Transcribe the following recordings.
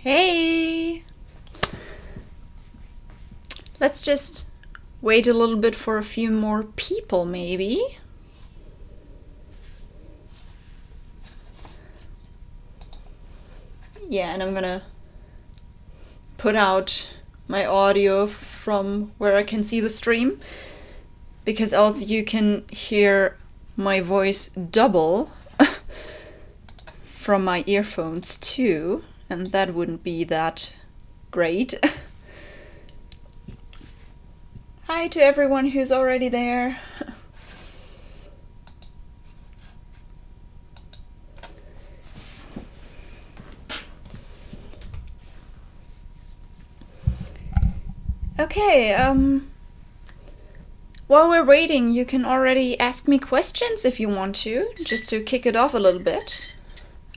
Hey! Let's just wait a little bit for a few more people, maybe. Yeah, and I'm gonna put out my audio from where I can see the stream, because else you can hear my voice double from my earphones too, and that wouldn't be that great. Hi to everyone who's already there. Okay, while we're waiting, you can already ask me questions if you want to, just to kick it off a little bit.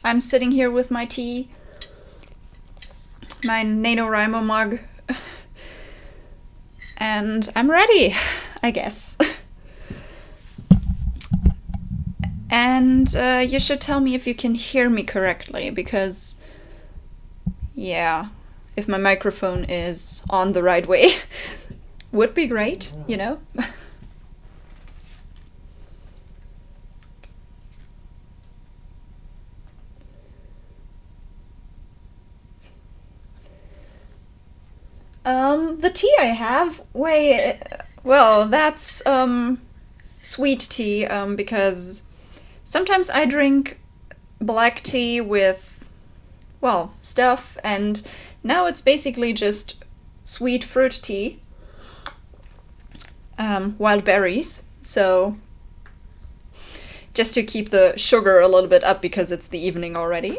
I'm sitting here with my tea, my NaNoWriMo mug, and I'm ready, I guess. And you should tell me if you can hear me correctly, because, yeah, if my microphone is on the right way, would be great, you know? The tea I have, well, that's sweet tea, because sometimes I drink black tea with, well, stuff, and now it's basically just sweet fruit tea, wild berries, so just to keep the sugar a little bit up because it's the evening already.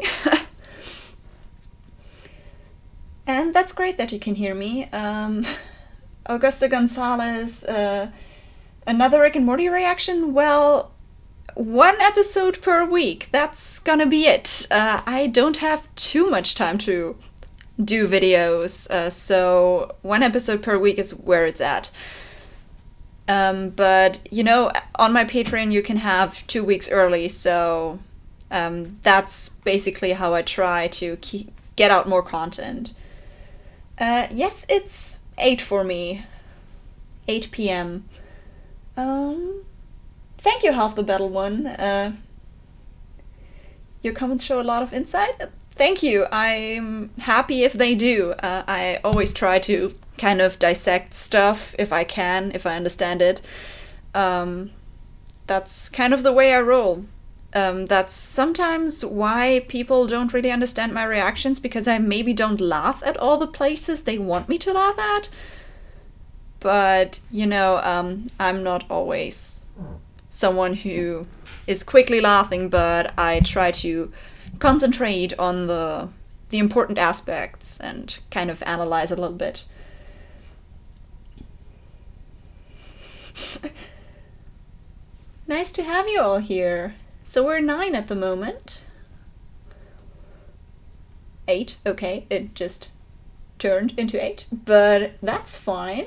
And that's great that you can hear me. Augusta Gonzalez, another Rick and Morty reaction? Well, one episode per week. That's gonna be it. I don't have too much time to do videos, so one episode per week is where it's at. But, you know, on my Patreon you can have 2 weeks early, so that's basically how I try to get out more content. Yes, it's 8 for me. 8 p.m. Thank you, Half the Battle One. Your comments show a lot of insight. Thank you. I'm happy if they do. I always try to kind of dissect stuff if I can, if I understand it. That's kind of the way I roll. That's sometimes why people don't really understand my reactions, because I maybe don't laugh at all the places they want me to laugh at. But, you know, I'm not always someone who is quickly laughing, but I try to concentrate on the important aspects and kind of analyze a little bit. Nice to have you all here. So we're 9 at the moment. 8, okay, it just turned into 8, but that's fine.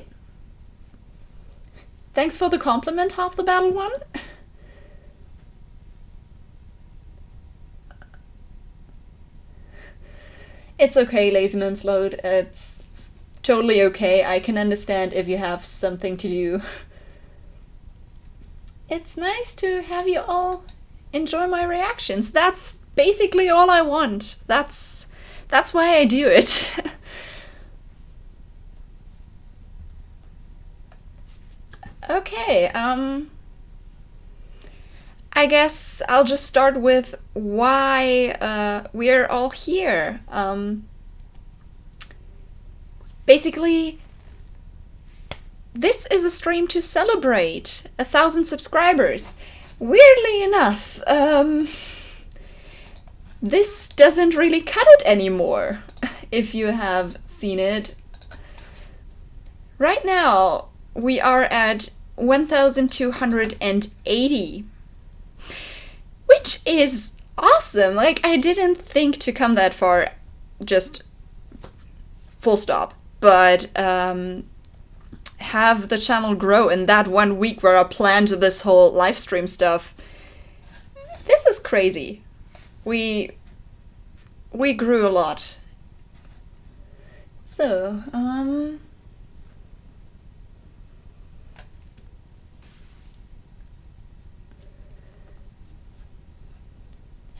Thanks for the compliment, Half the Battle One. It's okay, Lazyman's Load. It's totally okay. I can understand if you have something to do. It's nice to have you all enjoy my reactions. That's basically all I want. That's why I do it. Okay, I guess I'll just start with why we're all here. Basically, this is a stream to celebrate 1,000 subscribers. Weirdly enough, this doesn't really cut it anymore, if you have seen it. Right now, we are at 1,280, which is awesome. Like, I didn't think to come that far, just full stop. But, have the channel grow in that 1 week where I planned this whole live stream stuff. This is crazy. We grew a lot. So,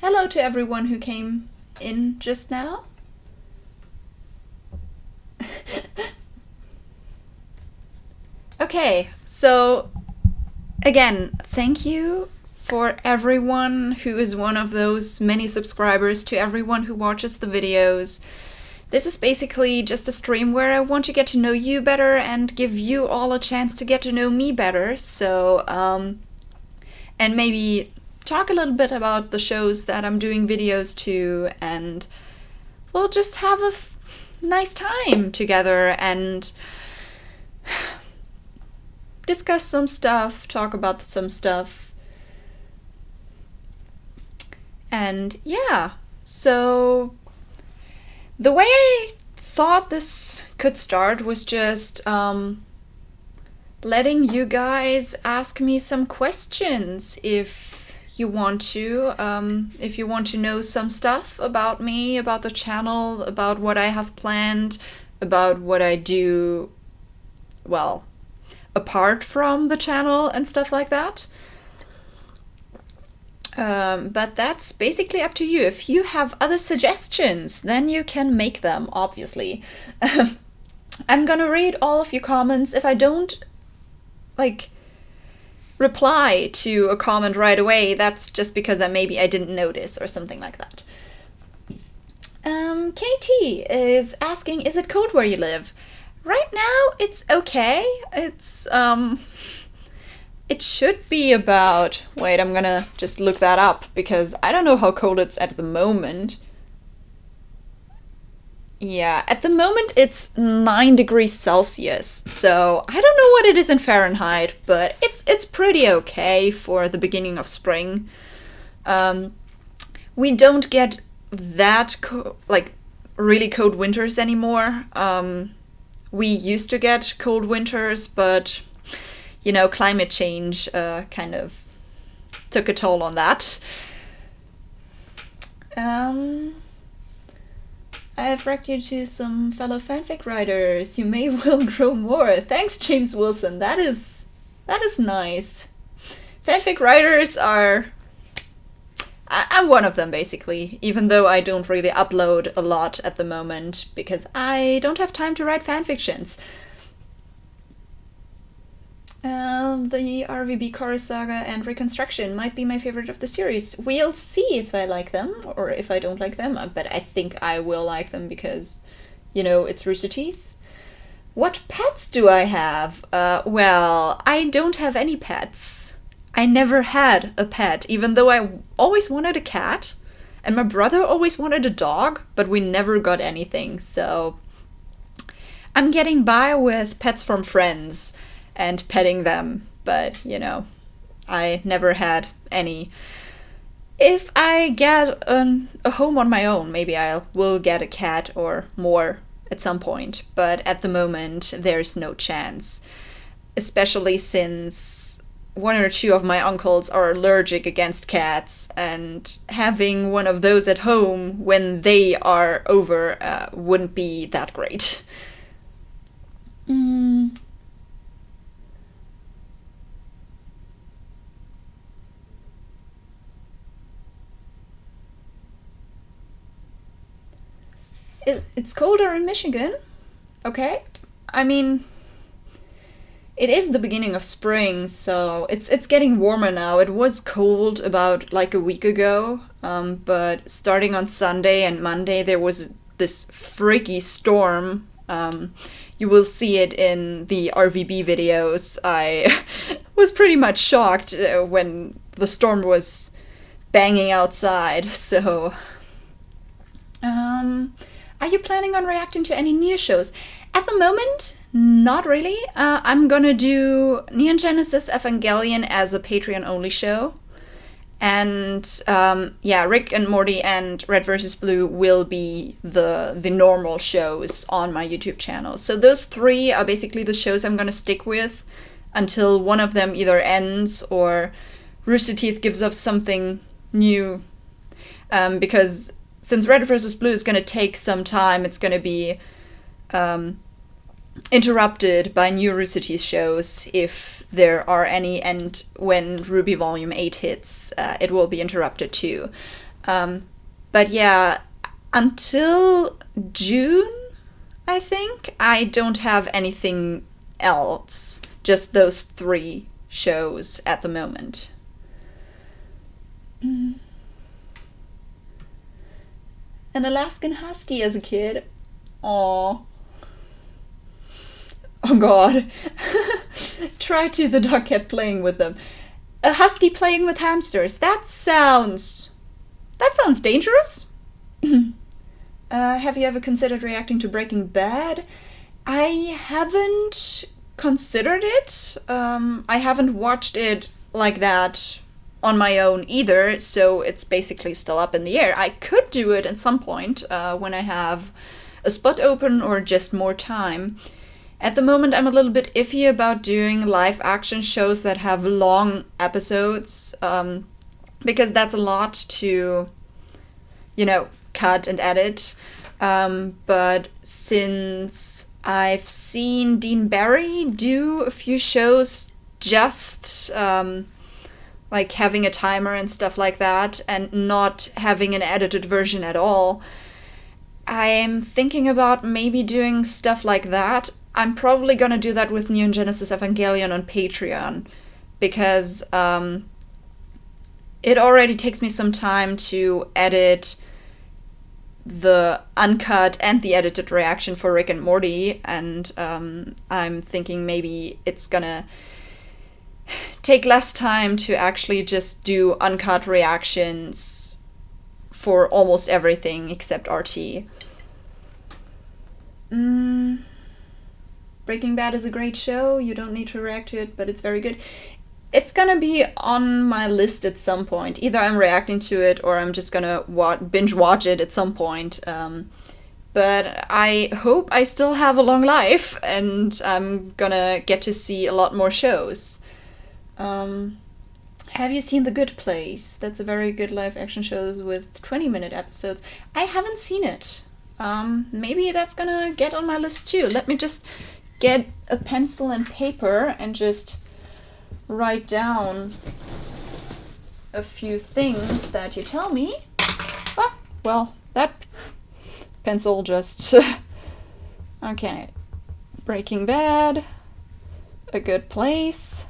hello to everyone who came in just now. Okay, so again, thank you for everyone who is one of those many subscribers, to everyone who watches the videos. This is basically just a stream where I want to get to know you better and give you all a chance to get to know me better. So, and maybe talk a little bit about the shows that I'm doing videos to, and we'll just have a nice time together and discuss some stuff, talk about some stuff. And yeah, so the way I thought this could start was just letting you guys ask me some questions if you want to. If you want to know some stuff about me, about the channel, about what I have planned, about what I do, well, apart from the channel and stuff like that. But that's basically up to you. If you have other suggestions, then you can make them, obviously. I'm gonna read all of your comments. If I don't, reply to a comment right away, that's just because maybe I didn't notice or something like that. KT is asking, is it cold where you live? Right now, it's okay. It's, it should be about... Wait, I'm gonna just look that up, because I don't know how cold it's at the moment. Yeah, at the moment it's 9 degrees Celsius, so I don't know what it is in Fahrenheit, but it's pretty okay for the beginning of spring. We don't get that, really cold winters anymore. We used to get cold winters, but, you know, climate change kind of took a toll on that. I've rec you to some fellow fanfic writers. You may well grow more. Thanks, James Wilson. That is nice. Fanfic writers are... I'm one of them, basically, even though I don't really upload a lot at the moment, because I don't have time to write fanfictions. The RVB Chorus Saga and Reconstruction might be my favorite of the series. We'll see if I like them, or if I don't like them, but I think I will like them because, you know, it's Rooster Teeth. What pets do I have? Well, I don't have any pets. I never had a pet, even though I always wanted a cat, and my brother always wanted a dog, but we never got anything, so I'm getting by with pets from friends and petting them, but, you know, I never had any. If I get a home on my own, maybe I will get a cat or more at some point, but at the moment there's no chance, especially since one or two of my uncles are allergic against cats, and having one of those at home when they are over wouldn't be that great. It's colder in Michigan. Okay. I mean, it is the beginning of spring, so it's getting warmer now. It was cold about like a week ago, but starting on Sunday and Monday there was this freaky storm. You will see it in the RVB videos. I was pretty much shocked when the storm was banging outside, so... Are you planning on reacting to any new shows? At the moment, not really. I'm gonna do Neon Genesis Evangelion as a Patreon-only show. And yeah, Rick and Morty and Red vs. Blue will be the normal shows on my YouTube channel. So those three are basically the shows I'm gonna stick with until one of them either ends or Rooster Teeth gives us something new. Because since Red vs. Blue is going to take some time, it's going to be interrupted by new Rooster Teeth shows if there are any, and when Ruby Volume 8 hits, it will be interrupted too. But yeah, until June, I think, I don't have anything else. Just those 3 shows at the moment. An Alaskan Husky as a kid. Aww. Oh god. Try to, the dog kept playing with them. A husky playing with hamsters. That sounds dangerous. Have you ever considered reacting to Breaking Bad? I haven't considered it. I haven't watched it like that on my own either, so it's basically still up in the air. I could do it at some point when I have a spot open or just more time. At the moment, I'm a little bit iffy about doing live action shows that have long episodes, because that's a lot to, cut and edit. But since I've seen Dean Barry do a few shows just like having a timer and stuff like that, and not having an edited version at all, I'm thinking about maybe doing stuff like that. I'm probably gonna do that with Neon Genesis Evangelion on Patreon, because it already takes me some time to edit the uncut and the edited reaction for Rick and Morty, and I'm thinking maybe it's gonna take less time to actually just do uncut reactions for almost everything except RT. Breaking Bad is a great show. You don't need to react to it, but it's very good. It's gonna be on my list at some point. Either I'm reacting to it or I'm just gonna binge watch it at some point. But I hope I still have a long life and I'm gonna get to see a lot more shows. Have you seen The Good Place? That's a very good live action show with 20-minute episodes. I haven't seen it. Maybe that's gonna get on my list too. Let me just get a pencil and paper and just write down a few things that you tell me. Ah, well, that pencil just... Okay. Breaking Bad. A Good Place.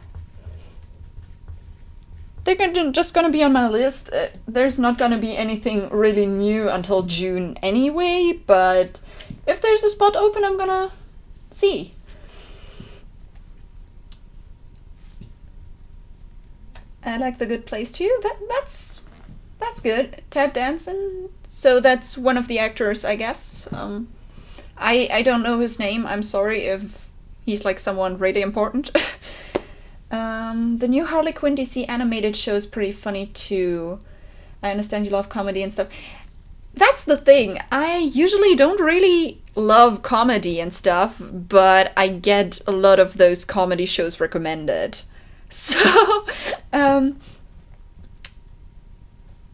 They're just gonna be on my list. There's not gonna be anything really new until June anyway, but if there's a spot open, I'm gonna see. I like The Good Place too. That's good. Ted Danson. So that's one of the actors, I guess. I don't know his name. I'm sorry if he's like someone really important. The new Harley Quinn DC animated show is pretty funny too. I understand you love comedy and stuff. That's the thing. I usually don't really love comedy and stuff, but I get a lot of those comedy shows recommended. So, I'm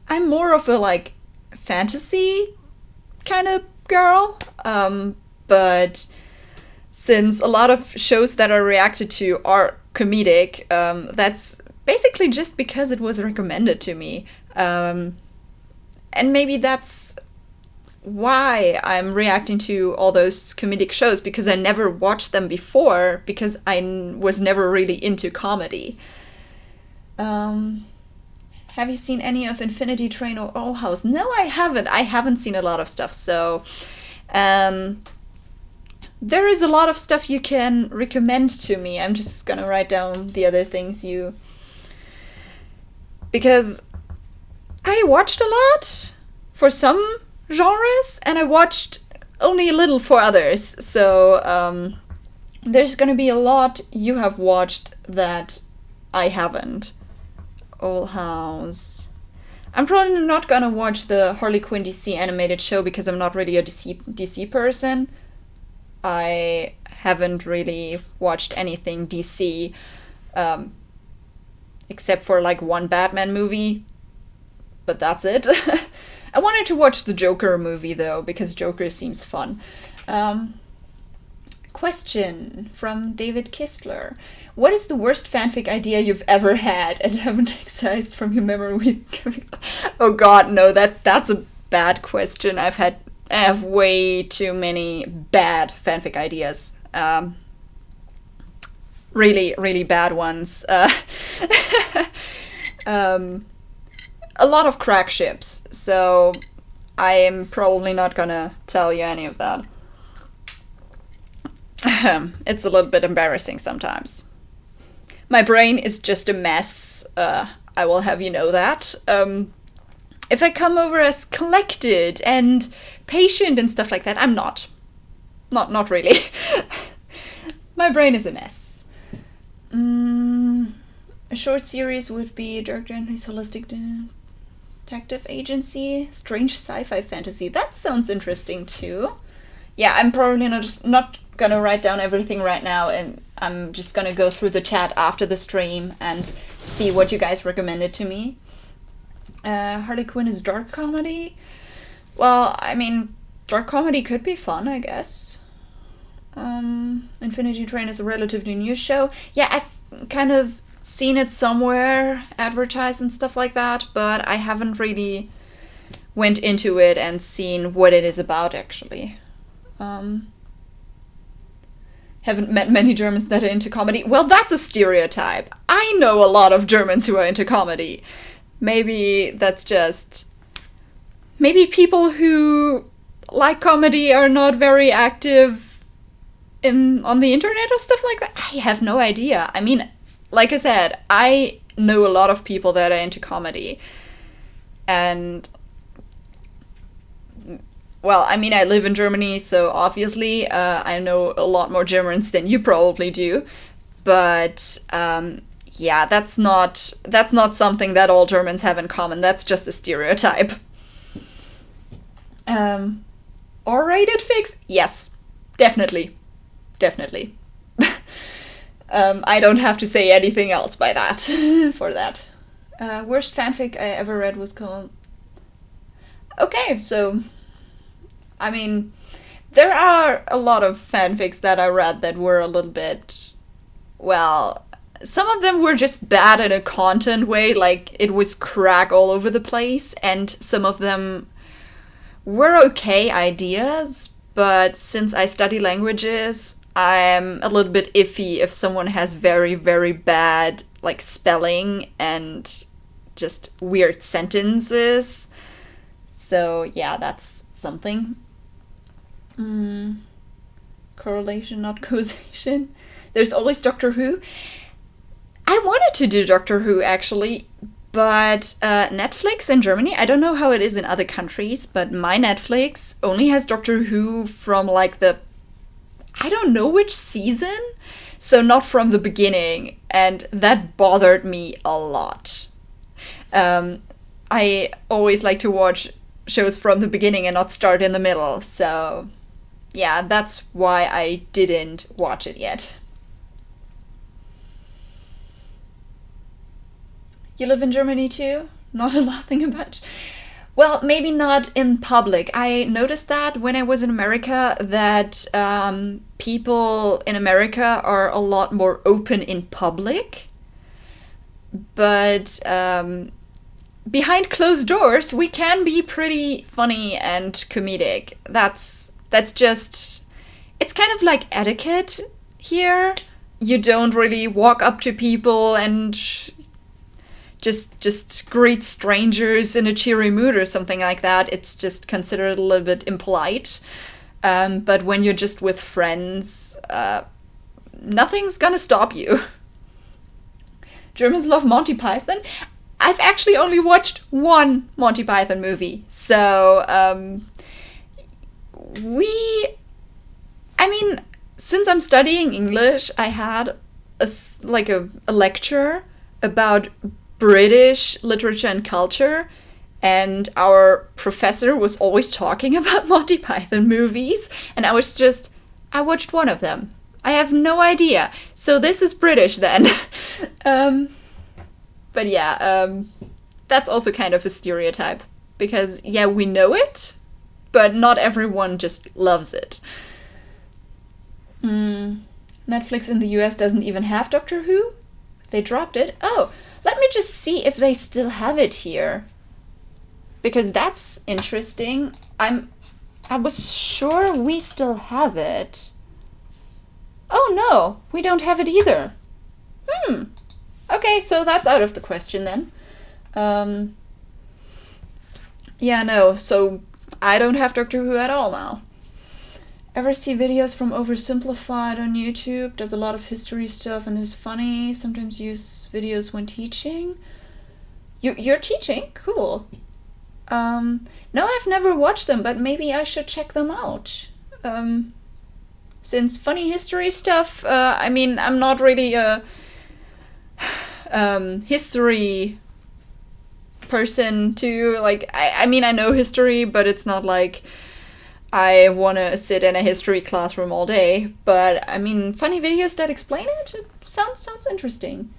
more of a, like, fantasy kind of girl, but since a lot of shows that are reacted to are comedic, that's basically just because it was recommended to me. And maybe that's why I'm reacting to all those comedic shows, because I never watched them before, because I was never really into comedy. Have you seen any of Infinity Train or Owl House? No, I haven't. I haven't seen a lot of stuff, so there is a lot of stuff you can recommend to me. I'm just gonna write down the other things you... Because I watched a lot for some genres, and I watched only a little for others, so there's gonna be a lot you have watched that I haven't. Owl House. I'm probably not gonna watch the Harley Quinn DC animated show because I'm not really a DC person. I haven't really watched anything DC except for like one Batman movie, but that's it. I wanted to watch the Joker movie though, because Joker seems fun. Question from David Kistler. What is the worst fanfic idea you've ever had and haven't excised from your memory? Oh god, no, that's a bad question. I have way too many bad fanfic ideas. Really, really bad ones. A lot of crack ships, so I am probably not gonna tell you any of that. It's a little bit embarrassing sometimes. My brain is just a mess. I will have you know that. If I come over as collected and patient and stuff like that, I'm not. Not really. My brain is a mess. A short series would be Dirk Gently's Holistic Detective Agency. Strange sci-fi fantasy. That sounds interesting too. Yeah, I'm probably not gonna write down everything right now, and I'm just gonna go through the chat after the stream and see what you guys recommended to me. Harley Quinn is dark comedy. Well, I mean, dark comedy could be fun, I guess. Infinity Train is a relatively new show. Yeah, I've kind of seen it somewhere advertised and stuff like that, but I haven't really went into it and seen what it is about, actually. Haven't met many Germans that are into comedy. Well, that's a stereotype. I know a lot of Germans who are into comedy. Maybe that's just... Maybe people who like comedy are not very active on the internet or stuff like that. I have no idea. I mean, like I said, I know a lot of people that are into comedy. And... Well, I mean, I live in Germany, so obviously I know a lot more Germans than you probably do. But yeah, that's not something that all Germans have in common. That's just a stereotype. R-rated fics? Yes, definitely. I don't have to say anything else by that. For that. Worst fanfic I ever read was called... Okay, so... I mean, there are a lot of fanfics that I read that were a little bit, well, some of them were just bad in a content way, like it was crack all over the place, and some of them were okay ideas, but since I study languages, I'm a little bit iffy if someone has very, very bad, like, spelling and just weird sentences. So, yeah, that's something. Correlation, not causation. There's always Doctor Who. I wanted to do Doctor Who, actually, but Netflix in Germany, I don't know how it is in other countries, but my Netflix only has Doctor Who from, like, I don't know which season, so not from the beginning, and that bothered me a lot. I always like to watch shows from the beginning and not start in the middle, so... Yeah, that's why I didn't watch it yet. You live in Germany too? Not a laughing about. Well, maybe not in public. I noticed that when I was in America that people in America are a lot more open in public. But behind closed doors, we can be pretty funny and comedic. That's just... It's kind of like etiquette here. You don't really walk up to people and just greet strangers in a cheery mood or something like that. It's just considered a little bit impolite. But when you're just with friends, nothing's gonna stop you. Germans love Monty Python. I've actually only watched one Monty Python movie. So, I mean, since I'm studying English, I had a lecture about British literature and culture, and our professor was always talking about Monty Python movies, and I watched one of them. I have no idea. So this is British then. But yeah, that's also kind of a stereotype, because yeah, we know it, but not everyone just loves it. Netflix in the US doesn't even have Doctor Who? They dropped it? Oh, let me just see if they still have it here. Because that's interesting. I was sure we still have it. Oh no, we don't have it either. Okay, so that's out of the question then. Yeah, no, so I don't have Doctor Who at all now. Ever see videos from Oversimplified on YouTube? Does a lot of history stuff and is funny. Sometimes use videos when teaching. You're teaching? Cool. No, I've never watched them, but maybe I should check them out. Since funny history stuff, I mean, I'm not really a history person to, like, I mean, I know history, but it's not like I want to sit in a history classroom all day. But, I mean, funny videos that explain it sounds interesting.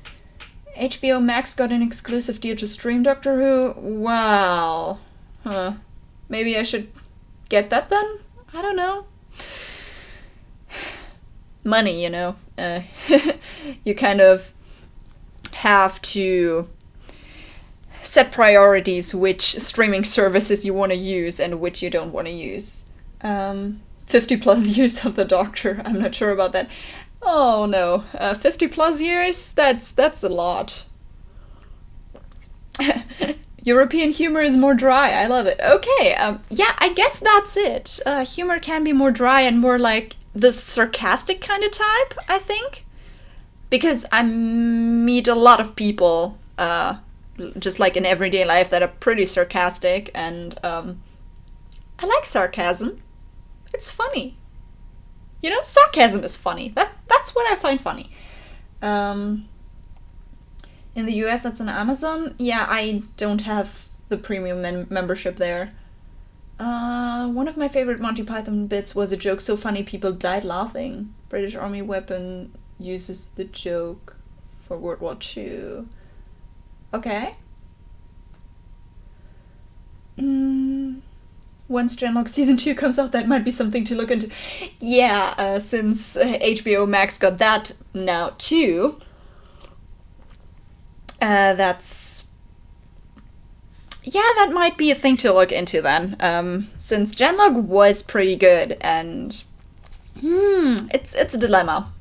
HBO Max got an exclusive deal to stream Doctor Who. Wow. Huh. Maybe I should get that then? I don't know. Money, you know. You kind of have to set priorities, which streaming services you want to use and which you don't want to use. 50 plus years of the Doctor. I'm not sure about that. Oh no, 50 plus years? That's a lot. European humor is more dry. I love it. Okay, yeah, I guess that's it. Humor can be more dry and more like the sarcastic kind of type, I think. Because I meet a lot of people, just like in everyday life, that are pretty sarcastic, and I like sarcasm. It's funny. You know, sarcasm is funny. That's what I find funny. In the US, that's on Amazon. Yeah, I don't have the premium membership there. One of my favorite Monty Python bits was a joke so funny people died laughing. British Army weapon uses the joke for World War II. Okay. Once Genlock Season 2 comes out, that might be something to look into. Yeah, since HBO Max got that now too. That might be a thing to look into then. Since Genlock was pretty good, and it's a dilemma.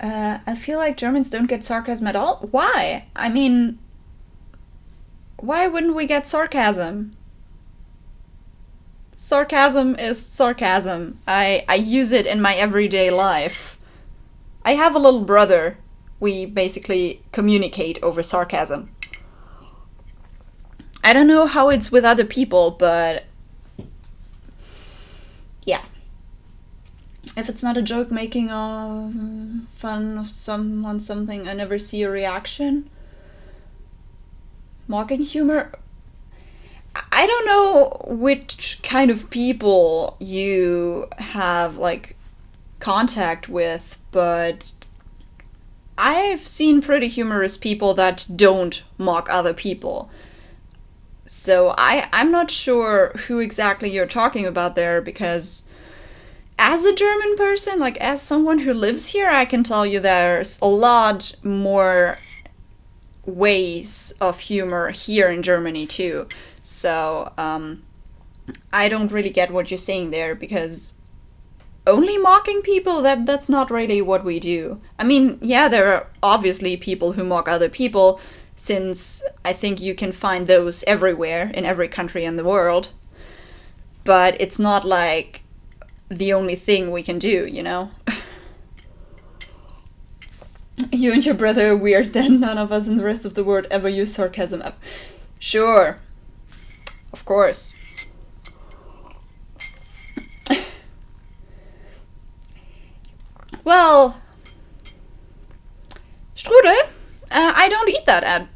I feel like Germans don't get sarcasm at all. Why? I mean, why wouldn't we get sarcasm? Sarcasm is sarcasm. I use it in my everyday life. I have a little brother. We basically communicate over sarcasm. I don't know how it's with other people, but yeah. If it's not a joke making fun of someone something, I never see a reaction. Mocking humor? I don't know which kind of people you have, like, contact with, but I've seen pretty humorous people that don't mock other people. So I'm not sure who exactly you're talking about there, because as a German person, like as someone who lives here, I can tell you there's a lot more ways of humor here in Germany too. So I don't really get what you're saying there, because only mocking people, that's not really what we do. I mean, yeah, there are obviously people who mock other people, since I think you can find those everywhere in every country in the world. But it's not like the only thing we can do, you know? You and your brother are weird, then none of us in the rest of the world ever use sarcasm. Sure. Of course. Well, strudel? I don't eat that at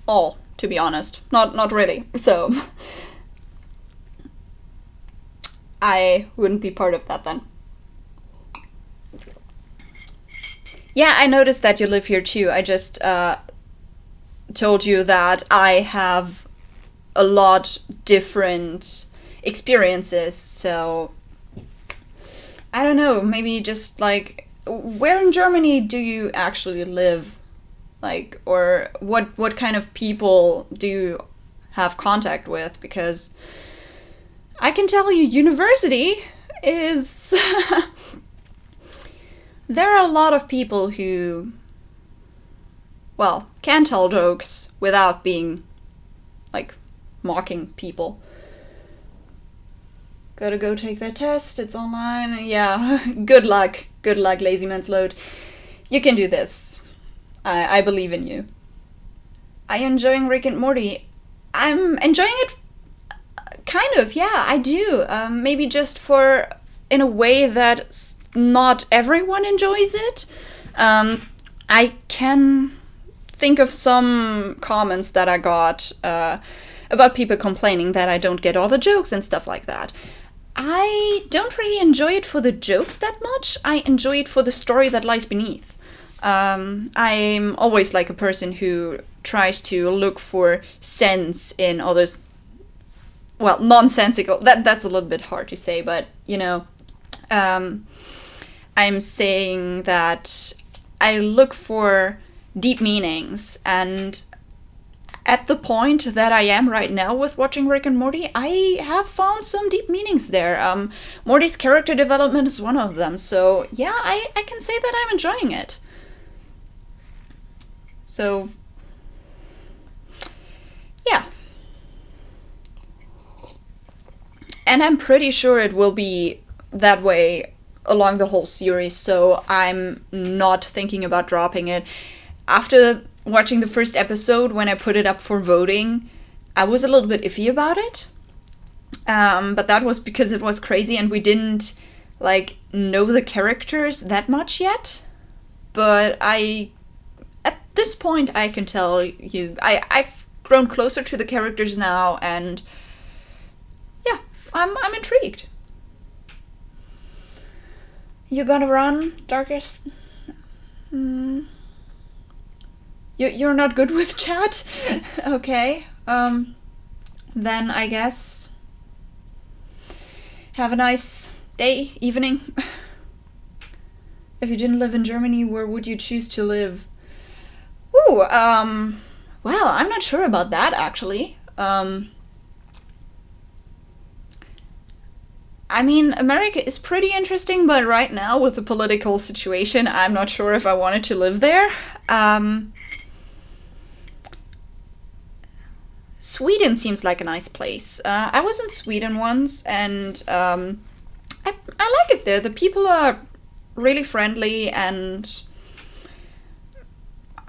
all, to be honest. Not really. So I wouldn't be part of that then. Yeah, I noticed that you live here too. I just told you that I have a lot different experiences, so I don't know, maybe just like, where in Germany do you actually live? Like, or what kind of people do you have contact with? Because I can tell you, university is. There are a lot of people who, well, can tell jokes without being, like, mocking people. Gotta go take that test, it's online. Yeah, good luck. Good luck, lazy man's load. You can do this. I believe in you. Are you enjoying Rick and Morty? I'm enjoying it, kind of, yeah, I do. Maybe just in a way that not everyone enjoys it. I can think of some comments that I got about people complaining that I don't get all the jokes and stuff like that. I don't really enjoy it for the jokes that much. I enjoy it for the story that lies beneath. I'm always like a person who tries to look for sense in others. Well, nonsensical. That's a little bit hard to say, but you know, I'm saying that I look for deep meanings, and at the point that I am right now with watching Rick and Morty, I have found some deep meanings there. Morty's character development is one of them, so yeah, I can say that I'm enjoying it. So, yeah. And I'm pretty sure it will be that way along the whole series, so I'm not thinking about dropping it. After watching the first episode, when I put it up for voting, I was a little bit iffy about it. But that was because it was crazy and we didn't, like, know the characters that much yet. But at this point, I can tell you, I've grown closer to the characters now, and yeah, I'm intrigued. You gonna run, Darkest? You're not good with chat? Okay. Then I guess have a nice day, evening. If you didn't live in Germany, where would you choose to live? Ooh, well, I'm not sure about that, actually. I mean, America is pretty interesting, but right now, with the political situation, I'm not sure if I wanted to live there. Sweden seems like a nice place. I was in Sweden once, and I like it there. The people are really friendly, and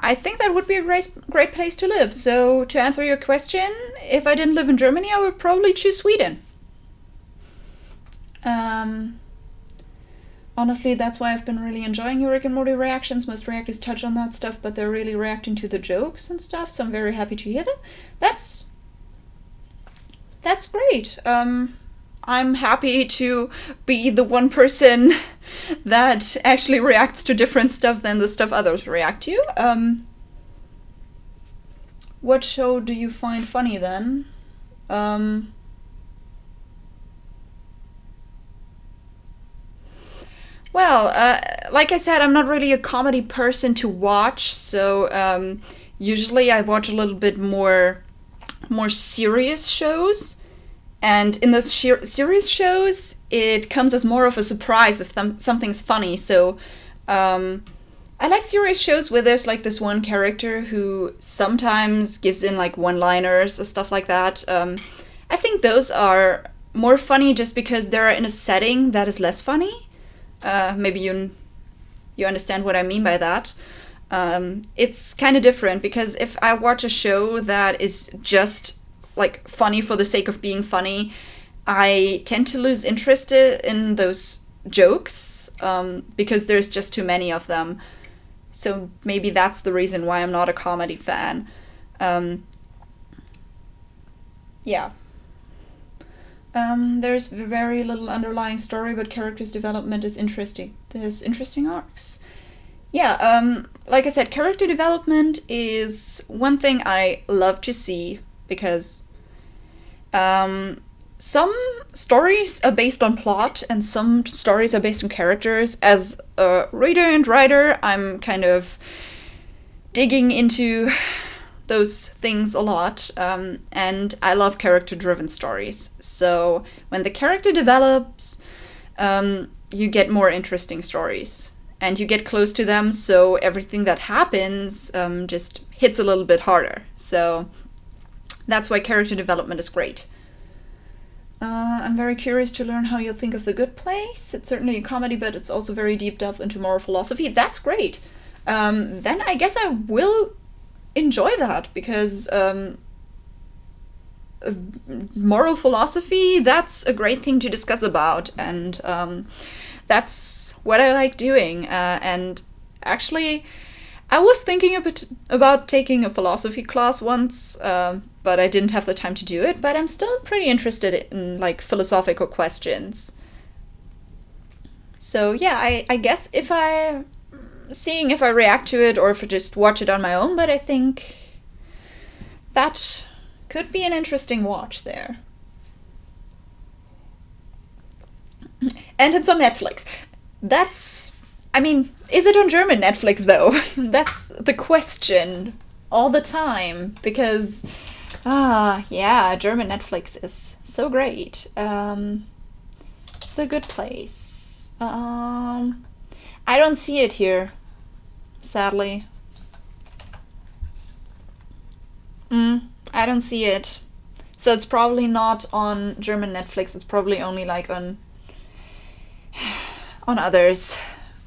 I think that would be a great place to live. So, to answer your question, if I didn't live in Germany, I would probably choose Sweden. Honestly, that's why I've been really enjoying your Rick and Morty reactions. Most reactors touch on that stuff, but they're really reacting to the jokes and stuff, so I'm very happy to hear that. That's great. I'm happy to be the one person that actually reacts to different stuff than the stuff others react to. What show do you find funny then? Well, like I said, I'm not really a comedy person to watch, so usually I watch a little bit more serious shows. And in those serious shows, it comes as more of a surprise if something's funny. So I like serious shows where there's like this one character who sometimes gives in like one-liners or stuff like that. I think those are more funny just because they're in a setting that is less funny. Maybe you understand what I mean by that. It's kind of different because if I watch a show that is just like funny for the sake of being funny, I tend to lose interest in those jokes because there's just too many of them. So maybe that's the reason why I'm not a comedy fan. Yeah. There's very little underlying story, but characters' development is interesting. There's interesting arcs. Yeah, like I said, character development is one thing I love to see because some stories are based on plot and some stories are based on characters. As a reader and writer, I'm kind of digging into those things a lot, and I love character-driven stories. So when the character develops, you get more interesting stories and you get close to them, so everything that happens just hits a little bit harder. So that's why character development is great. I'm very curious to learn how you think of The Good Place. It's certainly a comedy, but it's also very deep dive into moral philosophy. That's great. Then I guess I will enjoy that, because moral philosophy, that's a great thing to discuss about, and that's what I like doing. And actually, I was thinking a bit about taking a philosophy class once, but I didn't have the time to do it. But I'm still pretty interested in like philosophical questions. So yeah, I guess seeing if I react to it or if I just watch it on my own, but I think that could be an interesting watch there. And it's on Netflix. Is it on German Netflix though? That's the question all the time, because German Netflix is so great. The Good Place. I don't see it here, sadly. I don't see it. So it's probably not on German Netflix. It's probably only like on others.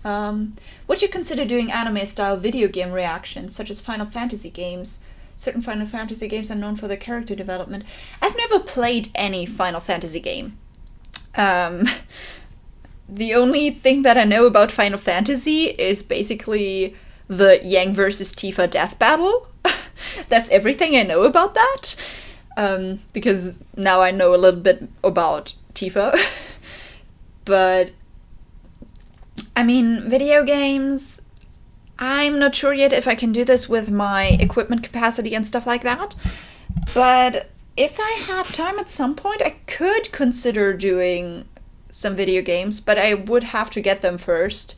Would you consider doing anime-style video game reactions, such as Final Fantasy games? Certain Final Fantasy games are known for their character development. I've never played any Final Fantasy game. The only thing that I know about Final Fantasy is basically the Yang versus Tifa death battle. That's everything I know about that. Because now I know a little bit about Tifa. But video games, I'm not sure yet if I can do this with my equipment capacity and stuff like that. But if I have time at some point, I could consider doing some video games, but I would have to get them first.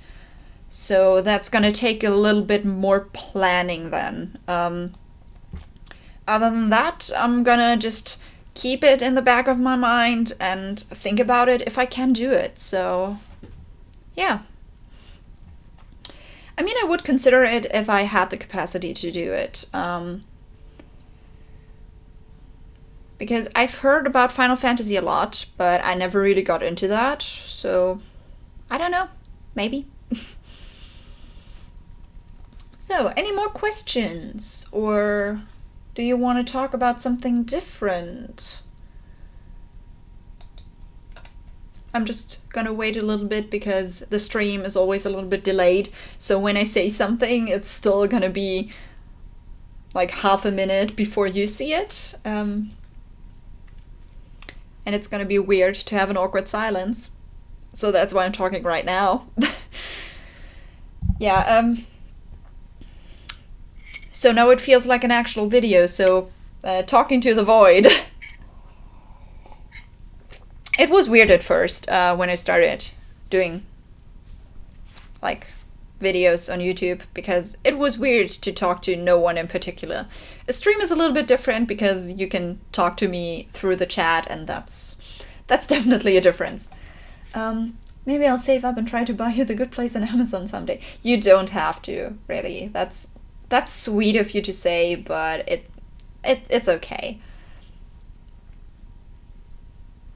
So that's gonna take a little bit more planning then. Other than that, I'm gonna just keep it in the back of my mind and think about it if I can do it. So, yeah. I would consider it if I had the capacity to do it. Because I've heard about Final Fantasy a lot, but I never really got into that. So, I don't know. Maybe. So, any more questions? Or do you want to talk about something different? I'm just gonna wait a little bit because the stream is always a little bit delayed. So when I say something, it's still gonna be like half a minute before you see it. And it's gonna be weird to have an awkward silence. So that's why I'm talking right now. Yeah, so now it feels like an actual video, so talking to the void. It was weird at first when I started doing like videos on YouTube, because it was weird to talk to no one in particular. A stream is a little bit different because you can talk to me through the chat, and that's definitely a difference. Maybe I'll save up and try to buy you The Good Place on Amazon someday. You don't have to, really. That's sweet of you to say, but it's okay.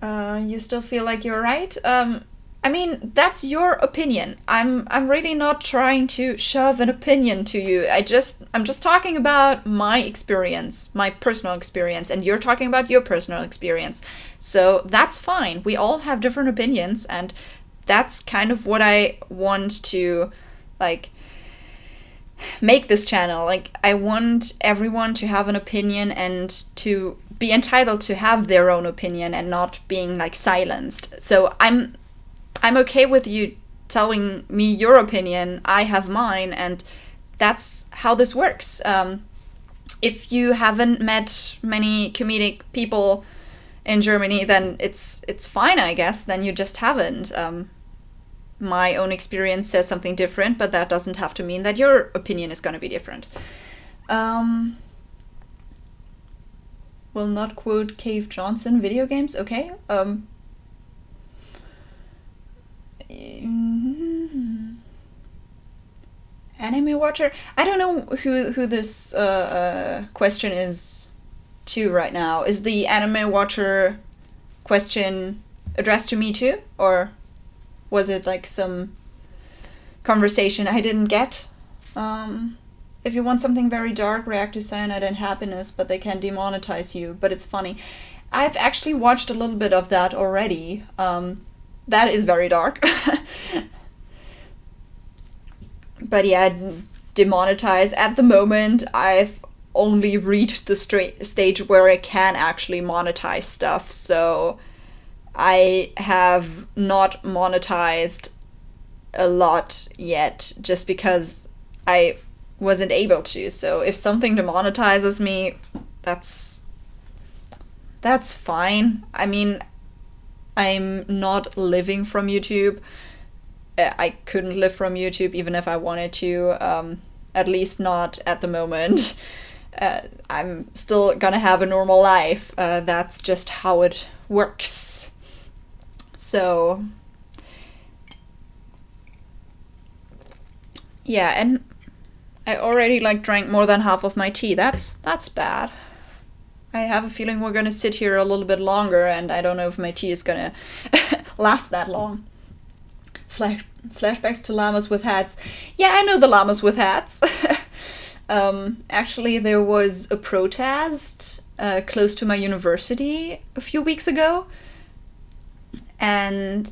You still feel like you're right? That's your opinion. I'm really not trying to shove an opinion to you. I'm just talking about my experience, my personal experience, and you're talking about your personal experience. So that's fine. We all have different opinions, and that's kind of what I want to, like, make this channel. Like, I want everyone to have an opinion and to be entitled to have their own opinion and not being like silenced. So I'm okay with you telling me your opinion, I have mine, and that's how this works. If you haven't met many comedic people in Germany, then it's fine, I guess. Then you just haven't. My own experience says something different, but that doesn't have to mean that your opinion is going to be different. Will not quote Cave Johnson video games. Okay. Anime watcher. I don't know who this question is to right now. Is the anime watcher question addressed to me too, or was it like some conversation I didn't get? If you want something very dark, react to cyanide and happiness, but they can demonetize you. But it's funny. I've actually watched a little bit of that already. That is very dark. But yeah, demonetize. At the moment, I've only reached the stage where I can actually monetize stuff. So I have not monetized a lot yet, just because I wasn't able to. So if something demonetizes me, that's fine. I mean, I'm not living from YouTube. I couldn't live from YouTube even if I wanted to, at least not at the moment. I'm still gonna have a normal life. That's just how it works. So yeah, and I already drank more than half of my tea. That's bad. I have a feeling we're gonna sit here a little bit longer, and I don't know if my tea is gonna last that long. Flashbacks to llamas with hats. Yeah, I know the llamas with hats. Actually, there was a protest close to my university a few weeks ago, and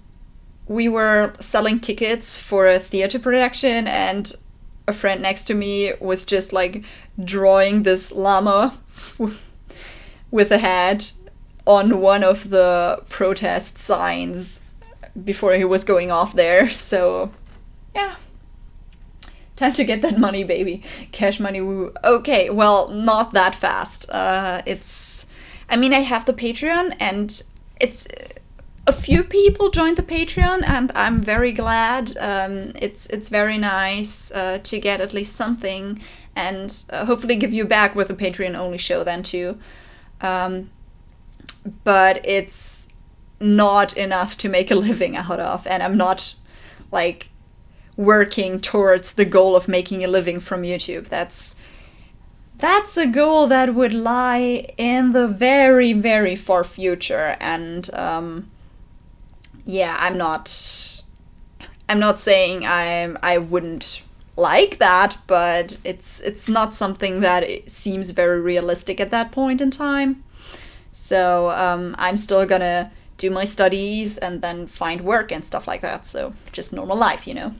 we were selling tickets for a theater production, and a friend next to me was just drawing this llama with a hat on one of the protest signs before he was going off there. So yeah, time to get that money, baby. Cash money, woo. Okay, well, not that fast. I have the Patreon, and it's a few people joined the Patreon, and I'm very glad. It's very nice to get at least something, and hopefully give you back with a Patreon only show then too. But it's not enough to make a living out of, and I'm not working towards the goal of making a living from YouTube. That's a goal that would lie in the very, very far future, and yeah, I'm not saying I wouldn't like that, but it's not something that seems very realistic at that point in time. So I'm still gonna do my studies and then find work and stuff like that. So just normal life, you know.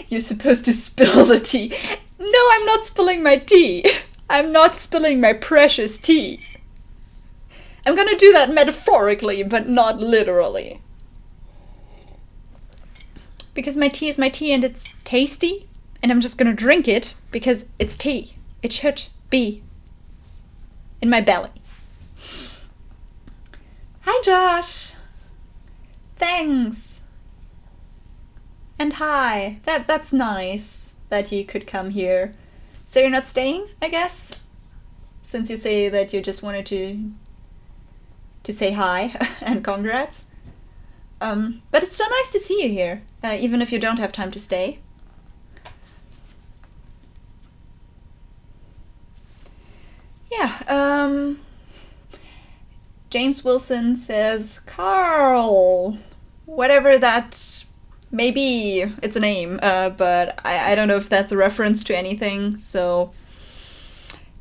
You're supposed to spill the tea. No, I'm not spilling my tea. I'm not spilling my precious tea. I'm gonna do that metaphorically, but not literally. Because my tea is my tea and it's tasty, and I'm just gonna drink it because it's tea. It should be in my belly. Hi, Josh. Thanks. And hi. That's nice that you could come here. So you're not staying, I guess? Since you say that you just wanted to say hi and congrats. But it's still nice to see you here, even if you don't have time to stay. Yeah, James Wilson says, Carl, whatever that may be, it's a name, but I don't know if that's a reference to anything, so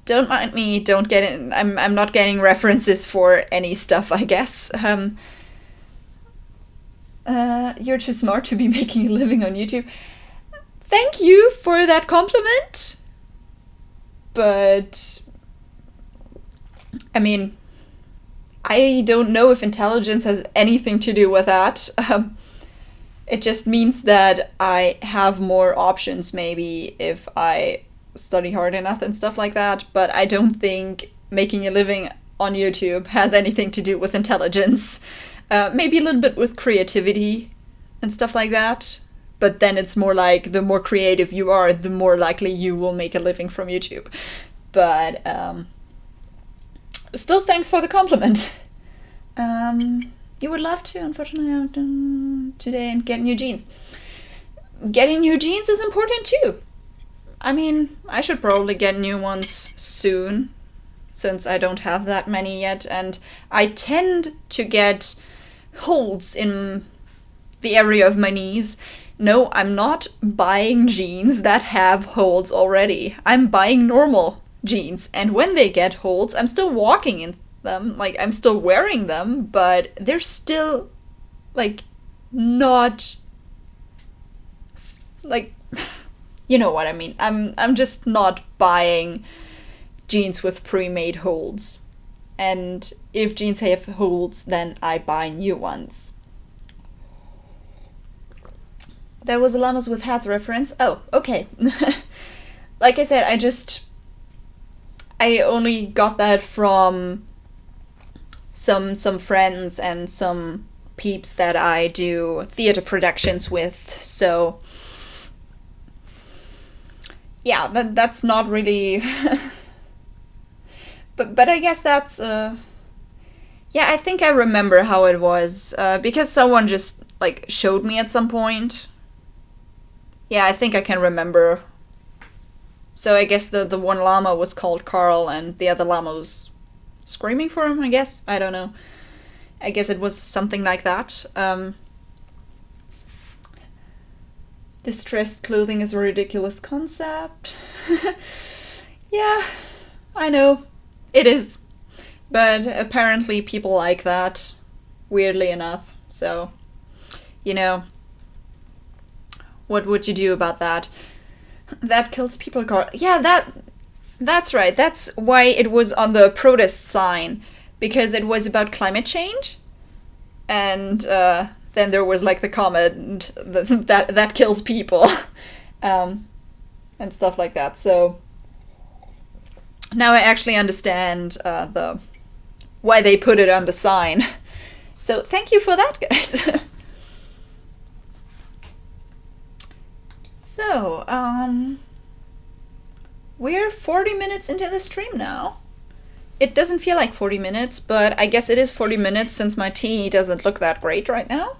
don't mind me, don't get in. I'm not getting references for any stuff, I guess. You're too smart to be making a living on YouTube. Thank you for that compliment. But I mean, I don't know if intelligence has anything to do with that. It just means that I have more options maybe if I study hard enough and stuff like that, but I don't think making a living on YouTube has anything to do with intelligence. Maybe a little bit with creativity and stuff like that. But then it's more like the more creative you are, the more likely you will make a living from YouTube. But still, thanks for the compliment. You would love to, unfortunately, today and get new jeans. Getting new jeans is important too. I mean, I should probably get new ones soon, since I don't have that many yet, and I tend to get holes in the area of my knees. No, I'm not buying jeans that have holes already. I'm buying normal jeans, and when they get holes, I'm still walking in them, like, I'm still wearing them, but they're still, like, not, like, you know what I mean. I'm just not buying jeans with pre-made holes. And if jeans have holes, then I buy new ones. There was a llamas with hats reference. Oh, okay. Like I said, I only got that from some friends and some peeps that I do theater productions with. So yeah, that's not really but I guess that's yeah, I think I remember how it was, because someone just like showed me at some point. Yeah, I think I can remember. So I guess the one llama was called Carl and the other llama was screaming for him, I guess. I don't know. I guess it was something like that. Distressed clothing is a ridiculous concept. Yeah, I know. It is. But apparently people like that, weirdly enough. So, you know, what would you do about that? That kills people, Carl. Yeah, that's right. That's why it was on the protest sign. Because it was about climate change. And then there was like the comment that kills people. And stuff like that. So now I actually understand why they put it on the sign. So thank you for that, guys. So, we're 40 minutes into the stream now. It doesn't feel like 40 minutes, but I guess it is 40 minutes since my tea doesn't look that great right now.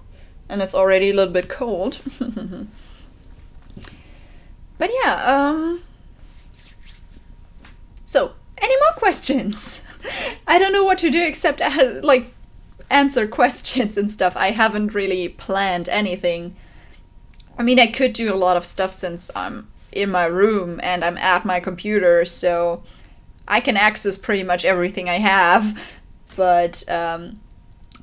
And it's already a little bit cold. But yeah, so, any more questions? I don't know what to do except, like, answer questions and stuff. I haven't really planned anything. I mean, I could do a lot of stuff since I'm in my room and I'm at my computer, so I can access pretty much everything I have. But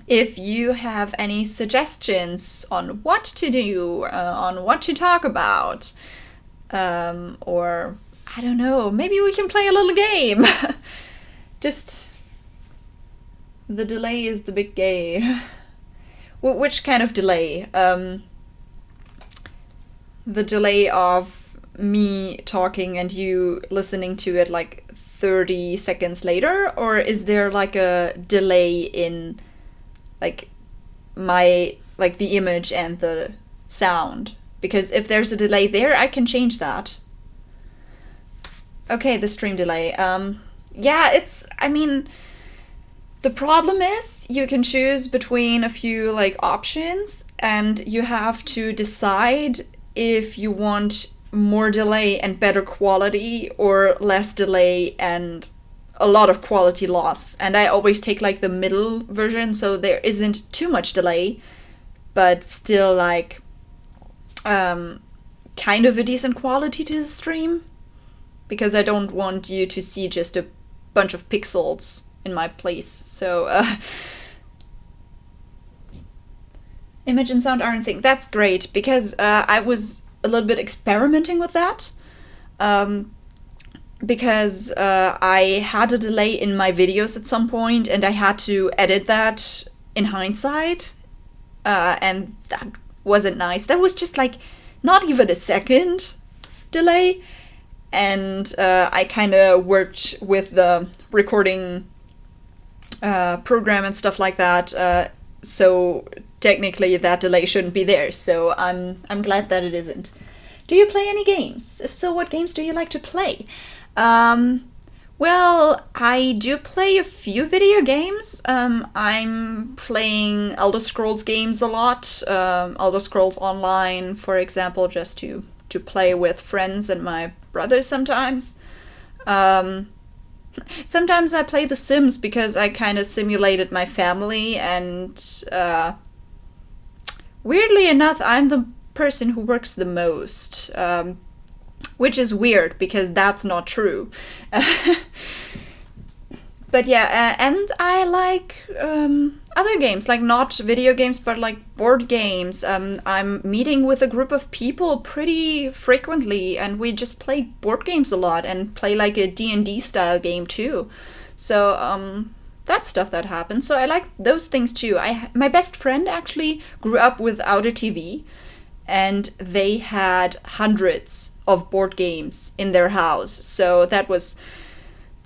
if you have any suggestions on what to do, on what to talk about, or I don't know, maybe we can play a little game. Just the delay is the big gay. Which kind of delay? The delay of me talking and you listening to it like 30 seconds later? Or is there like a delay in like my, like the image and the sound? Because if there's a delay there, I can change that. Okay, the stream delay. Yeah, I mean, the problem is you can choose between a few like options and you have to decide if you want more delay and better quality or less delay and a lot of quality loss. And I always take like the middle version, so there isn't too much delay, but still like kind of a decent quality to the stream, because I don't want you to see just a bunch of pixels in my place. So image and sound are in sync. That's great, because I was a little bit experimenting with that, because I had a delay in my videos at some point and I had to edit that in hindsight, and that wasn't nice. That was just like not even a second delay, and I kind of worked with the recording program and stuff like that. So technically that delay shouldn't be there. So I'm glad that it isn't. Do you play any games? If so, what games do you like to play? Well, I do play a few video games. I'm playing Elder Scrolls games a lot. Elder Scrolls Online, for example, just to play with friends and my brother sometimes. Sometimes I play The Sims because I kind of simulated my family, and weirdly enough, I'm the person who works the most. Which is weird, because that's not true. But yeah, and I like other games, like not video games, but like board games. I'm meeting with a group of people pretty frequently, and we just play board games a lot, and play like a D&D style game too. So that's stuff that happens. So I like those things too. My best friend actually grew up without a TV, and they had hundreds of board games in their house. So that was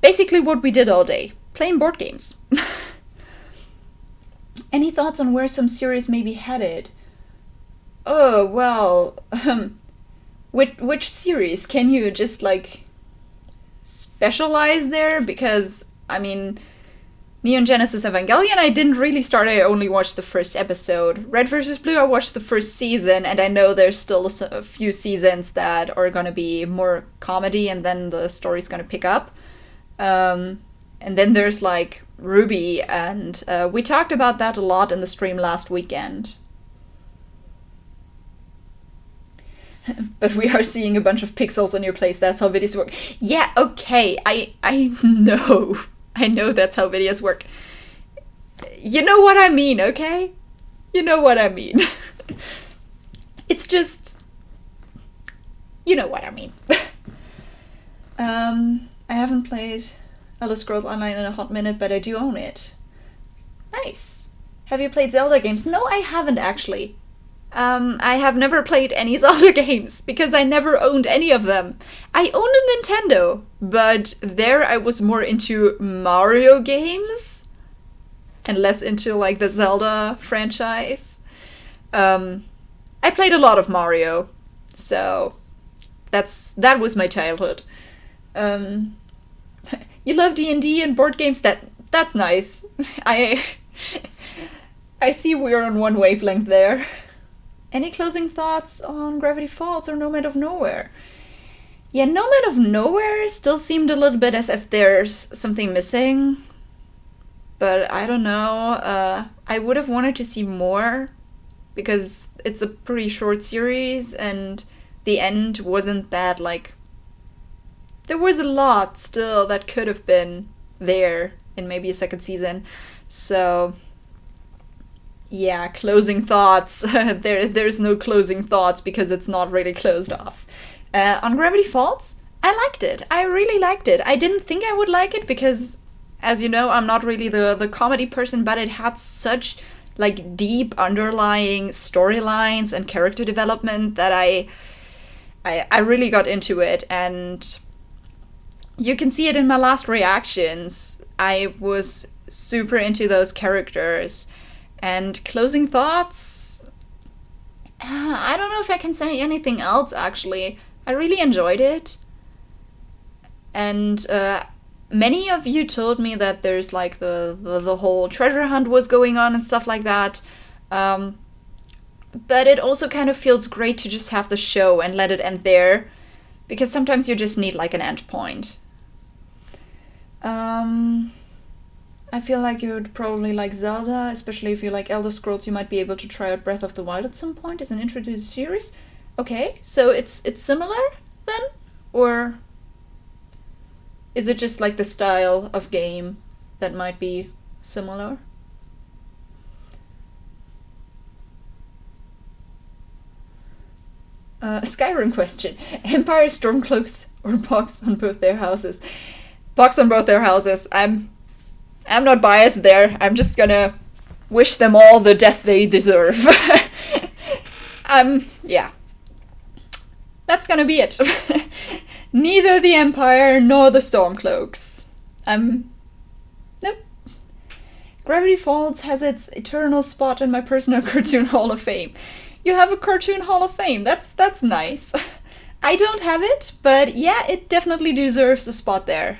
basically what we did all day, playing board games. Any thoughts on where some series may be headed? Oh, well, which series? Can you just, like, specialize there? Because, I mean, Neon Genesis Evangelion, I didn't really start. I only watched the first episode. Red vs. Blue, I watched the first season, and I know there's still a few seasons that are gonna be more comedy, and then the story's gonna pick up. And then there's, like, Ruby, and we talked about that a lot in the stream last weekend. But we are seeing a bunch of pixels on your place. That's how videos work. Yeah, okay, I know. I know that's how videos work. You know what I mean, okay? You know what I mean. It's just... You know what I mean. I haven't played Elder Scrolls Online in a hot minute, but I do own it. Nice. Have you played Zelda games? No, I haven't actually. I have never played any Zelda games, because I never owned any of them. I owned a Nintendo, but there I was more into Mario games, and less into, like, the Zelda franchise. I played a lot of Mario, so that was my childhood. You love D&D and board games? That's nice. I see we're on one wavelength there. Any closing thoughts on Gravity Falls or Nomad of Nowhere? Yeah, Nomad of Nowhere still seemed a little bit as if there's something missing. But I don't know. I would have wanted to see more, because it's a pretty short series, and the end wasn't that, like... There was a lot still that could have been there in maybe a second season. So... yeah, closing thoughts. There's no closing thoughts, because it's not really closed off. On Gravity Falls, I liked it. I really liked it. I didn't think I would like it, because, as you know, I'm not really the comedy person, but it had such, like, deep underlying storylines and character development that I really got into it. And you can see it in my last reactions. I was super into those characters. And closing thoughts? I don't know if I can say anything else, actually. I really enjoyed it. And many of you told me that there's, like, the whole treasure hunt was going on and stuff like that. But it also kind of feels great to just have the show and let it end there. Because sometimes you just need, like, an end point. I feel like you would probably like Zelda, especially if you like Elder Scrolls. You might be able to try out Breath of the Wild at some point as an intro to the series. Okay, so it's similar then? Or is it just like the style of game that might be similar? Skyrim question. Empire, Stormcloaks, or Pox on both their houses? Pox on both their houses. I'm not biased there. I'm just gonna wish them all the death they deserve. Yeah. That's gonna be it. Neither the Empire nor the Stormcloaks. Nope. Gravity Falls has its eternal spot in my personal cartoon hall of fame. You have a cartoon hall of fame. That's nice. I don't have it, but yeah, it definitely deserves a spot there.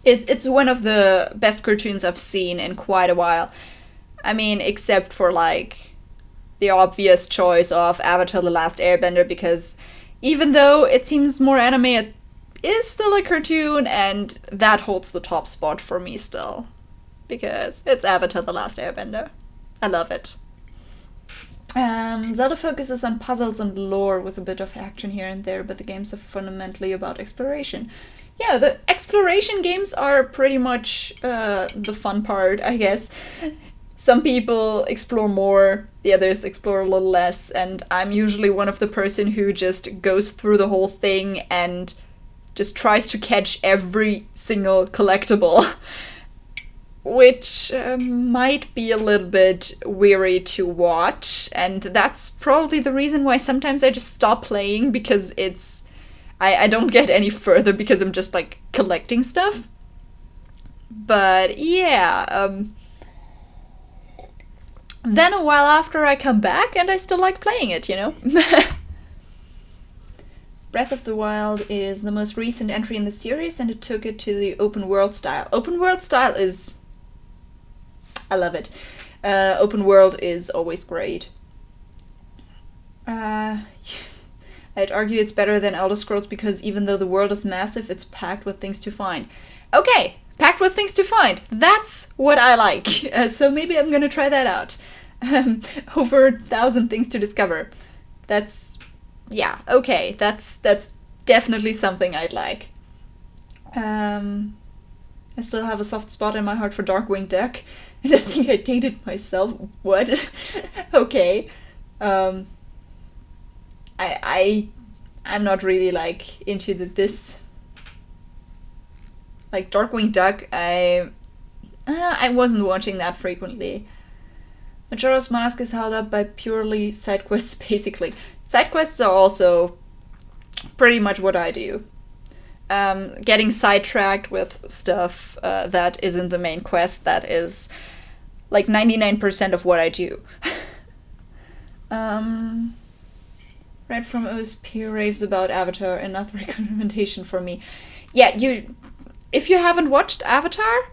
It's one of the best cartoons I've seen in quite a while. I mean, except for like the obvious choice of Avatar: The Last Airbender, because even though it seems more anime, it is still a cartoon, and that holds the top spot for me still. Because it's Avatar: The Last Airbender. I love it. Zelda focuses on puzzles and lore with a bit of action here and there, but the games are fundamentally about exploration. Yeah, the exploration games are pretty much the fun part, I guess. Some people explore more, the others explore a little less, and I'm usually one of the person who just goes through the whole thing and just tries to catch every single collectible. Which might be a little bit weary to watch, and that's probably the reason why sometimes I just stop playing, because I don't get any further because I'm just like collecting stuff. But yeah, then a while after I come back and I still like playing it, you know? Breath of the Wild is the most recent entry in the series, and it took it to the open world style. Open world style is... I love it. Open world is always great. I'd argue it's better than Elder Scrolls because even though the world is massive, it's packed with things to find. Okay, packed with things to find. That's what I like. So maybe I'm gonna try that out. Over 1,000 things to discover. That's... yeah, okay. That's definitely something I'd like. I still have a soft spot in my heart for Darkwing Duck. And I think I dated myself. What? Okay. I'm not really like into this. Like Darkwing Duck, I wasn't watching that frequently. Majora's Mask is held up by purely side quests, basically. Side quests are also pretty much what I do. Getting sidetracked with stuff that isn't the main quest, that is like 99% of what I do. Red from OSP raves about Avatar, another recommendation for me. Yeah, if you haven't watched Avatar,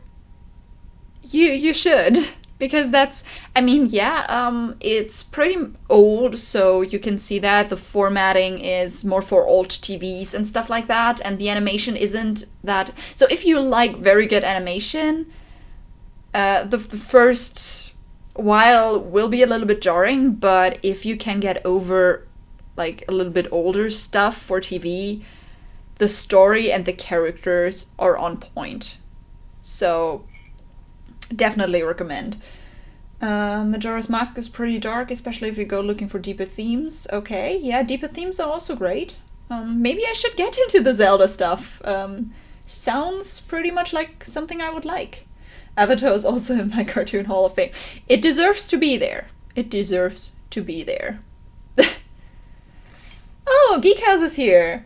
you should. Because that's, I mean, yeah, it's pretty old, so you can see that the formatting is more for old TVs and stuff like that, and the animation isn't that... So if you like very good animation, the first while will be a little bit jarring, but if you can get over like a little bit older stuff for TV, the story and the characters are on point. So... definitely recommend. Majora's Mask is pretty dark, especially if you go looking for deeper themes. Okay, yeah, deeper themes are also great. Maybe I should get into the Zelda stuff. Sounds pretty much like something I would like. Avatar is also in my Cartoon Hall of Fame. It deserves to be there. It deserves to be there. Oh, Geek House is here.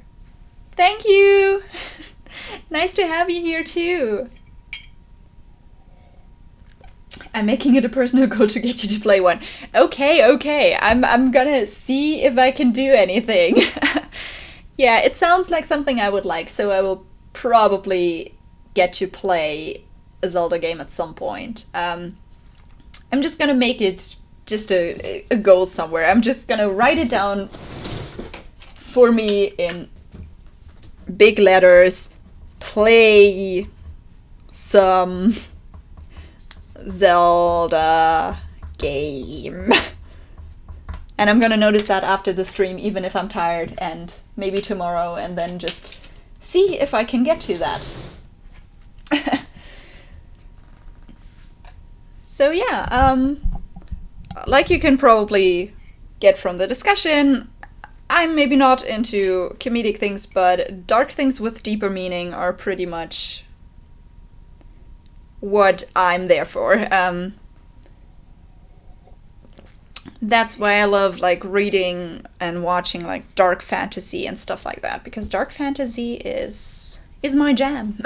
Thank you. Nice to have you here too. I'm making it a personal goal to get you to play one. Okay. I'm gonna see if I can do anything. Yeah, it sounds like something I would like, so I will probably get to play a Zelda game at some point. I'm just gonna make it just a goal somewhere. I'm just gonna write it down for me in big letters. Play some Zelda game. And I'm gonna notice that after the stream, even if I'm tired, and maybe tomorrow, and then just see if I can get to that. So yeah, like you can probably get from the discussion, I'm maybe not into comedic things, but dark things with deeper meaning are pretty much what I'm there for. That's why I love like reading and watching like dark fantasy and stuff like that, because dark fantasy is my jam.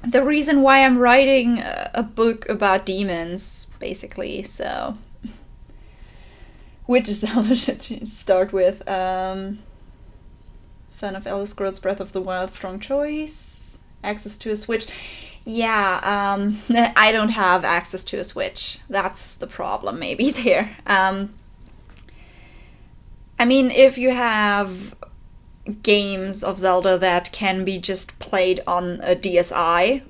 The reason why I'm writing a book about demons, basically. So, which Zelda should start with? Fan of Elder Scrolls Breath of the Wild, strong choice. Access to a Switch. Yeah, I don't have access to a Switch. That's the problem, maybe there. I mean, if you have games of Zelda that can be just played on a DSi,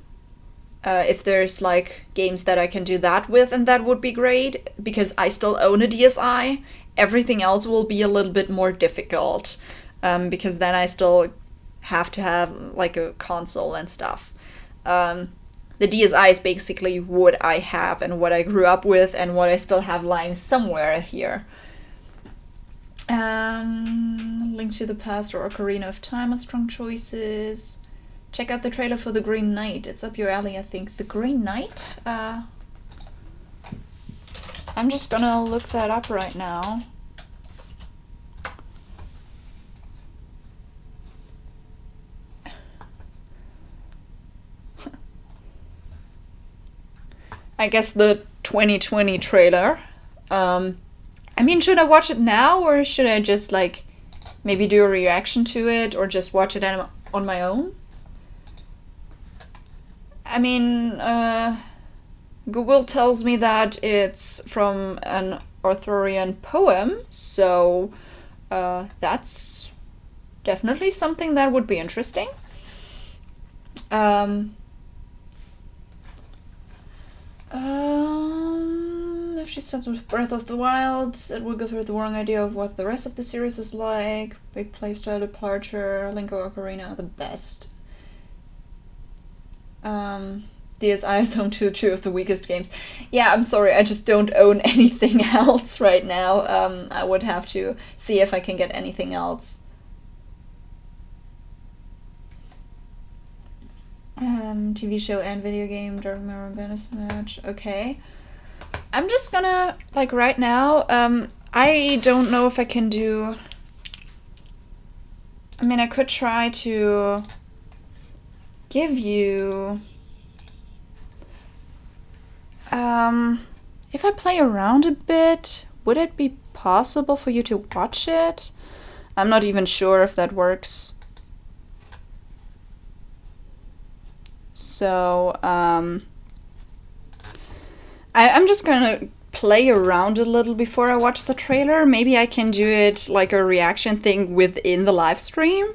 if there's like games that I can do that with, and that would be great, because I still own a DSi. Everything else will be a little bit more difficult, because then I still have to have like a console and stuff. The DSi is basically what I have and what I grew up with and what I still have lying somewhere here. Link to the Past or Ocarina of Time are strong choices. Check out the trailer for The Green Knight. It's up your alley, I think. The Green Knight? I'm just gonna look that up right now. I guess the 2020 trailer. I mean, should I watch it now, or should I just, like, maybe do a reaction to it, or just watch it on my own? I mean, Google tells me that it's from an Arthurian poem, so that's definitely something that would be interesting. If she starts with Breath of the Wild, it will give her the wrong idea of what the rest of the series is like. Big playstyle departure, Link or Ocarina are the best. DSi is home to two of the weakest games. Yeah, I'm sorry, I just don't own anything else right now. I would have to see if I can get anything else. TV show and video game, Dark Mirror Bandersnatch. Okay. I'm just gonna, like, right now, I don't know if I can do... I mean, I could try to give you... if I play around a bit, would it be possible for you to watch it? I'm not even sure if that works. So, I'm just gonna play around a little before I watch the trailer. Maybe I can do it like a reaction thing within the live stream.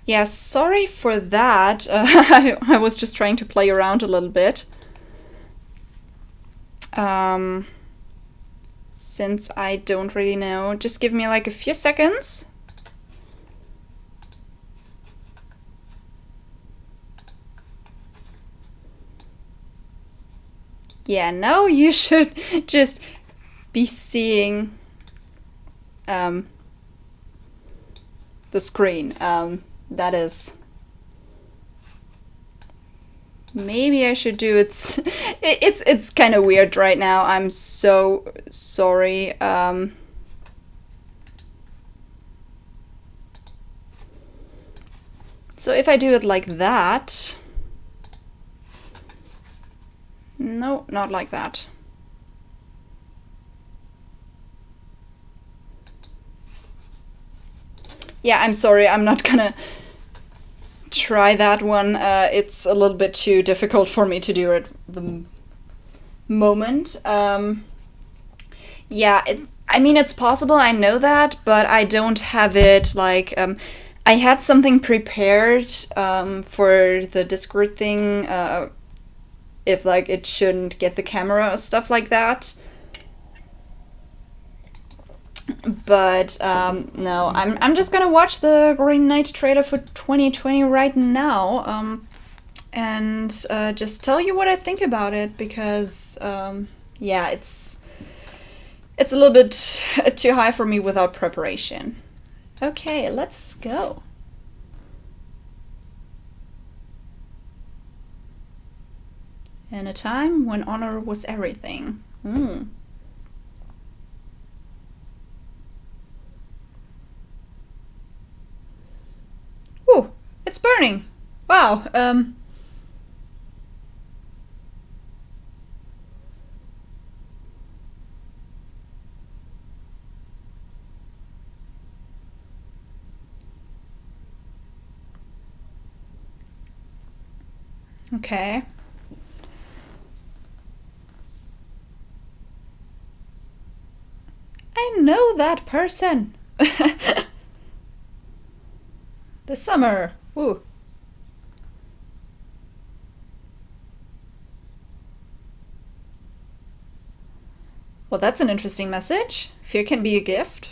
Yeah, sorry for that. I was just trying to play around a little bit. Since I don't really know, just give me like a few seconds. Yeah, now you should just be seeing the screen. That is... Maybe I should do it. It's kind of weird right now. I'm so sorry. So if I do it like that... No, not like that. Yeah, I'm sorry. I'm not gonna try that one. It's a little bit too difficult for me to do at the moment. Yeah, I mean, it's possible, I know that, but I don't have it, like, I had something prepared for the Discord thing, if, like, it shouldn't get the camera or stuff like that. But no, I'm just gonna watch the Green Knight trailer for 2020 right now, and just tell you what I think about it, because yeah, it's a little bit too high for me without preparation. Okay, let's go. In a time when honor was everything. Ooh, it's burning. Wow. Okay. I know that person. The summer. Ooh. Well, that's an interesting message. Fear can be a gift.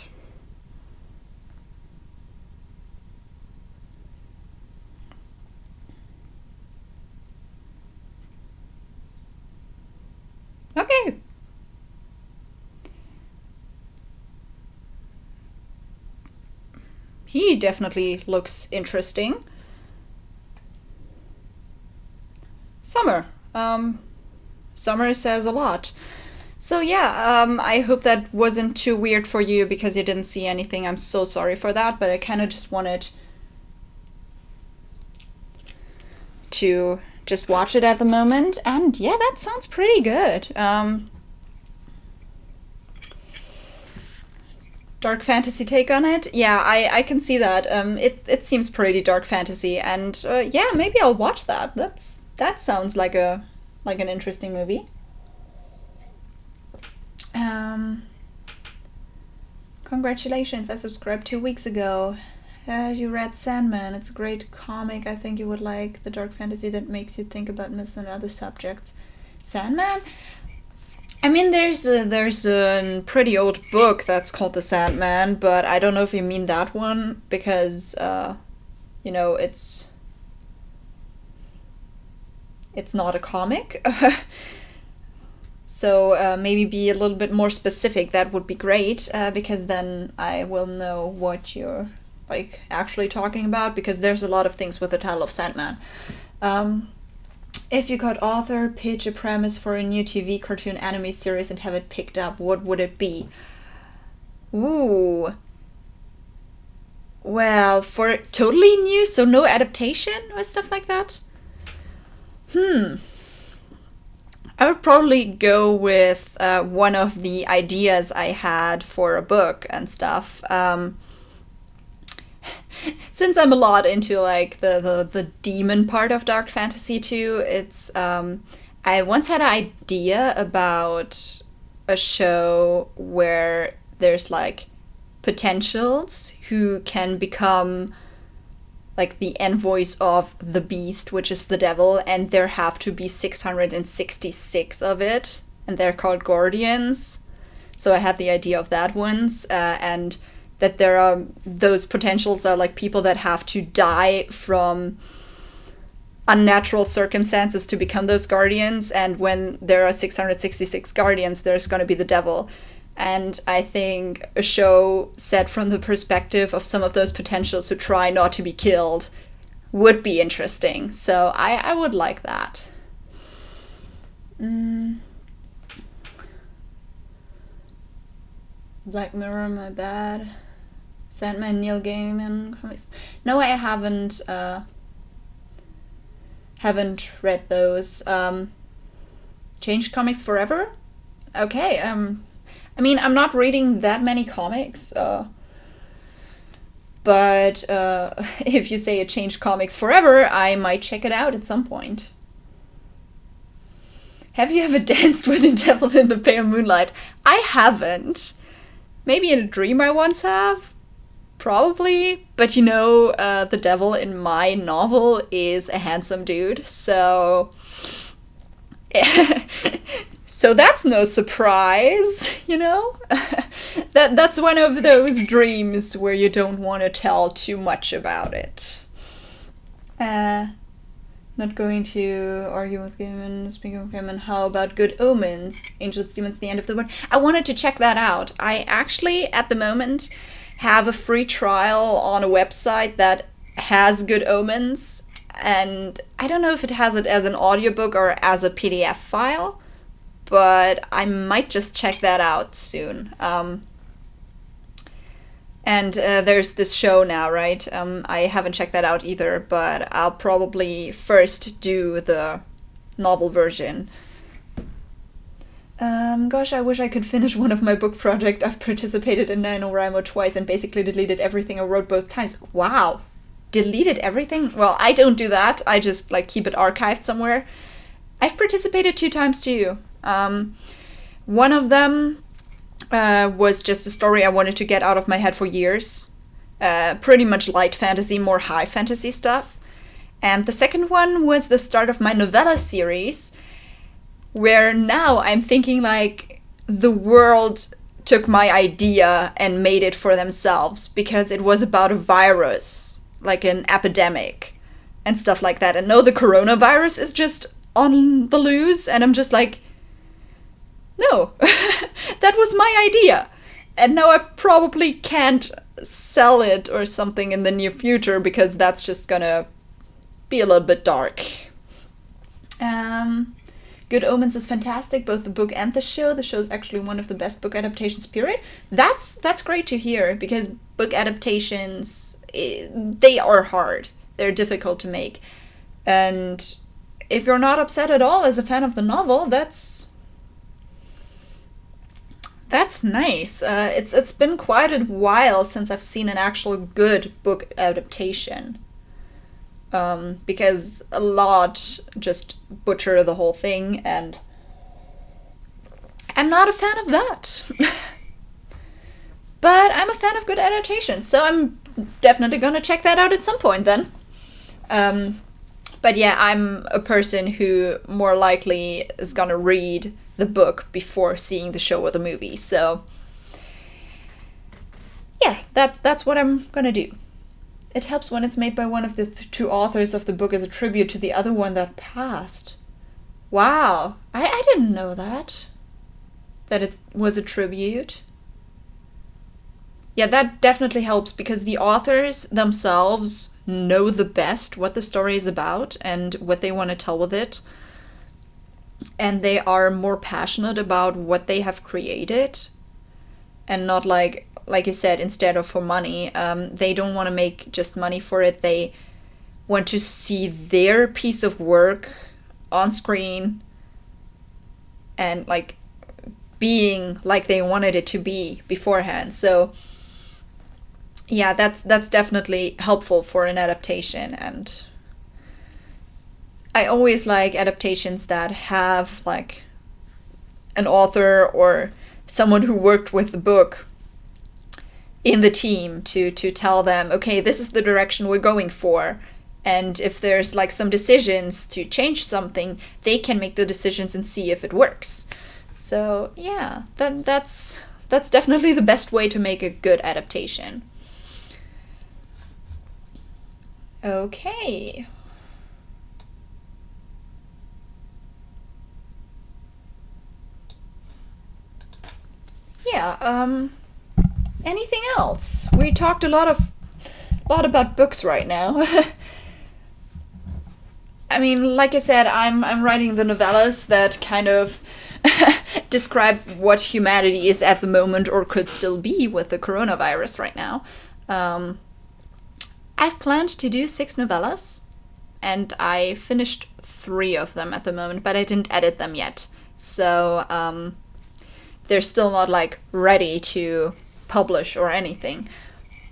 Okay. He definitely looks interesting. Summer. Summer says a lot. So yeah, I hope that wasn't too weird for you because you didn't see anything. I'm so sorry for that, but I kind of just wanted to just watch it at the moment. And yeah, that sounds pretty good. Dark fantasy take on it? Yeah, I can see that. It seems pretty dark fantasy, and yeah, maybe I'll watch that. That sounds like an interesting movie. Congratulations! I subscribed 2 weeks ago. You read Sandman. It's a great comic. I think you would like the dark fantasy that makes you think about myths and other subjects. Sandman? I mean, there's a pretty old book that's called The Sandman, but I don't know if you mean that one because, it's not a comic. So maybe be a little bit more specific. That would be great because then I will know what you're like actually talking about, because there's a lot of things with the title of Sandman. If you could author, pitch a premise for a new TV cartoon anime series and have it picked up, what would it be? Ooh. Well, for totally new, so no adaptation or stuff like that? I would probably go with one of the ideas I had for a book and stuff. Since I'm a lot into like the demon part of dark fantasy too, it's I once had an idea about a show where there's like potentials who can become like the envoys of the beast, which is the devil, and there have to be 666 of it, and they're called guardians. So I had the idea of that once, and that there are those potentials are like people that have to die from unnatural circumstances to become those guardians, and when there are 666 guardians, there's going to be the devil. And I think a show set from the perspective of some of those potentials who try not to be killed would be interesting. So I would like that. Black Mirror, my bad. Sandman, Neil Gaiman comics. No, I haven't read those. Changed comics forever? Okay, I mean, I'm not reading that many comics, but if you say it changed comics forever, I might check it out at some point. Have you ever danced with the devil in the pale moonlight? I haven't. Maybe in a dream I once have. Probably. But the devil in my novel is a handsome dude, so... So that's no surprise, That's one of those dreams where you don't want to tell too much about it. Not going to argue with Gaiman. Speaking of Gaiman, how about Good Omens? Angels, Demons, The End of the World. I wanted to check that out. I actually, at the moment, have a free trial on a website that has Good Omens, and I don't know if it has it as an audiobook or as a PDF file, but I might just check that out soon. And there's this show now, right? I haven't checked that out either, but I'll probably first do the novel version. Gosh, I wish I could finish one of my book projects. I've participated in NaNoWriMo twice and basically deleted everything I wrote both times. Wow! Deleted everything? Well, I don't do that. I just, like, keep it archived somewhere. I've participated 2 times too. One of them was just a story I wanted to get out of my head for years. Pretty much light fantasy, more high fantasy stuff. And the second one was the start of my novella series, where now I'm thinking like the world took my idea and made it for themselves, because it was about a virus, like an epidemic and stuff like that. And no, the coronavirus is just on the loose, and I'm just like, no, that was my idea. And now I probably can't sell it or something in the near future, because that's just gonna be a little bit dark. Good Omens is fantastic, both the book and the show. The show is actually one of the best book adaptations, period. That's great to hear, because book adaptations, they are hard. They're difficult to make. And if you're not upset at all as a fan of the novel, that's nice. It's been quite a while since I've seen an actual good book adaptation. Because a lot just butcher the whole thing, and I'm not a fan of that. But I'm a fan of good adaptations, so I'm definitely gonna check that out at some point then. But yeah, I'm a person who more likely is gonna read the book before seeing the show or the movie, so yeah, that's what I'm gonna do. It helps when it's made by one of the 2 authors of the book as a tribute to the other one that passed. Wow, I didn't know that it was a tribute. Yeah, that definitely helps, because the authors themselves know the best what the story is about and what they want to tell with it. And they are more passionate about what they have created, and not like you said, instead of for money. They don't want to make just money for it. They want to see their piece of work on screen and like being like they wanted it to be beforehand. So yeah, that's definitely helpful for an adaptation. And I always like adaptations that have like an author or someone who worked with the book in the team to tell them, okay, this is the direction we're going for. And if there's like some decisions to change something, they can make the decisions and see if it works. So yeah, that's definitely the best way to make a good adaptation. Okay. Yeah, anything else? We talked a lot about books right now. I mean, like I said, I'm writing the novellas that kind of describe what humanity is at the moment, or could still be with the coronavirus right now. I've planned to do 6 novellas, and I finished 3 of them at the moment, but I didn't edit them yet. So they're still not like ready to publish or anything.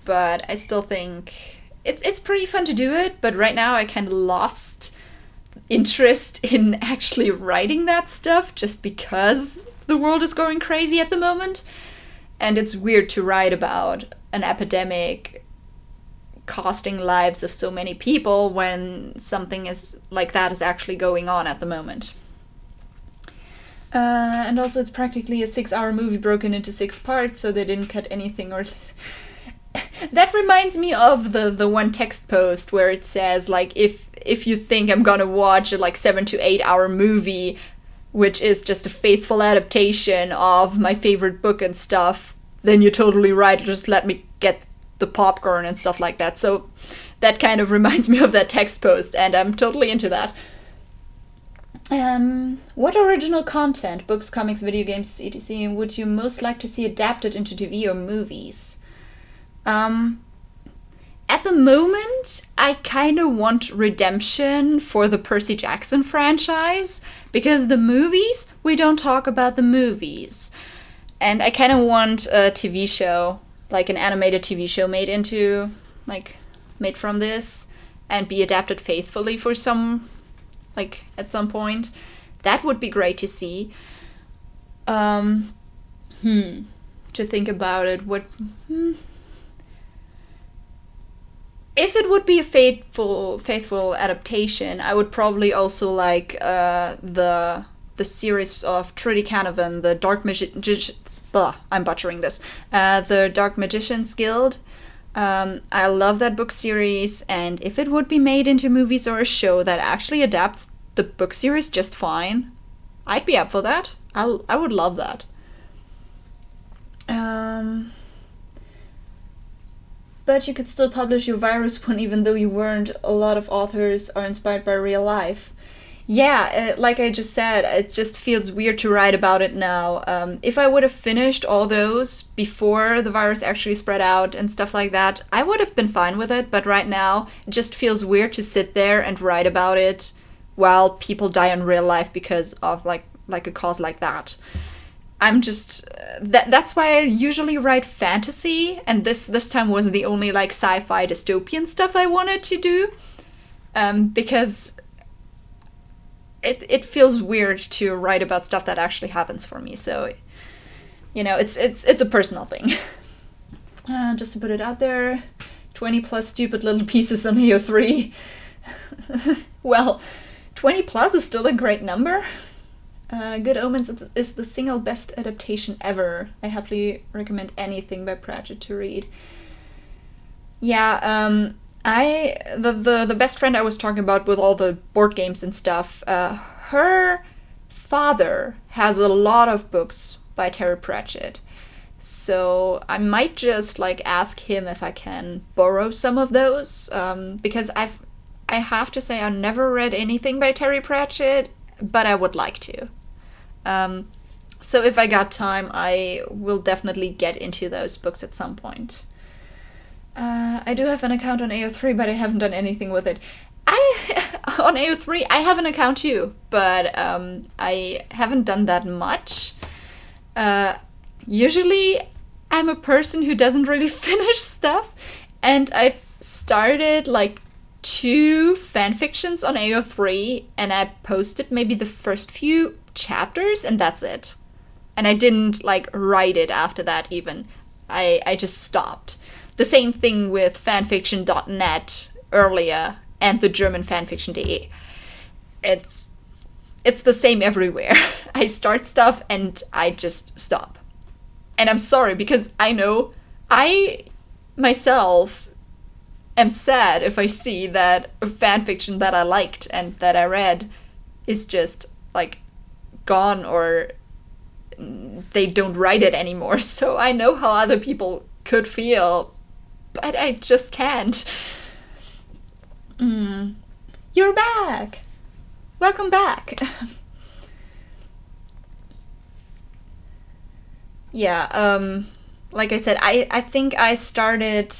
But I still think it's pretty fun to do it, but right now I kind of lost interest in actually writing that stuff, just because the world is going crazy at the moment. And it's weird to write about an epidemic costing lives of so many people when something is like that is actually going on at the moment. And also it's practically a 6-hour movie broken into 6 parts, so they didn't cut anything or That reminds me of the one text post where it says like if you think I'm gonna watch a like 7 to 8 hour movie, which is just a faithful adaptation of my favorite book and stuff, then you're totally right. Just let me get the popcorn and stuff like that. So that kind of reminds me of that text post, and I'm totally into that. What original content, books, comics, video games, etc., would you most like to see adapted into TV or movies? At the moment, I kind of want redemption for the Percy Jackson franchise, because the movies, we don't talk about the movies. And I kind of want a TV show, like an animated TV show made from this, and be adapted faithfully for some, like, at some point. That would be great to see. To think about it, if it would be a faithful adaptation, I would probably also like the series of Trudy Canavan, the I'm butchering this. The Dark Magician's Guild. I love that book series, and if it would be made into movies or a show that actually adapts the book series just fine, I'd be up for that. I would love that. But you could still publish your virus one even though you weren't. A lot of authors are inspired by real life. Yeah, like I just said, it just feels weird to write about it now. If I would have finished all those before the virus actually spread out and stuff like that, I would have been fine with it, but right now it just feels weird to sit there and write about it while people die in real life because of like a cause like that. I'm just that's why I usually write fantasy, and this time was the only like sci-fi dystopian stuff I wanted to do, because it feels weird to write about stuff that actually happens for me. So, it's a personal thing. Just to put it out there, 20 plus stupid little pieces on AO3. Well, 20 plus is still a great number. Good Omens is the single best adaptation ever. I happily recommend anything by Pratchett to read. Yeah, the best friend I was talking about with all the board games and stuff, her father has a lot of books by Terry Pratchett. So I might just like ask him if I can borrow some of those, because I have to say I never read anything by Terry Pratchett, but I would like to. So if I got time, I will definitely get into those books at some point. I do have an account on AO3, but I haven't done anything with it. On AO3, I have an account too, but I haven't done that much. Usually, I'm a person who doesn't really finish stuff, and I've started like 2 fanfictions on AO3, and I posted maybe the first few chapters, and that's it. And I didn't like write it after that even. I just stopped. The same thing with fanfiction.net earlier and the German fanfiction.de. It's the same everywhere. I start stuff and I just stop. And I'm sorry, because I know I myself am sad if I see that a fanfiction that I liked and that I read is just like gone, or they don't write it anymore. So I know how other people could feel, but I just can't. You're back! Welcome back! Yeah, like I said, I think I started...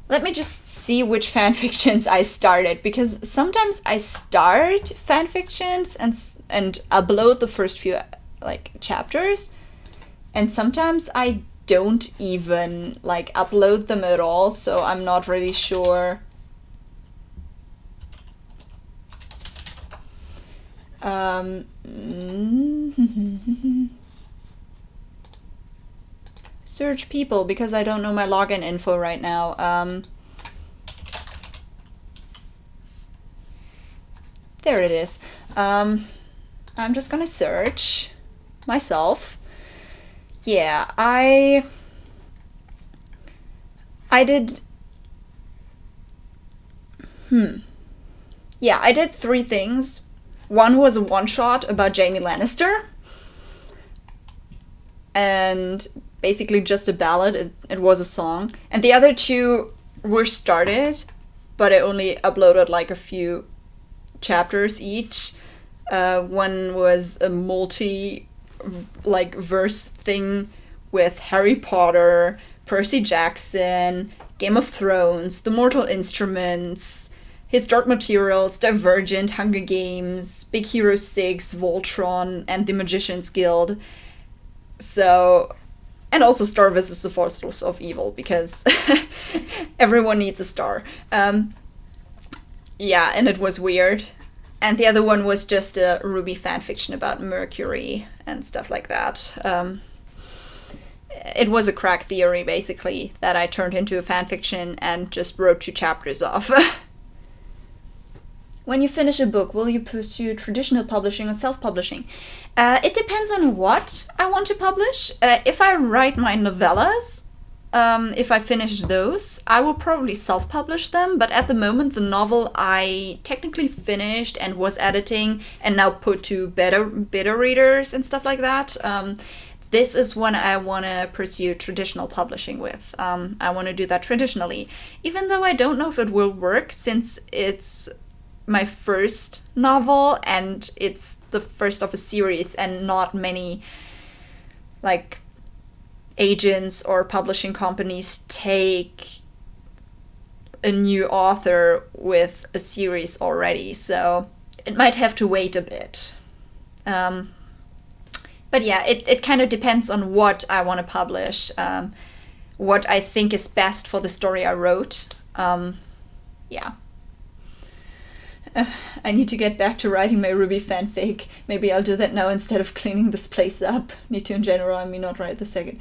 Let me just see which fanfictions I started, because sometimes I start fanfictions and upload the first few like chapters, and sometimes I don't even like upload them at all, so I'm not really sure. Search people, because I don't know my login info right now. There it is. I'm just gonna search myself. Yeah, I I did... Yeah, I did 3 things. One was a one-shot about Jaime Lannister. And basically just a ballad. It was a song. And the other 2 were started, but I only uploaded like a few chapters each. One was a verse thing with Harry Potter, Percy Jackson, Game of Thrones, The Mortal Instruments, His Dark Materials, Divergent, Hunger Games, Big Hero 6, Voltron, and The Magician's Guild. So, and also Star vs. the Forces of Evil, because everyone needs a star. Yeah, and it was weird. And the other one was just a RWBY fanfiction about Mercury and stuff like that. It was a crack theory, basically, that I turned into a fanfiction and just wrote 2 chapters off. When you finish a book, will you pursue traditional publishing or self-publishing? It depends on what I want to publish. If I write my novellas, if I finish those, I will probably self-publish them. But at the moment, the novel I technically finished and was editing and now put to beta readers and stuff like that. This is one I want to pursue traditional publishing with. I want to do that traditionally. Even though I don't know if it will work, since it's my first novel and it's the first of a series and not many like agents or publishing companies take a new author with a series already, so it might have to wait a bit. But yeah, it kind of depends on what I want to publish, what I think is best for the story I wrote. Yeah. I need to get back to writing my RWBY fanfic. Maybe I'll do that now instead of cleaning this place up. Need to in general, I mean not right this second.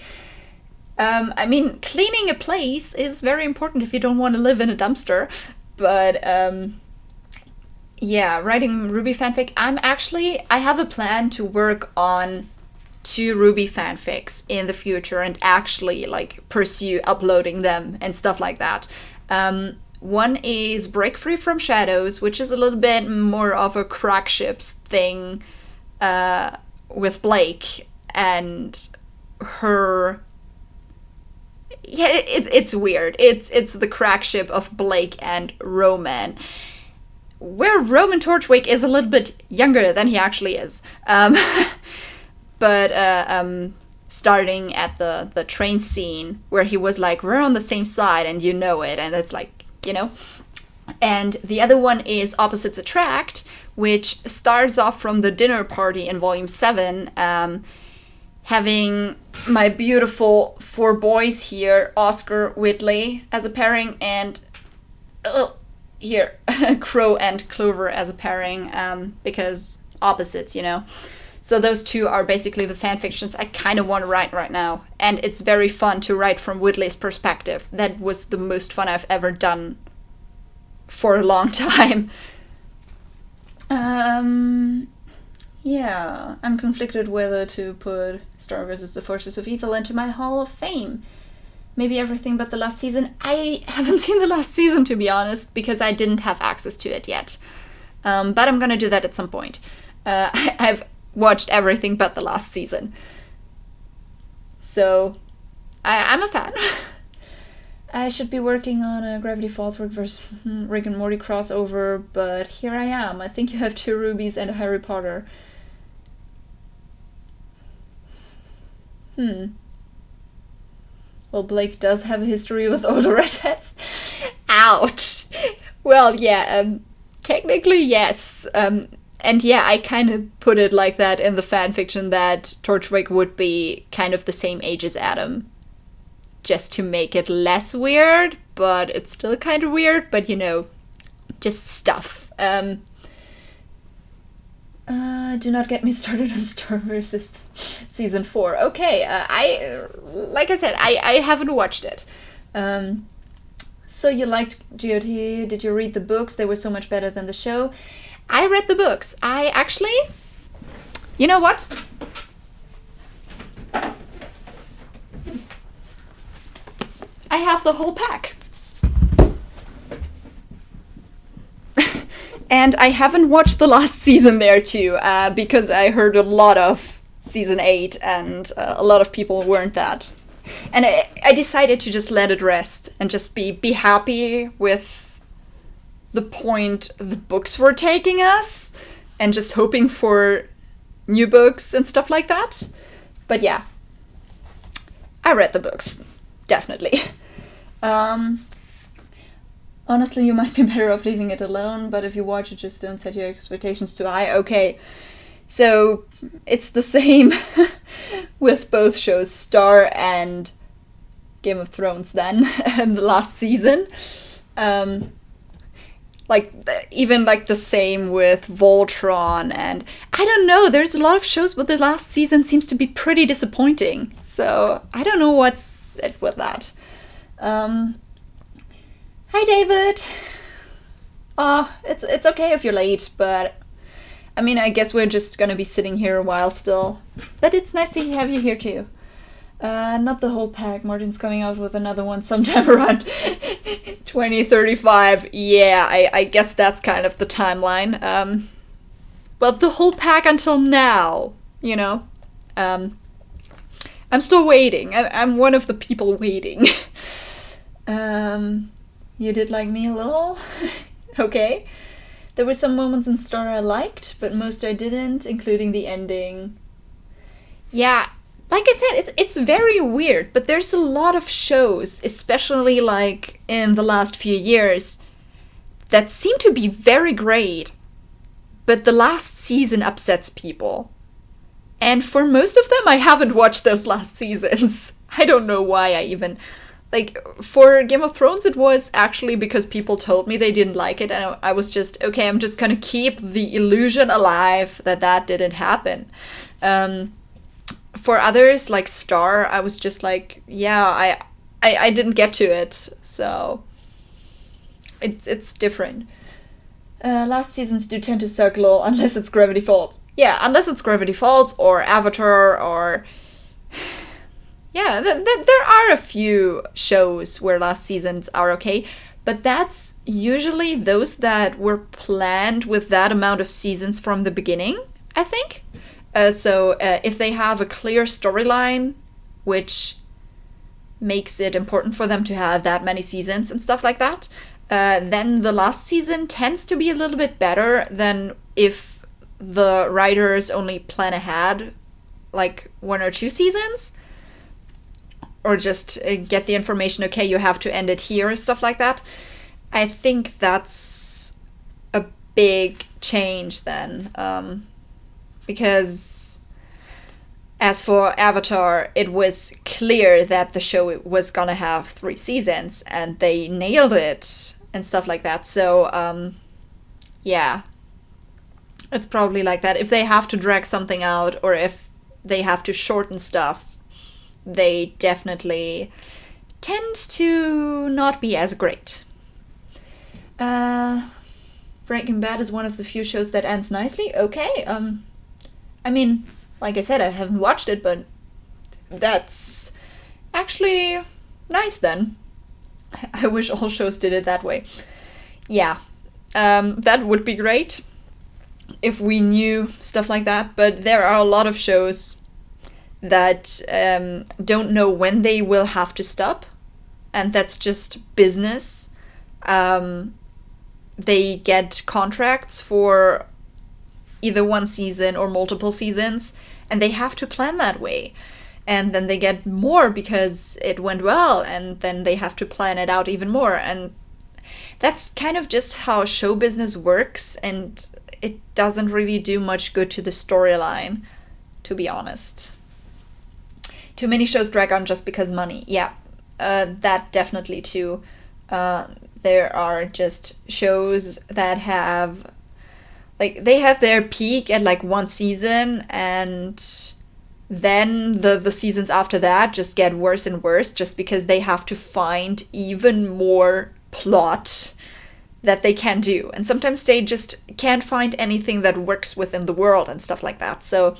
I mean, cleaning a place is very important if you don't want to live in a dumpster. But yeah, writing RWBY fanfic. I have a plan to work on 2 RWBY fanfics in the future and actually like pursue uploading them and stuff like that. One is Break Free from Shadows, which is a little bit more of a crack ships thing with Blake and her. Yeah, it's weird. It's the crack ship of Blake and Roman, where Roman Torchwick is a little bit younger than he actually is. But starting at the train scene where he was like, we're on the same side and you know it, and it's like, you know. And the other one is Opposites Attract, which starts off from the dinner party in volume 7, having my beautiful 4 boys here, Oscar, Whitley as a pairing, and here, Crow and Clover as a pairing, because opposites, you know. So those 2 are basically the fanfictions I kind of want to write right now. And it's very fun to write from Whitley's perspective. That was the most fun I've ever done for a long time. Yeah, I'm conflicted whether to put Star vs. the Forces of Evil into my Hall of Fame. Maybe everything but the last season. I haven't seen the last season, to be honest, because I didn't have access to it yet. But I'm gonna do that at some point. I've watched everything but the last season. So, I'm a fan. I should be working on a Gravity Falls versus Rick and Morty crossover, but here I am. I think you have 2 RWBYs and a Harry Potter. Well, Blake does have a history with older redheads. Ouch! Well, yeah, technically yes. And yeah, I kind of put it like that in the fanfiction that Torchwick would be kind of the same age as Adam. Just to make it less weird, but it's still kind of weird, but you know, just stuff. Do not get me started on Star vs. Season 4. Okay, like I said, I haven't watched it. So you liked GOT, did you read the books? They were so much better than the show. I read the books. I actually, you know what? I have the whole pack. And I haven't watched the last season there too, because I heard a lot of season 8 and a lot of people weren't that. And I decided to just let it rest and just be happy with the point the books were taking us and just hoping for new books and stuff like that. But yeah, I read the books, definitely. Honestly, you might be better off leaving it alone, but if you watch it, just don't set your expectations too high. Okay, so it's the same with both shows, Star and Game of Thrones then, and the last season. Even the same with Voltron, and I don't know, there's a lot of shows, but the last season seems to be pretty disappointing. So I don't know what's it with that. Hi, David. It's okay if you're late, but I mean, I guess we're just gonna be sitting here a while still. But it's nice to have you here too. Not the whole pack. Martin's coming out with another one sometime around 2035. Yeah, I guess that's kind of the timeline. But the whole pack until now, you know. I'm still waiting. I'm one of the people waiting. You did like me a little? Okay. There were some moments in Star I liked, but most I didn't, including the ending. Yeah, like I said, it's very weird, but there's a lot of shows, especially like in the last few years, that seem to be very great, but the last season upsets people. And for most of them, I haven't watched those last seasons. I don't know why I even... Like, for Game of Thrones, it was actually because people told me they didn't like it, and I was just, okay, I'm just gonna keep the illusion alive that didn't happen. For others, like Star, I was just like, yeah, I didn't get to it, so it's different. Last seasons do tend to suck lol, unless it's Gravity Falls. Yeah, unless it's Gravity Falls, or Avatar, or... Yeah, there are a few shows where last seasons are okay, but that's usually those that were planned with that amount of seasons from the beginning, I think. So if they have a clear storyline, which makes it important for them to have that many seasons and stuff like that, then the last season tends to be a little bit better than if the writers only plan ahead like 1 or 2 seasons. Or just get the information, okay, you have to end it here and stuff like that. I think that's a big change then. Because as for Avatar, it was clear that the show was gonna have 3 seasons, and they nailed it and stuff like that. So, yeah. It's probably like that. If they have to drag something out, or if they have to shorten stuff, they definitely tend to not be as great. Breaking Bad is one of the few shows that ends nicely. Okay, I mean, like I said, I haven't watched it, but that's actually nice then. I wish all shows did it that way. Yeah, that would be great if we knew stuff like that, but there are a lot of shows that don't know when they will have to stop, and that's just business. They get contracts for either 1 season or multiple seasons, and they have to plan that way. And then they get more because it went well, and then they have to plan it out even more. And that's kind of just how show business works, and it doesn't really do much good to the storyline, to be honest. Too many shows drag on just because money. Yeah, that definitely too. There are just shows that have, like, they have their peak at like 1 season, and then the seasons after that just get worse and worse just because they have to find even more plot that they can do. And sometimes they just can't find anything that works within the world and stuff like that. So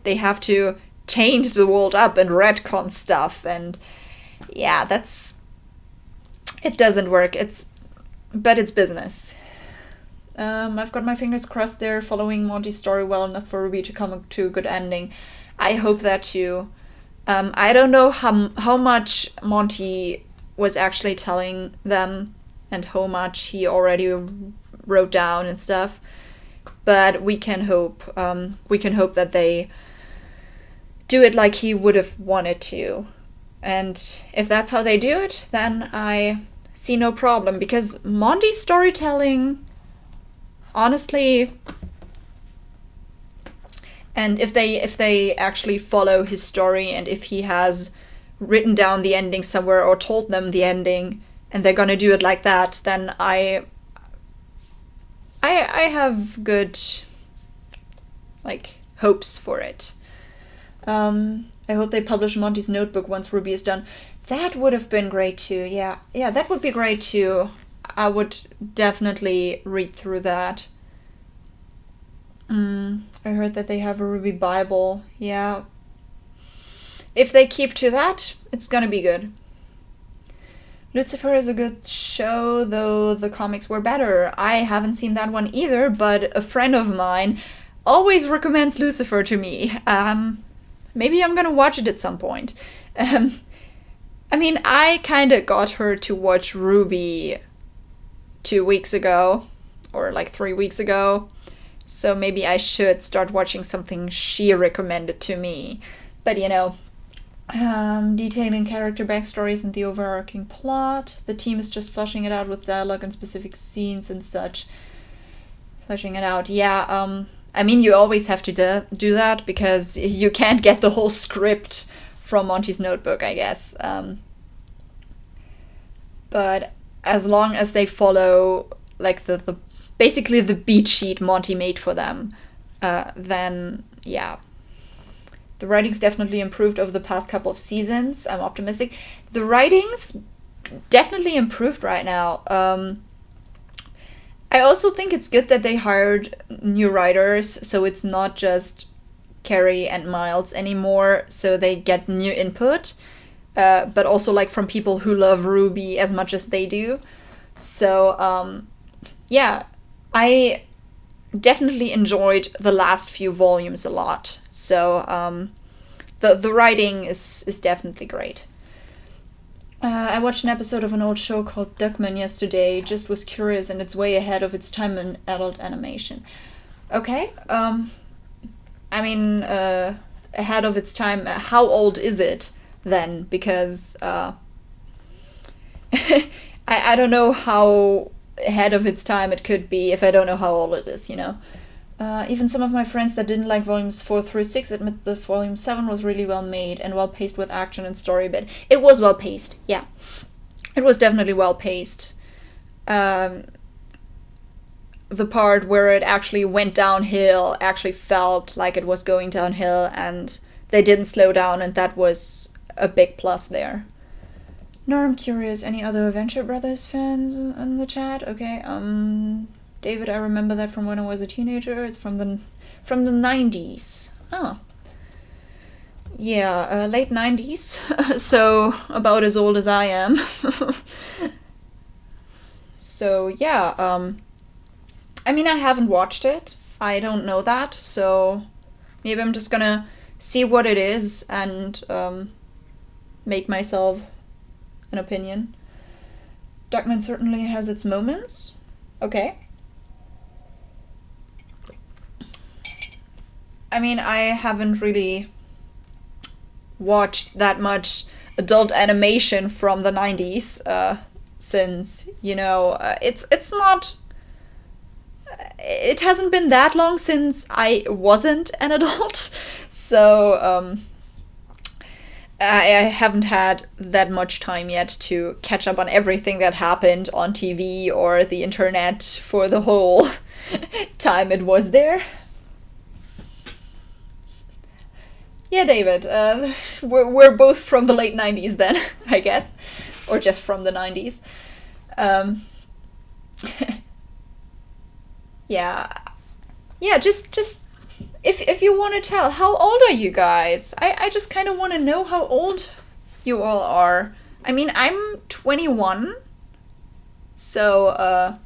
they have to change the world up and retcon stuff, and yeah, that's It doesn't work. But it's business. I've got my fingers crossed they're following Monty's story well enough for Ruby to come to a good ending. I hope that too. I don't know how much Monty was actually telling them and how much he already wrote down and stuff. But we can hope. We can hope that they do it like he would have wanted to. And if that's how they do it, then I see no problem. Because Monty's storytelling, honestly, and if they actually follow his story, and if he has written down the ending somewhere or told them the ending, and they're gonna do it like that, then I have good, like, hopes for it. I hope they publish Monty's notebook once Ruby is done. That would have been great too. Yeah, that would be great too. I would definitely read through that. I heard that they have a Ruby Bible. Yeah. If they keep to that, it's gonna be good. Lucifer is a good show, though the comics were better. I haven't seen that one either, but a friend of mine always recommends Lucifer to me. Maybe I'm gonna watch it at some point. I mean, I kinda got her to watch Ruby 2 weeks ago, or like 3 weeks ago. So maybe I should start watching something she recommended to me. But detailing character backstories and the overarching plot. The team is just fleshing it out with dialogue and specific scenes and such. Fleshing it out, yeah. I mean, you always have to do that because you can't get the whole script from Monty's notebook, I guess. But as long as they follow like the basically the beat sheet Monty made for them, then yeah. The writing's definitely improved over the past couple of seasons. I'm optimistic. The writing's definitely improved right now. I also think it's good that they hired new writers, so it's not just Carrie and Miles anymore, so they get new input, but also like from people who love Ruby as much as they do. So yeah, I definitely enjoyed the last few volumes a lot. So the writing is definitely great. I watched an episode of an old show called Duckman yesterday. Just was curious, and it's way ahead of its time in adult animation. Okay. I mean, ahead of its time. How old is it then? Because I don't know how ahead of its time it could be if I don't know how old it is, Even some of my friends that didn't like volumes 4 through 6 admit that volume 7 was really well made and well paced with action and story, but it was well paced, yeah. It was definitely well paced. The part where it actually went downhill actually felt like it was going downhill, and they didn't slow down, and that was a big plus there. No, I'm curious, any other Venture Brothers fans in the chat? Okay, David, I remember that from when I was a teenager. It's from the 90s. Oh. Yeah, late 90s. So, about as old as I am. So, yeah, I mean, I haven't watched it. I don't know that, so maybe I'm just gonna see what it is and make myself an opinion. Duckman certainly has its moments. Okay. I mean, I haven't really watched that much adult animation from the 90s since, it's not... It hasn't been that long since I wasn't an adult, so I haven't had that much time yet to catch up on everything that happened on TV or the internet for the whole time it was there. Yeah, David, we're both from the late 90s then, I guess. Or just from the 90s. Yeah, just if you want to tell, how old are you guys? I just kind of want to know how old you all are. I mean, I'm 21, So,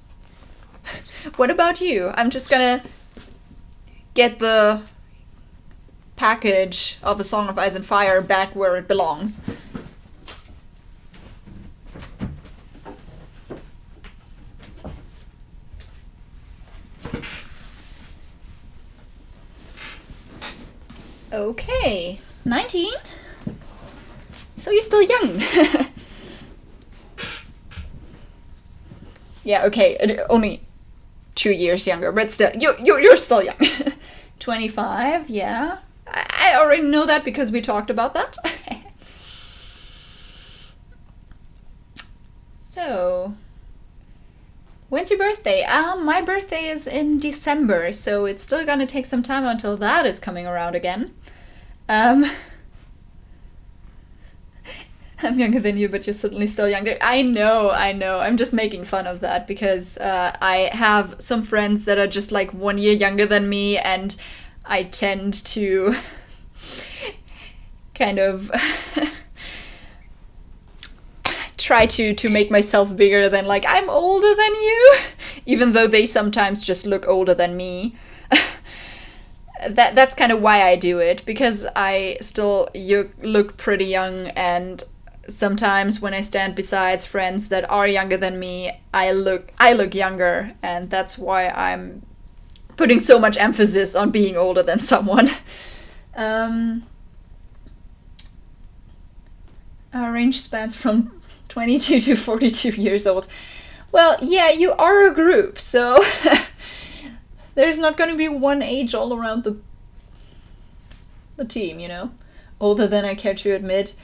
what about you? I'm just gonna get the package of A Song of Ice and Fire back where it belongs. Okay, 19? So you're still young. Yeah, okay, only 2 years younger, but still, you're still young. 25, yeah. I already know that because we talked about that. So, when's your birthday? My birthday is in December, so it's still gonna take some time until that is coming around again. I'm younger than you, but you're certainly still younger. I know. I'm just making fun of that because I have some friends that are just like 1 year younger than me, and I tend to kind of try to make myself bigger than like I'm older than you, even though they sometimes just look older than me. That's kind of why I do it, because you look pretty young, and sometimes when I stand beside friends that are younger than me, I look younger, and that's why I'm putting so much emphasis on being older than someone. Our range spans from 22 to 42 years old. Well, yeah, you are a group, so there's not going to be one age all around the team, you know? Older than I care to admit.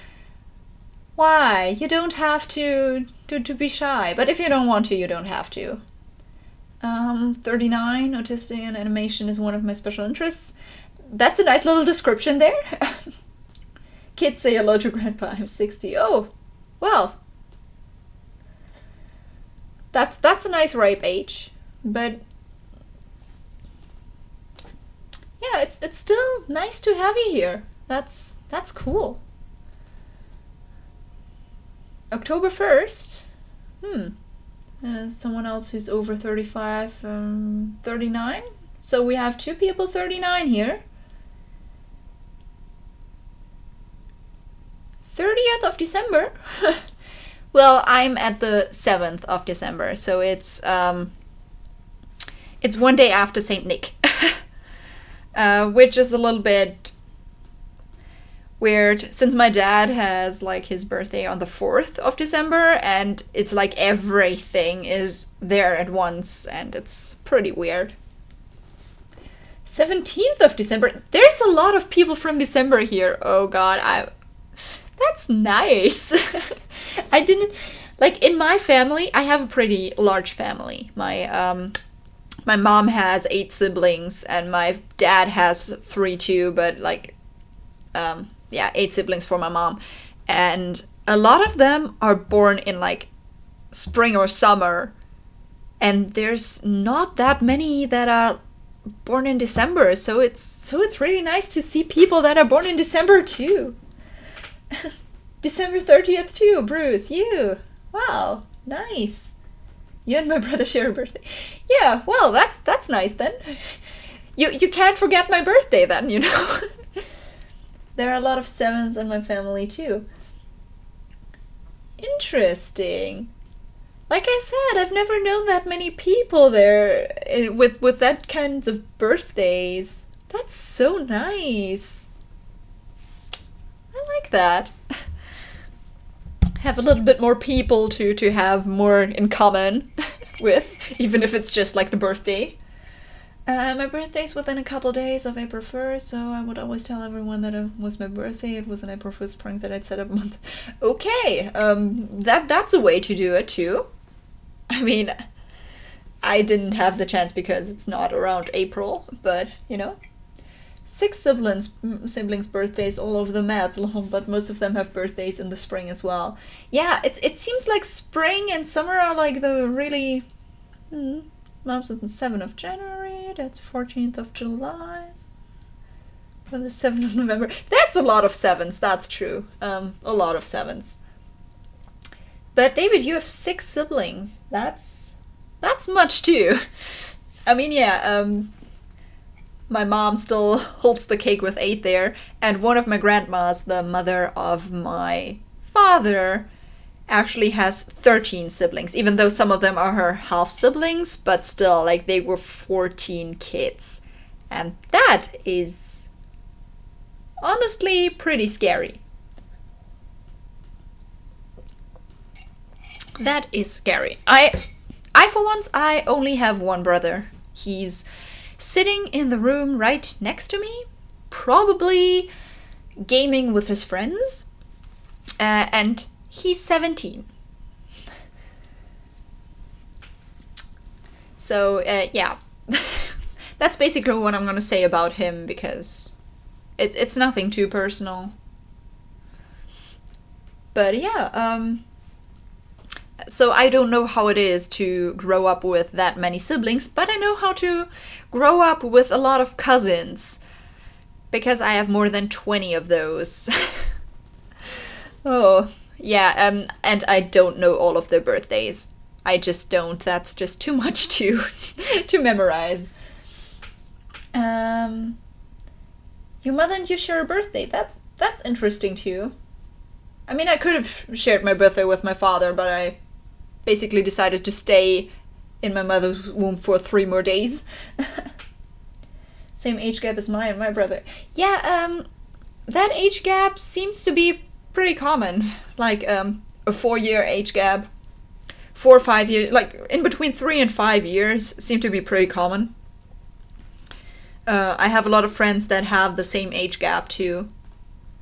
Why? You don't have to be shy, but if you don't want to, you don't have to. 39, autistic and animation is one of my special interests. That's a nice little description there. Kids say hello to Grandpa, I'm 60. Oh, well. That's a nice ripe age, but yeah, it's still nice to have you here. That's cool. October 1st? Someone else who's over 35, 39? So we have 2 people 39 here. 30th of December? Well, I'm at the 7th of December, so it's 1 day after Saint Nick. Which is a little bit weird, since my dad has like his birthday on the 4th of December, and it's like everything is there at once, and it's pretty weird. 17th of December. There's a lot of people from December here. Oh god, that's nice. I didn't like, in my family, I have a pretty large family. My mom has 8 siblings, and my dad has 3 too, but like 8 siblings for my mom. And a lot of them are born in like spring or summer, and there's not that many that are born in December, so it's really nice to see people that are born in December too. December 30th too, Bruce, you. Wow, nice. You and my brother share a birthday. Yeah, well, that's nice then. You can't forget my birthday then, you know. There are a lot of 7s in my family too. Interesting. Like I said, I've never known that many people there with that kinds of birthdays. That's so nice. I like that. Have a little bit more people to have more in common with, even if it's just like the birthday. My birthday's within a couple days of April 1st, so I would always tell everyone that it was my birthday. It was an April 1st prank that I'd set up a month. Okay, that's a way to do it too. I mean, I didn't have the chance because it's not around April, but you know. 6 siblings' birthdays all over the map, but most of them have birthdays in the spring as well. Yeah, it seems like spring and summer are like the really... Mom's on the 7th of January, that's 14th of July, for the 7th of November. That's a lot of 7s, that's true. A lot of 7s. But David, you have 6 siblings. That's much too. I mean, yeah, my mom still holds the cake with 8 there, and one of my grandmas, the mother of my father, actually has 13 siblings, even though some of them are her half siblings, but still, like, they were 14 kids. And that is honestly pretty scary. That is scary. I for once, I only have one brother. He's sitting in the room right next to me, probably gaming with his friends, and he's 17. So, yeah. That's basically what I'm gonna say about him, because it's nothing too personal. But yeah, so I don't know how it is to grow up with that many siblings, but I know how to grow up with a lot of cousins, because I have more than 20 of those. Oh, yeah, and I don't know all of their birthdays. I just don't. That's just too much to memorize. Your mother and you share a birthday. That's interesting too. I mean, I could have shared my birthday with my father, but I basically decided to stay in my mother's womb for 3 more days. Same age gap as mine and my brother. Yeah, that age gap seems to be pretty common. Like, a 4-year age gap. 4 or 5 years, like, in between 3 and 5 years seem to be pretty common. I have a lot of friends that have the same age gap too,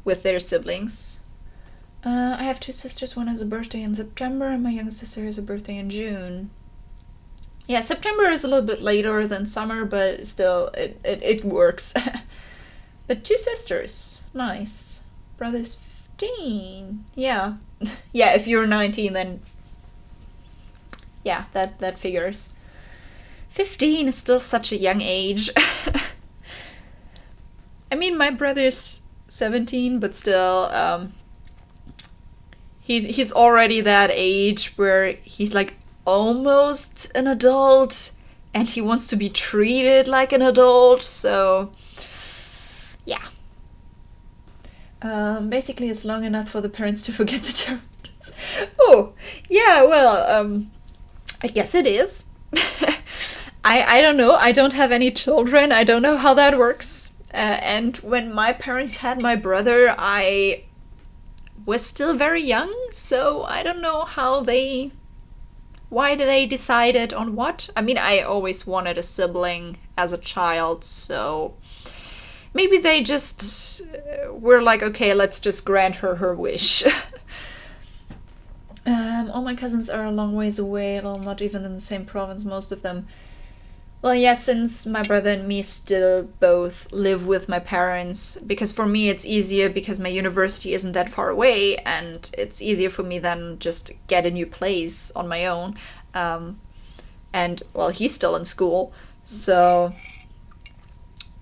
with their siblings. I have 2 sisters. One has a birthday in September, and my youngest sister has a birthday in June. Yeah, September is a little bit later than summer, but still, it works. But 2 sisters. Nice. Brother's 15. Yeah. Yeah, if you're 19, then yeah, that figures. 15 is still such a young age. I mean, my brother's 17, but still, he's already that age where he's like almost an adult, and he wants to be treated like an adult. So, yeah. Basically, it's long enough for the parents to forget the terms. Oh, yeah. Well, I guess it is. I don't know. I don't have any children. I don't know how that works. And when my parents had my brother, I was still very young, so I don't know why they decided on what. I mean, I always wanted a sibling as a child, so maybe they just were like, okay, let's just grant her wish. All my cousins are a long ways away, well, not even in the same province, most of them. Well, yeah, since my brother and me still both live with my parents, because for me it's easier because my university isn't that far away, and it's easier for me than just get a new place on my own. And, well, he's still in school, so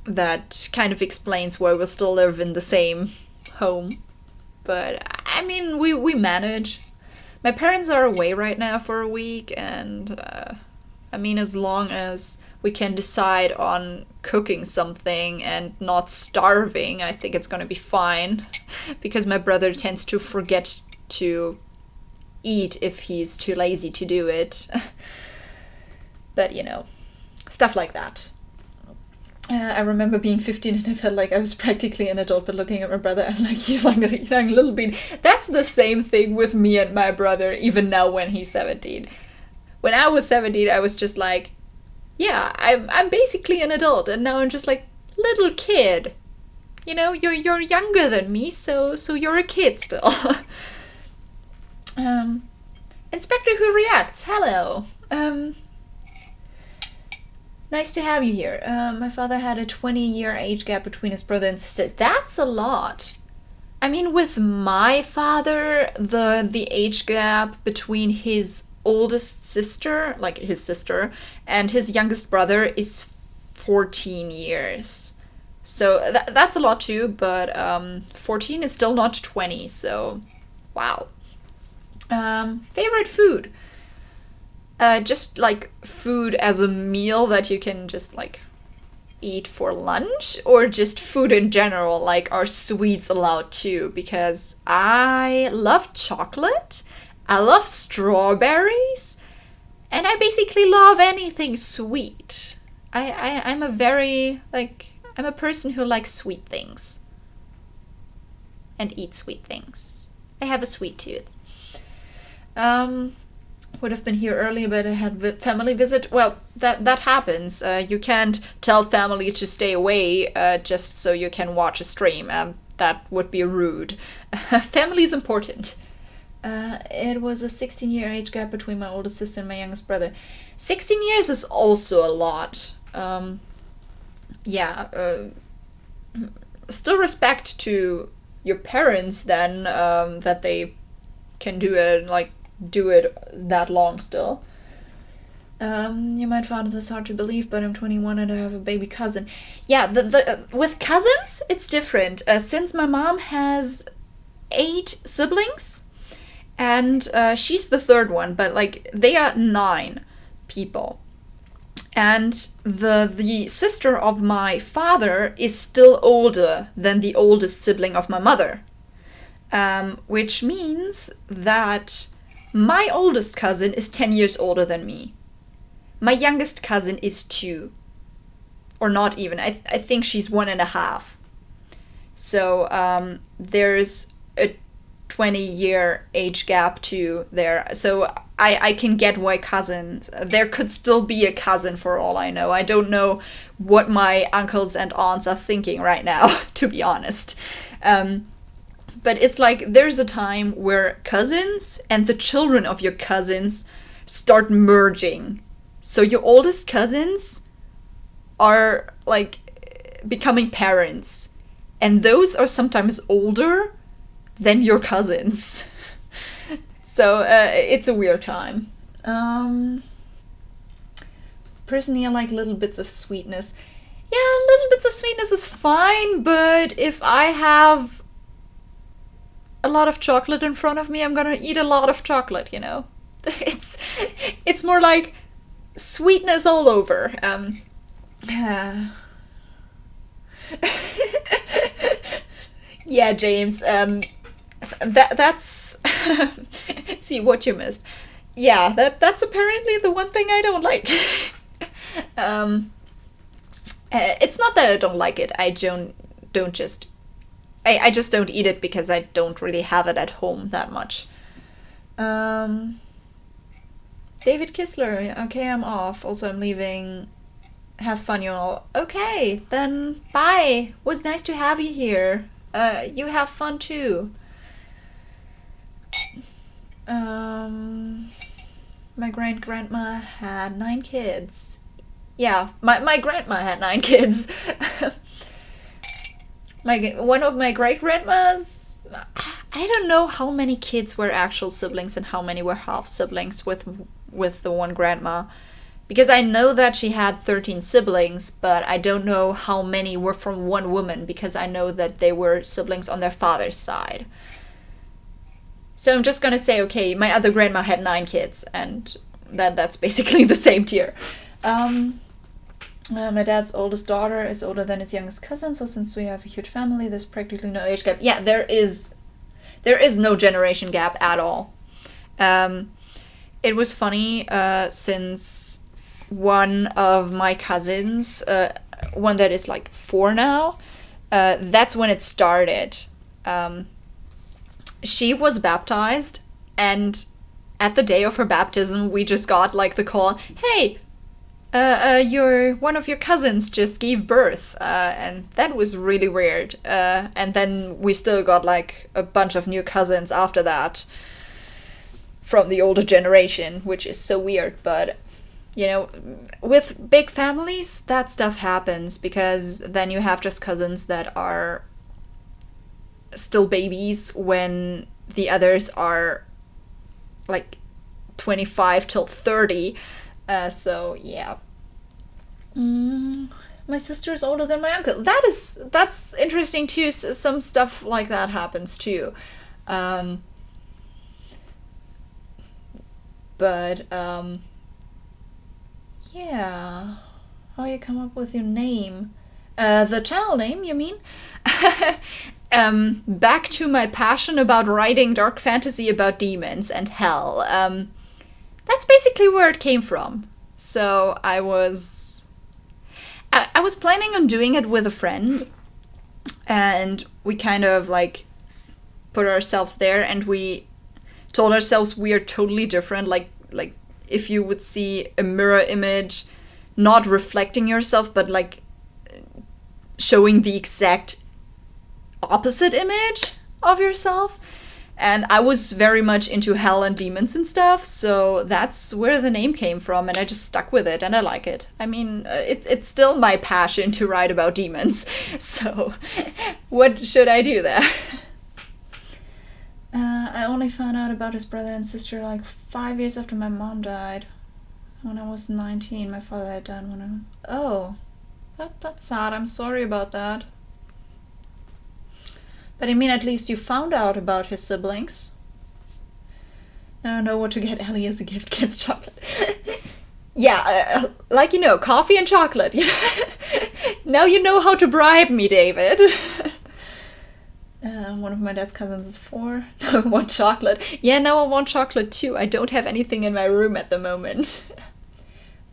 that kind of explains why we still live in the same home. But, I mean, we manage. My parents are away right now for a week, and I mean, as long as we can decide on cooking something and not starving, I think it's gonna be fine. Because my brother tends to forget to eat if he's too lazy to do it. But, you know, stuff like that. I remember being 15 and I felt like I was practically an adult, but looking at my brother, I'm like, you're like a young little bean. That's the same thing with me and my brother, even now when he's 17. When I was 17, I was just like, yeah, I'm basically an adult, and now I'm just like, little kid. You know, you're younger than me, so you're a kid still. Inspector Who Reacts, hello. Nice to have you here. My father had a 20-year age gap between his brother and sister. That's a lot. I mean, with my father, the age gap between his oldest sister, like his sister, and his youngest brother is 14 years. So that's a lot too, but 14 is still not 20, so wow. Favorite food? Just like food as a meal that you can just like eat for lunch, or just food in general, like are sweets allowed too? Because I love chocolate, I love strawberries, and I basically love anything sweet. I'm a very like I'm a person who likes sweet things and eats sweet things. I have a sweet tooth. Would have been here earlier, but I had family visit. Well, that happens. You can't tell family to stay away just so you can watch a stream. That would be rude. Family is important. It was a 16-year age gap between my oldest sister and my youngest brother. 16 years is also a lot. Still respect to your parents then, that they can do it that long still. You might find this hard to believe, but I'm 21 and I have a baby cousin. Yeah, with cousins, it's different. Since my mom has 8 siblings, and she's the third one, but like they are 9 people. And the sister of my father is still older than the oldest sibling of my mother. Which means that my oldest cousin is 10 years older than me. My youngest cousin is 2. Or not even. I think she's 1.5. So there's a 20-year age gap too there. So I can get why cousins. There could still be a cousin for all I know. I don't know what my uncles and aunts are thinking right now, to be honest. But it's like there's a time where cousins and the children of your cousins start merging. So your oldest cousins are like becoming parents. And those are sometimes older than your cousins. So it's a weird time. Personally, I like little bits of sweetness. Yeah, little bits of sweetness is fine, but if I have a lot of chocolate in front of me, I'm gonna eat a lot of chocolate, you know? It's more like sweetness all over. Yeah, James, that's see what you missed. Yeah, that's apparently the one thing I don't like. It's not that I don't like it, I just don't eat it because I don't really have it at home that much. David Kistler, okay, I'm off. Also, I'm leaving. Have fun, you all. Okay, then bye. Was nice to have you here. You have fun too. My great-grandma had 9 kids. Yeah, my grandma had 9 kids. One of my great-grandmas, I don't know how many kids were actual siblings and how many were half siblings with the one grandma. Because I know that she had 13 siblings, but I don't know how many were from one woman, because I know that they were siblings on their father's side. So I'm just gonna say, okay, my other grandma had 9 kids, and that's basically the same tier. My dad's oldest daughter is older than his youngest cousin, so since we have a huge family, there's practically no age gap. Yeah, there is no generation gap at all. It was funny, since one of my cousins, one that is like 4 now, that's when it started. She was baptized, and at the day of her baptism, we just got like the call, hey, one of your cousins just gave birth, and that was really weird. And then we still got like a bunch of new cousins after that from the older generation, which is so weird. But you know, with big families, that stuff happens, because then you have just cousins that are still babies when the others are like 25 till 30. So yeah. My sister is older than my uncle. That's interesting too. Some stuff like that happens too. But yeah, how you come up with your name? The channel name, you mean? Back to my passion about writing dark fantasy about demons and hell. That's basically where it came from. So I was planning on doing it with a friend, and we kind of like put ourselves there, and we told ourselves we are totally different. Like if you would see a mirror image, not reflecting yourself, but like showing the exact opposite image of yourself. And I was very much into hell and demons and stuff, so that's where the name came from, and I just stuck with it, and I like it. I mean, it's still my passion to write about demons, so what should I do there? I only found out about his brother and sister like 5 years after my mom died. When I was 19, my father had died when I... Oh, that's sad. I'm sorry about that. But I mean, at least you found out about his siblings. I don't know what to get Ellie as a gift. Gets chocolate. Yeah, like, you know, coffee and chocolate. Now you know how to bribe me, David. One of my dad's cousins is 4. Now I want chocolate. Yeah, now I want chocolate too. I don't have anything in my room at the moment.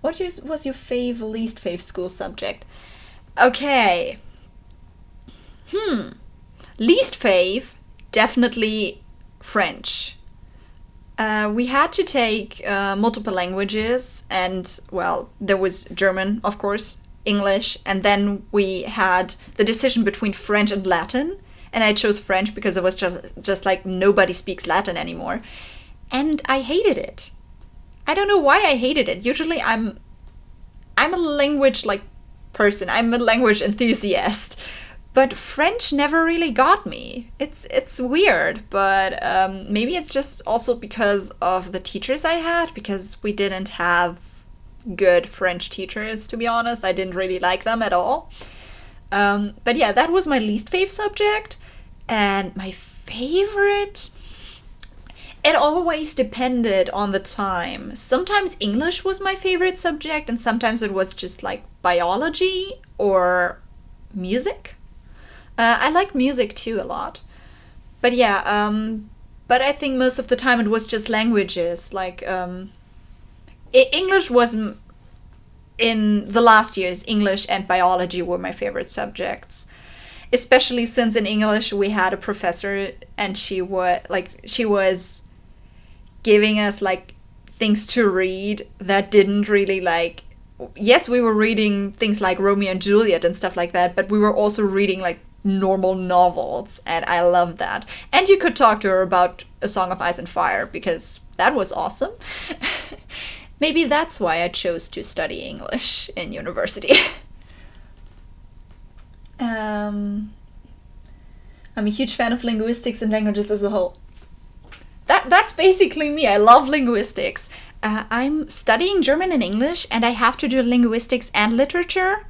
What was your least fave school subject? Okay. Least fave, definitely French. We had to take multiple languages, and, well, there was German, of course, English, and then we had the decision between French and Latin, and I chose French because it was just like nobody speaks Latin anymore. And I hated it. I don't know why I hated it. Usually I'm a language like person. I'm a language enthusiast. But French never really got me. It's weird, but maybe it's just also because of the teachers I had, because we didn't have good French teachers, to be honest. I didn't really like them at all. But yeah, that was my least fave subject. And my favorite... It always depended on the time. Sometimes English was my favorite subject, and sometimes it was just like biology or music. I liked music too a lot. But yeah, but I think most of the time it was just languages. Like, English was, in the last years, English and biology were my favorite subjects. Especially since in English we had a professor, and she was giving us like things to read that didn't really like... Yes, we were reading things like Romeo and Juliet and stuff like that, but we were also reading like normal novels, and I loved that. And you could talk to her about A Song of Ice and Fire, because that was awesome. Maybe that's why I chose to study English in university. I'm a huge fan of linguistics and languages as a whole. That's basically me. I love linguistics. I'm studying German and English, and I have to do linguistics and literature,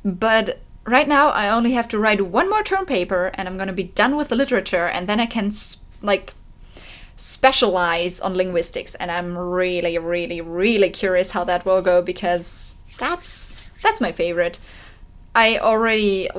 but right now I only have to write one more term paper, and I'm gonna be done with the literature, and then I can specialize on linguistics, and I'm really, really, really curious how that will go, because that's my favorite. I already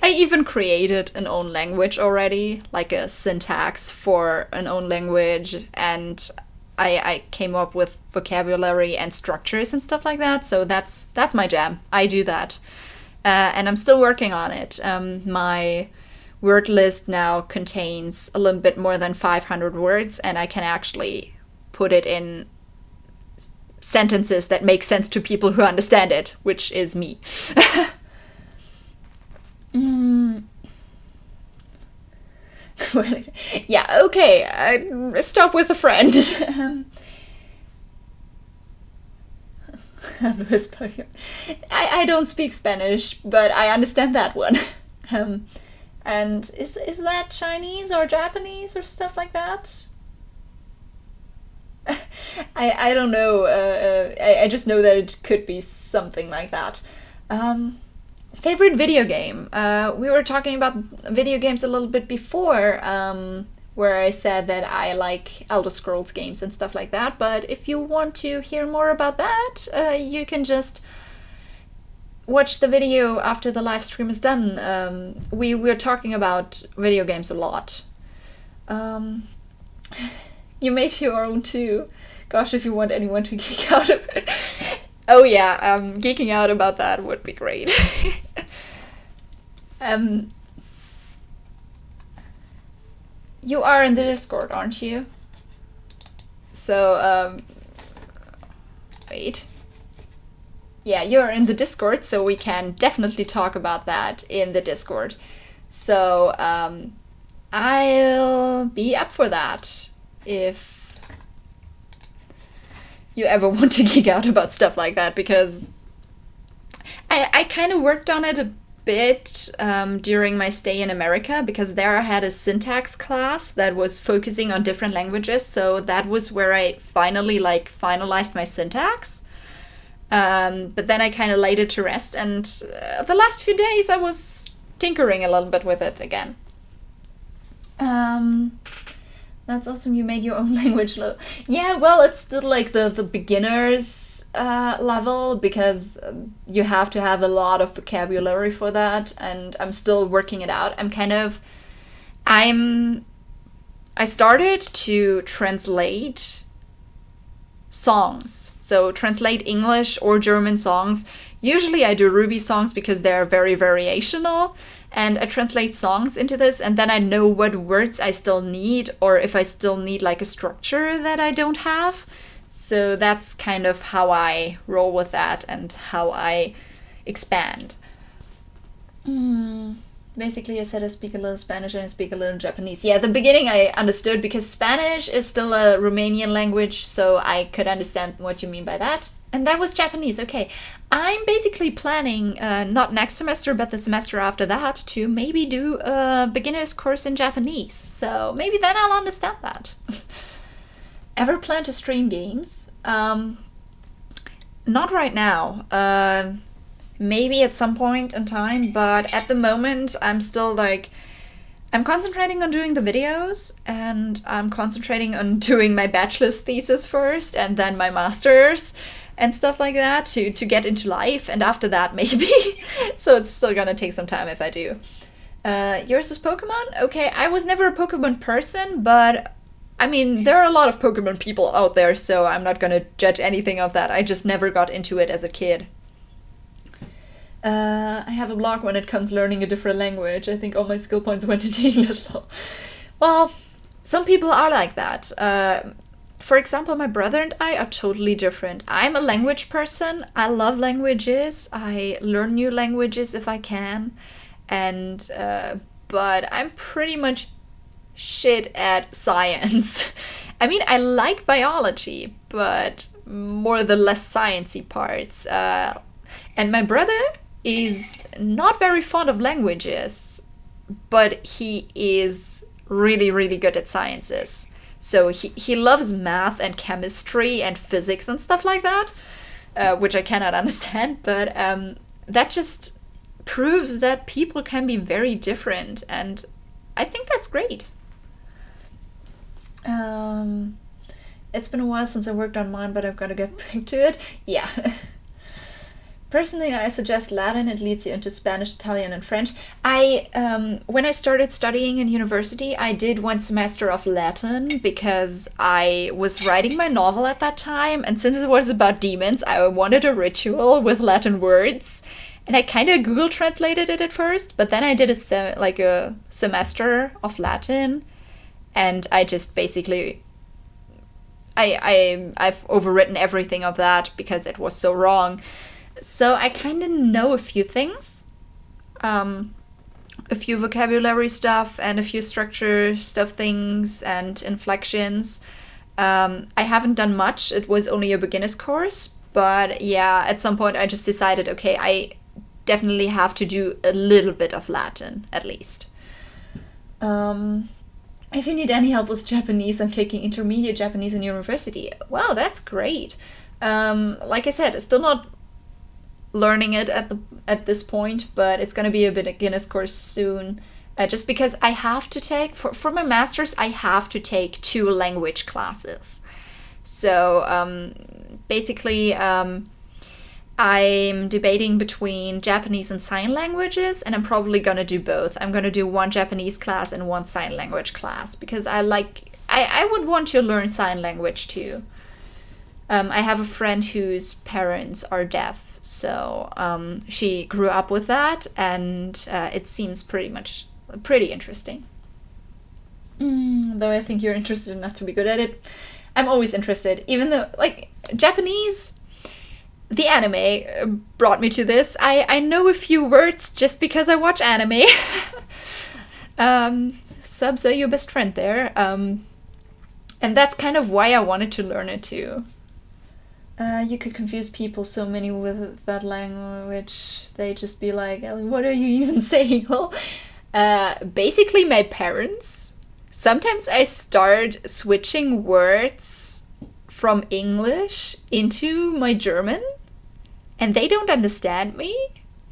I even created an own language already, like a syntax for an own language, and I came up with vocabulary and structures and stuff like that, so that's my jam. I do that. And I'm still working on it. My word list now contains a little bit more than 500 words, and I can actually put it in sentences that make sense to people who understand it, which is me. Yeah, okay, stop with a friend. I don't speak Spanish, but I understand that one. And is that Chinese or Japanese or stuff like that? I don't know. I just know that it could be something like that. Favorite video game. We were talking about video games a little bit before. where I said that I like Elder Scrolls games and stuff like that. But if you want to hear more about that, you can just watch the video after the live stream is done. We're talking about video games a lot. You made your own too. Gosh, if you want anyone to geek out of it. Oh yeah, geeking out about that would be great. You are in the Discord, aren't you? So, wait. Yeah, you're in the Discord, so we can definitely talk about that in the Discord. So, I'll be up for that if you ever want to geek out about stuff like that, because I kind of worked on it a bit during my stay in America, because there I had a syntax class that was focusing on different languages, so that was where I finally finalized my syntax. But then I kind of laid it to rest, and the last few days I was tinkering a little bit with it again. That's awesome, you made your own language. Yeah, well, it's still like the beginner's level, because you have to have a lot of vocabulary for that, and I'm still working it out. I started to translate songs. So translate English or German songs. Usually I do Ruby songs because they're very variational, and I translate songs into this, and then I know what words I still need, or if I still need like a structure that I don't have. So that's kind of how I roll with that and how I expand. Basically, I said I speak a little Spanish and I speak a little Japanese. Yeah, at the beginning I understood, because Spanish is still a Romanian language, so I could understand what you mean by that. And that was Japanese, okay. I'm basically planning, not next semester, but the semester after that, to maybe do a beginner's course in Japanese. So maybe then I'll understand that. Ever plan to stream games? Not right now. Maybe at some point in time, but at the moment I'm still I'm concentrating on doing the videos, and I'm concentrating on doing my bachelor's thesis first, and then my master's and stuff like that to get into life, and after that maybe. So it's still gonna take some time if I do. Yours is Pokemon? Okay, I was never a Pokemon person, but I mean, there are a lot of Pokemon people out there, so I'm not gonna judge anything of that. I just never got into it as a kid. I have a block when it comes learning a different language. I think all my skill points went into English. Well, some people are like that. For example, my brother and I are totally different. I'm a language person. I love languages. I learn new languages if I can. And but I'm pretty much shit at science. I mean, I like biology, but more the less sciencey parts. And my brother is not very fond of languages, but he is really, really good at sciences. So he loves math and chemistry and physics and stuff like that, which I cannot understand, but that just proves that people can be very different, and I think that's great. It's been a while since I worked on mine, but I've got to get back to it. Yeah. Personally, I suggest Latin. It leads you into Spanish, Italian, and French. When I started studying in university, I did one semester of Latin because I was writing my novel at that time, and since it was about demons, I wanted a ritual with Latin words. And I kind of Google translated it at first, but then I did a semester of Latin, and I just basically I've overwritten everything of that because it was so wrong. So I kind of know a few things, a few vocabulary stuff and a few structure stuff things and inflections. I haven't done much. It was only a beginner's course, but yeah, at some point I just decided, okay, I definitely have to do a little bit of Latin at least. If you need any help with Japanese, I'm taking intermediate Japanese in university. Wow, that's great. Like I said, it's still not learning it at this point, but it's going to be a beginner's course soon. just because I have to take, for my master's, I have to take 2 language classes. So basically, I'm debating between Japanese and sign languages, and I'm probably gonna do both. I'm gonna do 1 Japanese class and 1 sign language class, because I would want to learn sign language too. I have a friend whose parents are deaf, so she grew up with that, and it seems pretty interesting. Though I think you're interested enough to be good at it. I'm always interested, even though, like, Japanese, the anime brought me to this. I know a few words just because I watch anime. Subs are your best friend there. And that's kind of why I wanted to learn it too. You could confuse people so many with that language. They just be like, what are you even saying? Well, basically my parents. Sometimes I start switching words from English into my German, and they don't understand me.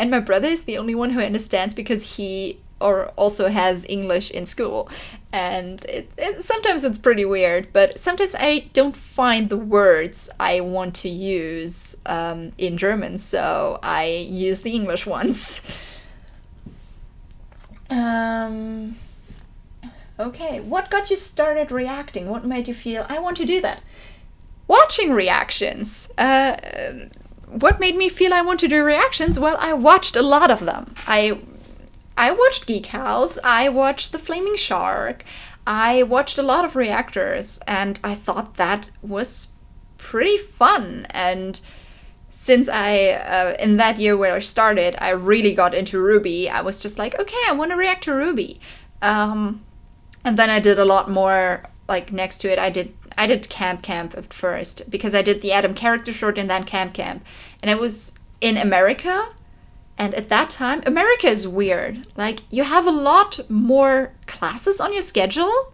And my brother is the only one who understands because he also has English in school. And sometimes it's pretty weird, but sometimes I don't find the words I want to use in German, so I use the English ones. Okay, what got you started reacting? What made you feel, I want to do that? Watching reactions. What made me feel I want to do reactions? Well, I watched a lot of them. I watched Geek House, I watched The Flaming Shark, I watched a lot of reactors, and I thought that was pretty fun. And since in that year where I started, I really got into Ruby, I was just like, okay, I want to react to Ruby. And then I did a lot more, like, next to it. I did Camp at first, because I did the Adam character short and then Camp. And it was in America. And at that time, America is weird. Like, you have a lot more classes on your schedule,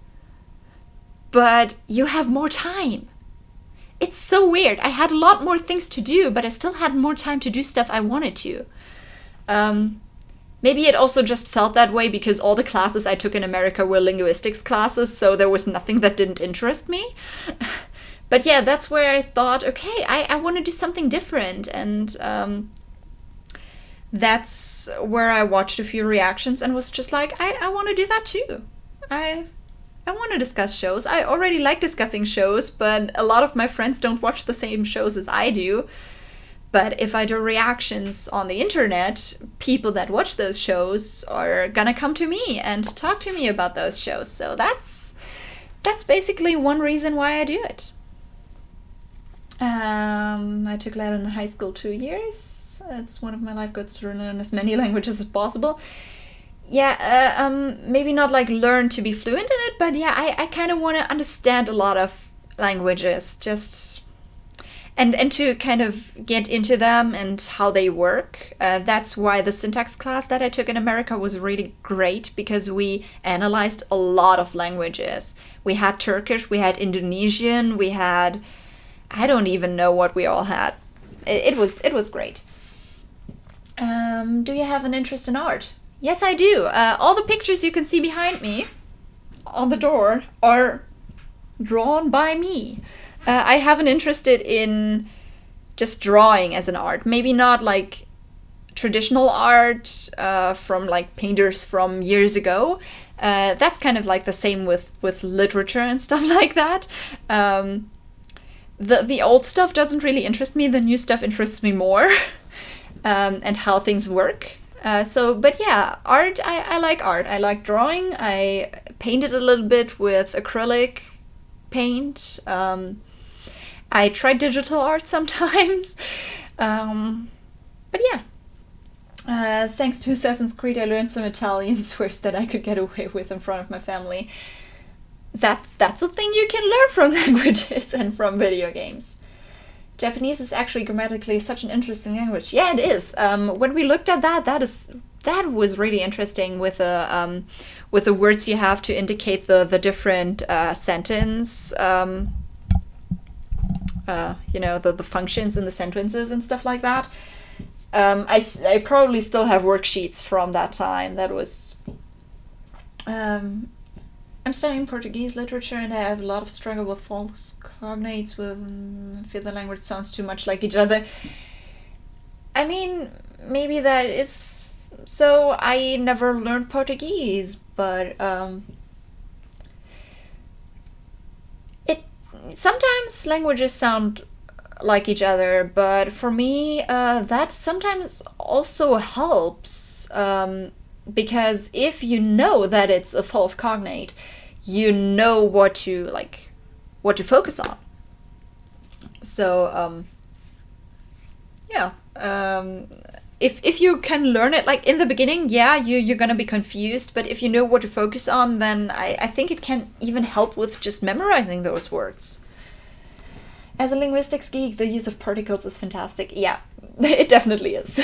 but you have more time. It's so weird. I had a lot more things to do, but I still had more time to do stuff I wanted to. Maybe it also just felt that way because all the classes I took in America were linguistics classes, so there was nothing that didn't interest me. But yeah, that's where I thought, okay, I want to do something different. And that's where I watched a few reactions and was just like, I want to do that too. I want to discuss shows. I already like discussing shows, but a lot of my friends don't watch the same shows as I do. But if I do reactions on the internet, people that watch those shows are gonna come to me and talk to me about those shows. So that's basically one reason why I do it. I took Latin in high school 2 years. It's one of my life goals to learn as many languages as possible. Yeah, maybe not like learn to be fluent in it, but yeah, I kind of want to understand a lot of languages, just and to kind of get into them and how they work. That's why the syntax class that I took in America was really great, because we analyzed a lot of languages. We had Turkish, we had Indonesian, we had, I don't even know what we all had. It was great. Do you have an interest in art? Yes, I do. All the pictures you can see behind me on the door are drawn by me. I have an interest in just drawing as an art. Maybe not like traditional art from like painters from years ago. That's kind of like the same with literature and stuff like that. The old stuff doesn't really interest me. The new stuff interests me more. And how things work. But yeah, art, I like art. I like drawing. I painted a little bit with acrylic paint. I try digital art sometimes. But yeah. Thanks to Assassin's Creed, I learned some Italian swears that I could get away with in front of my family. That's a thing you can learn from languages and from video games. Japanese is actually grammatically such an interesting language. Yeah, it is. When we looked at that was really interesting with the words you have to indicate the different sentence. The functions in the sentences and stuff like that. I probably still have worksheets from that time. That was Um, I'm studying Portuguese literature and I have a lot of struggle with false cognates with feel the language sounds too much like each other. I mean, maybe that is so. I never learned Portuguese, but it sometimes languages sound like each other, but for me, that sometimes also helps because if you know that it's a false cognate, you know what to focus on. So yeah, if you can learn it like in the beginning, yeah, you're gonna be confused, but if you know what to focus on, then I think it can even help with just memorizing those words. As a linguistics geek, the use of particles is fantastic. Yeah, it definitely is.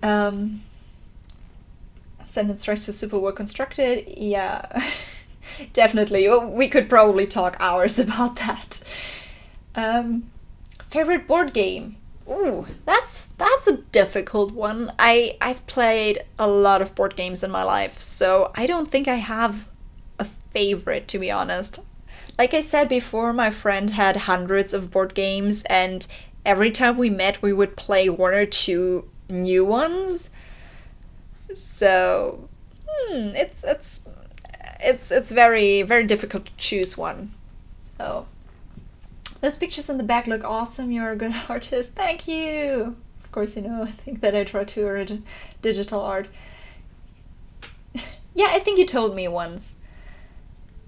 um, Sentence structure super well constructed. Yeah, definitely. We could probably talk hours about that. Favorite board game? Ooh, that's a difficult one. I've played a lot of board games in my life, so I don't think I have a favorite, to be honest. Like I said before, my friend had hundreds of board games, and every time we met, we would play one or two new ones. So, it's very very difficult to choose one. So, those pictures in the back look awesome. You're a good artist. Thank you. Of course, I think that I try to digital art. Yeah, I think you told me once.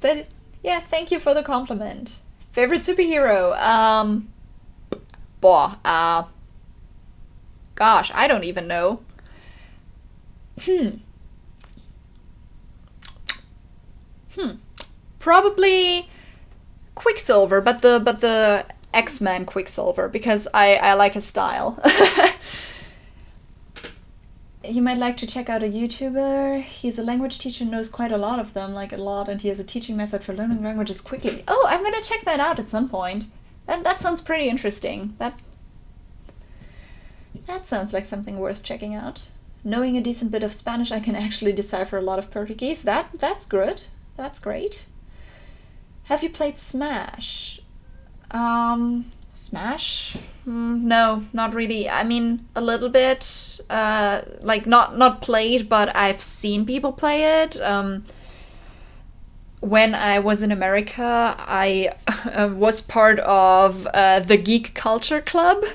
But yeah, thank you for the compliment. Favorite superhero? Boah, gosh, I don't even know. Hmm. Probably Quicksilver, but the X-Men Quicksilver because I like his style. You might like to check out a YouTuber. He's a language teacher, knows quite a lot of them, like a lot, and he has a teaching method for learning languages quickly. Oh, I'm gonna check that out at some point. That sounds pretty interesting. That sounds like something worth checking out. Knowing a decent bit of Spanish, I can actually decipher a lot of Portuguese. That's good. That's great. Have you played Smash? Smash? No, not really. I mean, a little bit. Like not played, but I've seen people play it. When I was in America, I was part of the Geek Culture Club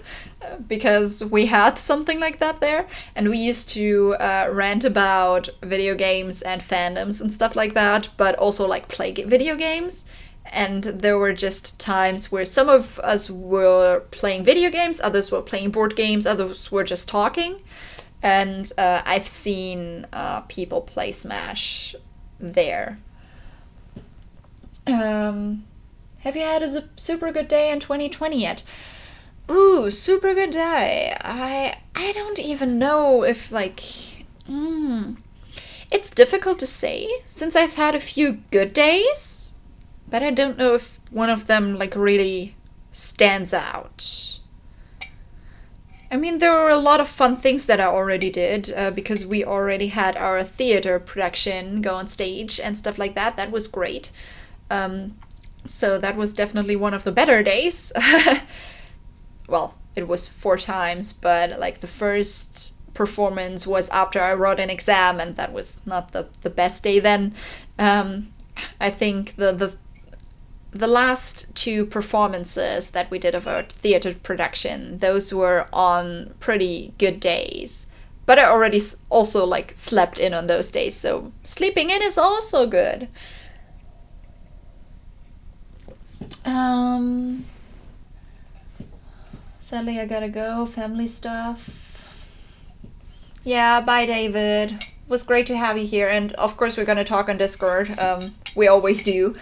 because we had something like that there, and we used to rant about video games and fandoms and stuff like that, but also like play video games. And there were just times where some of us were playing video games, others were playing board games, others were just talking. And I've seen people play Smash there. Have you had a super good day in 2020 yet? Ooh, super good day. I don't even know if it's difficult to say since I've had a few good days, but I don't know if one of them like really stands out. I mean, there were a lot of fun things that I already did because we already had our theater production go on stage and stuff like that. That was great. So that was definitely one of the better days. Well, it was 4 times, but like the first performance was after I wrote an exam, and that was not the best day then. I think the last 2 performances that we did of our theater production, those were on pretty good days. But I already also like slept in on those days, so sleeping in is also good. Sadly, I gotta go. Family stuff. Yeah, bye, David. Was great to have you here, and of course we're gonna talk on Discord. We always do.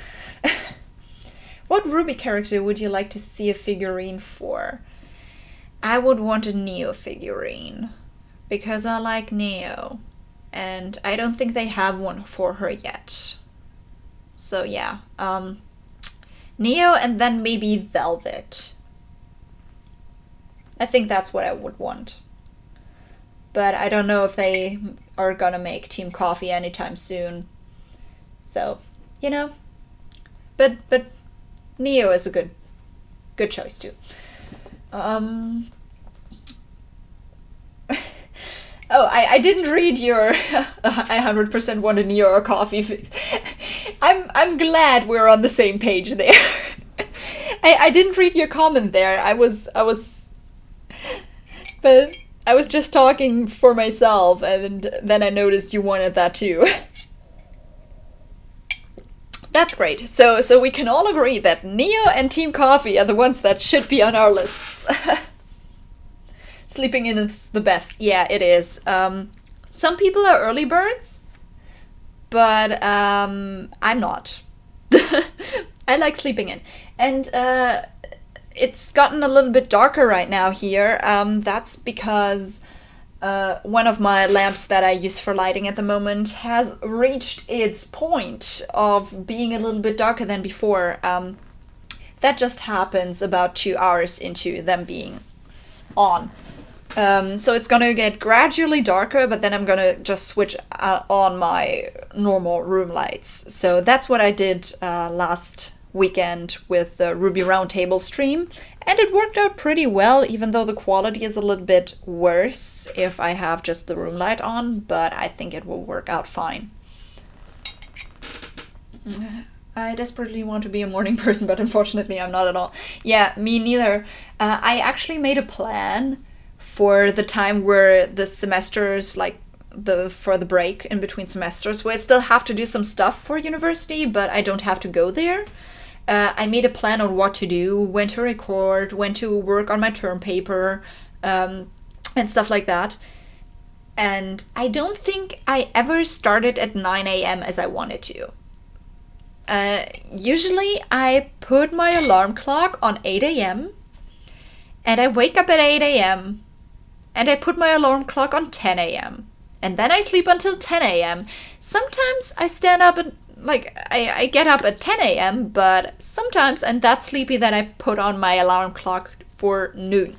What Ruby character would you like to see a figurine for? I would want a Neo figurine because I like Neo, and I don't think they have one for her yet. So yeah, Neo and then maybe Velvet. I think that's what I would want. But I don't know if they are gonna make Team Coffee anytime soon. So, you know, but Neo is a good choice too. Oh, I didn't read your I 100% want a Neo or coffee. I'm glad we're on the same page there. I didn't read your comment there. But I was just talking for myself, and then I noticed you wanted that too. That's great. So we can all agree that Neo and Team Coffee are the ones that should be on our lists. Sleeping in is the best. Yeah, it is. Some people are early birds, but I'm not. I like sleeping in. And it's gotten a little bit darker right now here. That's because one of my lamps that I use for lighting at the moment has reached its point of being a little bit darker than before. That just happens about 2 hours into them being on. So it's gonna get gradually darker, but then I'm gonna just switch on my normal room lights. So that's what I did last weekend with the Ruby Roundtable stream, and it worked out pretty well, even though the quality is a little bit worse if I have just the room light on, but I think it will work out fine. I desperately want to be a morning person, but unfortunately I'm not at all. Yeah, me neither. I actually made a plan for the time where the semesters, like for the break in between semesters, where I still have to do some stuff for university, but I don't have to go there. I made a plan on what to do, when to record, when to work on my term paper, and stuff like that. And I don't think I ever started at 9 a.m. as I wanted to. Usually I put my alarm clock on 8 a.m. and I wake up at 8 a.m. and I put my alarm clock on 10 a.m. and then I sleep until 10 a.m. Sometimes I stand up and I get up at 10 a.m., but sometimes I'm that sleepy that I put on my alarm clock for noon.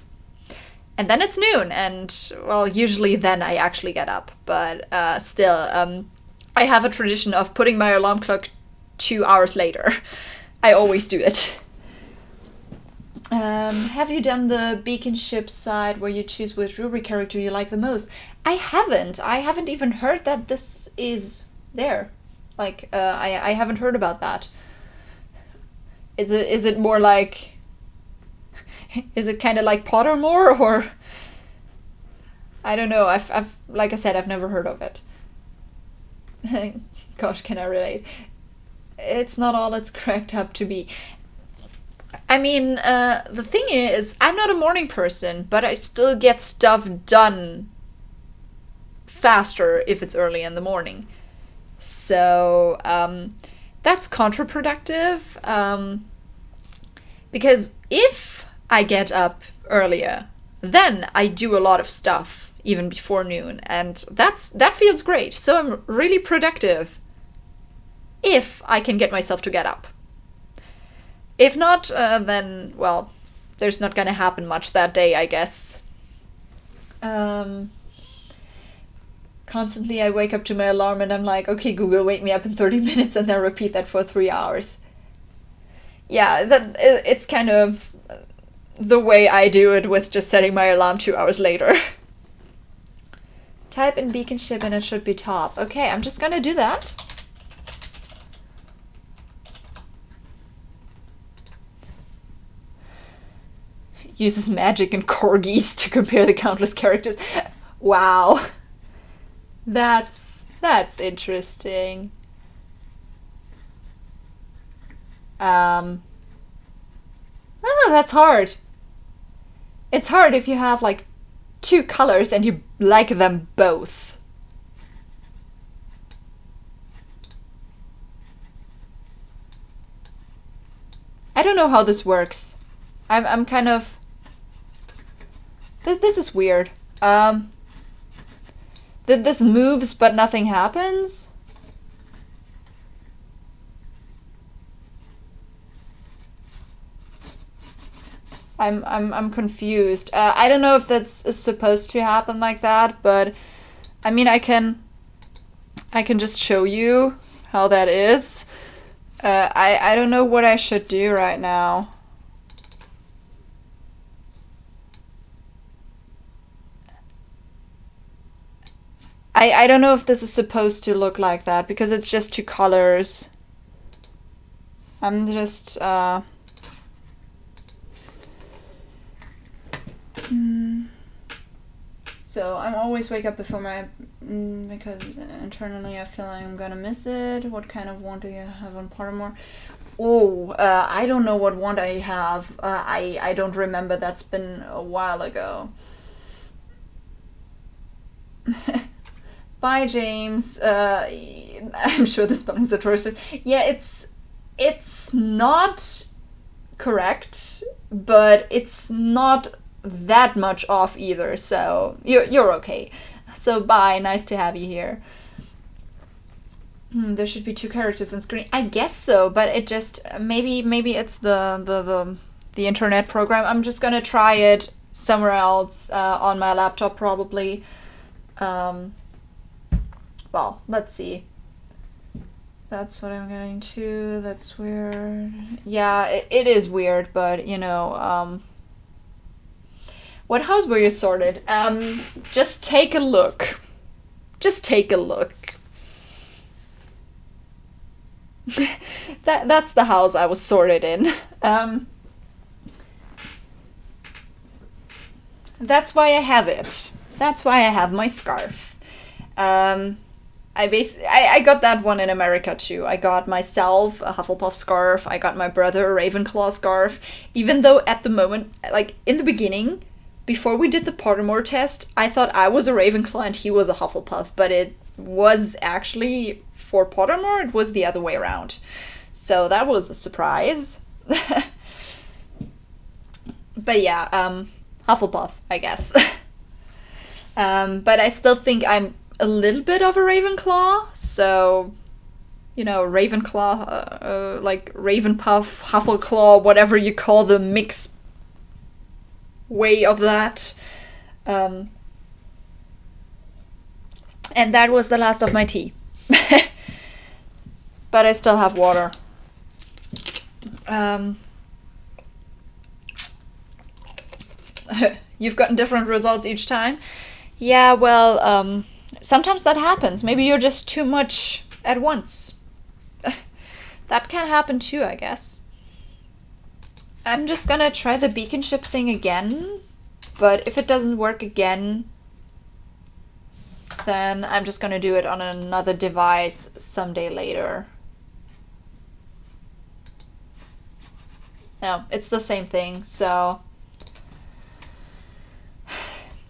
And then it's noon, and, well, usually then I actually get up. But still, I have a tradition of putting my alarm clock 2 hours later. I always do it. Have you done the beacon ship side where you choose which Ruby character you like the most? I haven't. I haven't even heard that this is there. I haven't heard about that. Is it more like... Is it kind of like Pottermore, or... I don't know. I've like I said, I've never heard of it. Gosh, can I relate? It's not all it's cracked up to be. I mean, the thing is, I'm not a morning person, but I still get stuff done faster if it's early in the morning. So, that's counterproductive, because if I get up earlier, then I do a lot of stuff even before noon, and that feels great. So I'm really productive if I can get myself to get up. If not, then, well, there's not gonna happen much that day, I guess. Constantly I wake up to my alarm and I'm like, okay, Google, wake me up in 30 minutes, and then repeat that for 3 hours. Yeah, it's kind of the way I do it with just setting my alarm 2 hours later. Type in beacon ship and it should be top. Okay, I'm just gonna do that. Uses magic and corgis to compare the countless characters. Wow. That's interesting. That's hard. It's hard if you have like 2 colors and you like them both. I don't know how this works. I'm kind of... This is weird. This moves but nothing happens? I'm confused. I don't know if that's supposed to happen like that, but I mean I can just show you how that is. I don't know what I should do right now. I don't know if this is supposed to look like that because it's just 2 colors. I'm just So I'm always wake up before my because internally I feel like I'm gonna miss it. What kind of wand do you have on Pottermore? Oh, I don't know what wand I have. I don't remember. That's been a while ago. Bye, James. I'm sure the spelling's atrocious. Yeah, it's not correct, but it's not that much off either. So you're okay. So bye. Nice to have you here. There should be 2 characters on screen. I guess so, but it just maybe it's the internet program. I'm just gonna try it somewhere else on my laptop probably. Well, let's see. That's what I'm getting to. That's weird. Yeah, it is weird, but you know, what house were you sorted? Just take a look. Just take a look. That's the house I was sorted in. That's why I have it. That's why I have my scarf. I got that one in America too. I got myself a Hufflepuff scarf. I got my brother a Ravenclaw scarf. Even though at the moment, like in the beginning, before we did the Pottermore test, I thought I was a Ravenclaw and he was a Hufflepuff. But it was actually, for Pottermore, it was the other way around. So that was a surprise. But yeah, Hufflepuff, I guess. But I still think I'm a little bit of a Ravenclaw, so, you know, Ravenclaw, like Ravenpuff, Huffleclaw, whatever you call the mix way of that. And that was the last of my tea. But I still have water. You've gotten different results each time? Yeah, well, sometimes that happens. Maybe you're just too much at once. That can happen too, I guess. I'm just gonna try the beacon ship thing again, but if it doesn't work again, then I'm just gonna do it on another device someday later. No, it's the same thing, so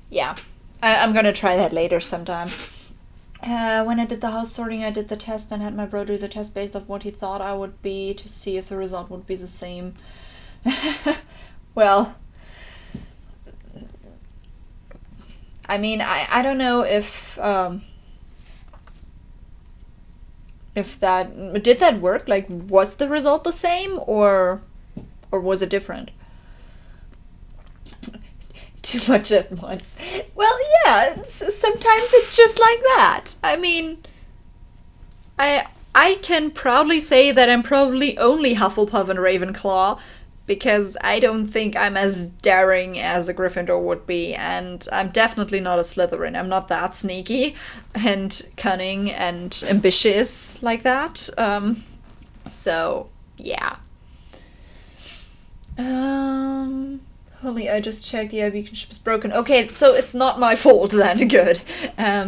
yeah. I'm gonna try that later sometime. When I did the house sorting, I did the test and had my bro do the test based off what he thought I would be to see if the result would be the same. Well, I mean, I don't know if that did that work. Like, was the result the same or was it different? Too much at once. Well, yeah, sometimes it's just like that. I mean, I can proudly say that I'm probably only Hufflepuff and Ravenclaw, because I don't think I'm as daring as a Gryffindor would be, and I'm definitely not a Slytherin. I'm not that sneaky and cunning and ambitious like that. So, yeah. Holy, I just checked. Yeah, beacon ship is broken. Okay, so it's not my fault then. Good. I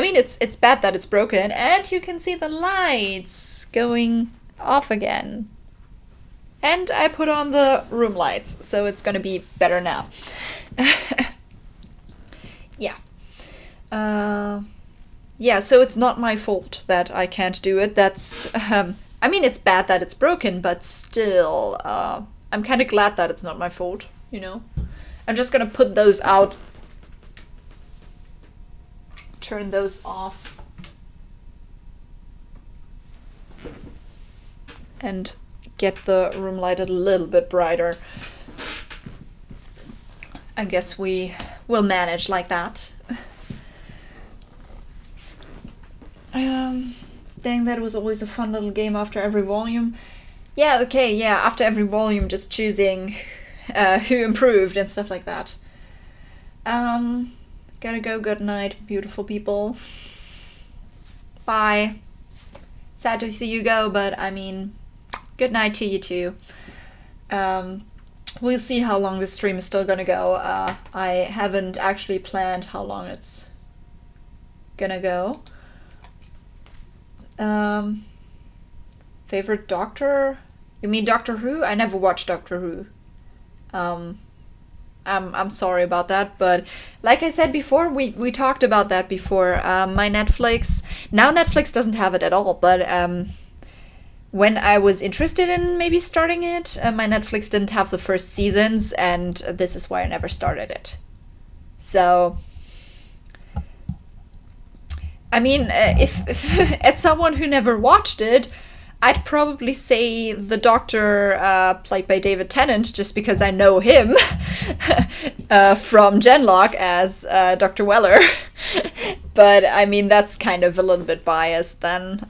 mean, it's bad that it's broken, and you can see the lights going off again. And I put on the room lights, so it's gonna be better now. Yeah. Yeah, so it's not my fault that I can't do it. That's, I mean, it's bad that it's broken, but still, I'm kind of glad that it's not my fault, you know? I'm just gonna put those out. Turn those off. And get the room lighted a little bit brighter. I guess we will manage like that. Dang, that was always a fun little game after every volume. Yeah, okay, yeah, after every volume, just choosing who improved and stuff like that. Gotta go. Good night, beautiful people. Bye. Sad to see you go, but I mean, good night to you too. We'll see how long this stream is still gonna go. I haven't actually planned how long it's gonna go. Favorite Doctor? You mean Doctor Who? I never watched Doctor Who. I'm sorry about that, but like I said before, we talked about that before. My Netflix, now Netflix doesn't have it at all, but when I was interested in maybe starting it, my Netflix didn't have the first seasons, and this is why I never started it. So, I mean, if as someone who never watched it, I'd probably say the Doctor played by David Tennant, just because I know him from Genlock as Dr. Weller. But I mean, that's kind of a little bit biased then.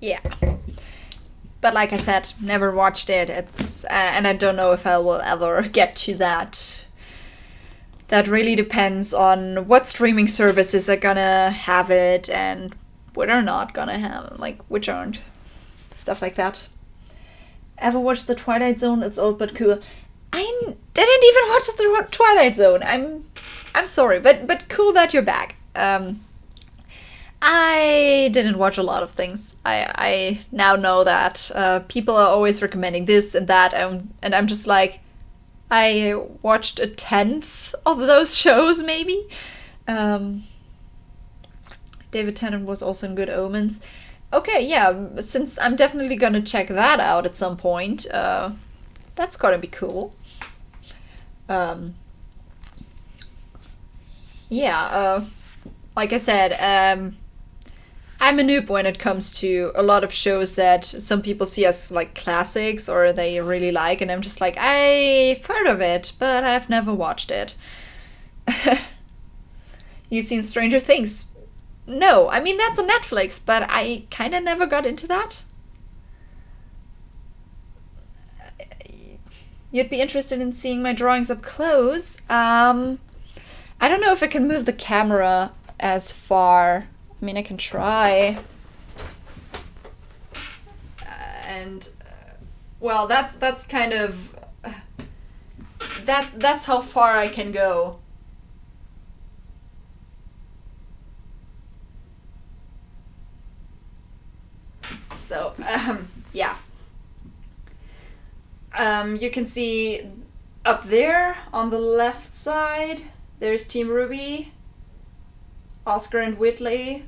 Yeah. But like I said, never watched it. It's and I don't know if I will ever get to that. That really depends on what streaming services are gonna have it and what are not gonna have it, like which aren't. Stuff like that. Ever watched The Twilight Zone? It's old but cool. I didn't even watch The Twilight Zone. I'm sorry, but cool that you're back. I didn't watch a lot of things. I now know that people are always recommending this and that, and I'm just like, I watched 1/10 of those shows, maybe. David Tennant was also in Good Omens. Okay, yeah, since I'm definitely gonna check that out at some point, that's gonna be cool. Yeah, like I said, I'm a noob when it comes to a lot of shows that some people see as like classics or they really like, and I'm just like, I've heard of it, but I've never watched it. You seen Stranger Things? No, I mean, that's on Netflix, but I kind of never got into that. You'd be interested in seeing my drawings up close. I don't know if I can move the camera as far. I mean, I can try. Well, that's kind of that's how far I can go. So, yeah. You can see up there on the left side, there's Team Ruby, Oscar and Whitley,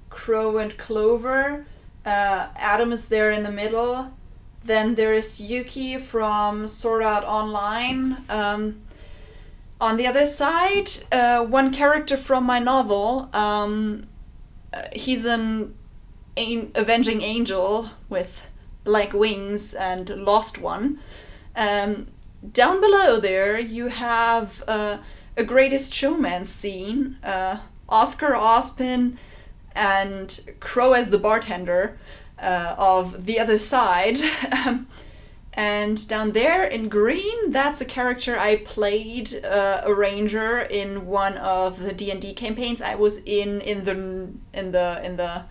Crow and Clover. Adam is there in the middle. Then there is Yuki from Sword Art Online. On the other side, one character from my novel. He's an avenging angel with black wings and lost one. Down below there, you have a Greatest Showman scene. Oscar Ospin and Crow as the bartender of The Other Side. And down there in green, that's a character I played, a ranger in one of the D&D campaigns I was in the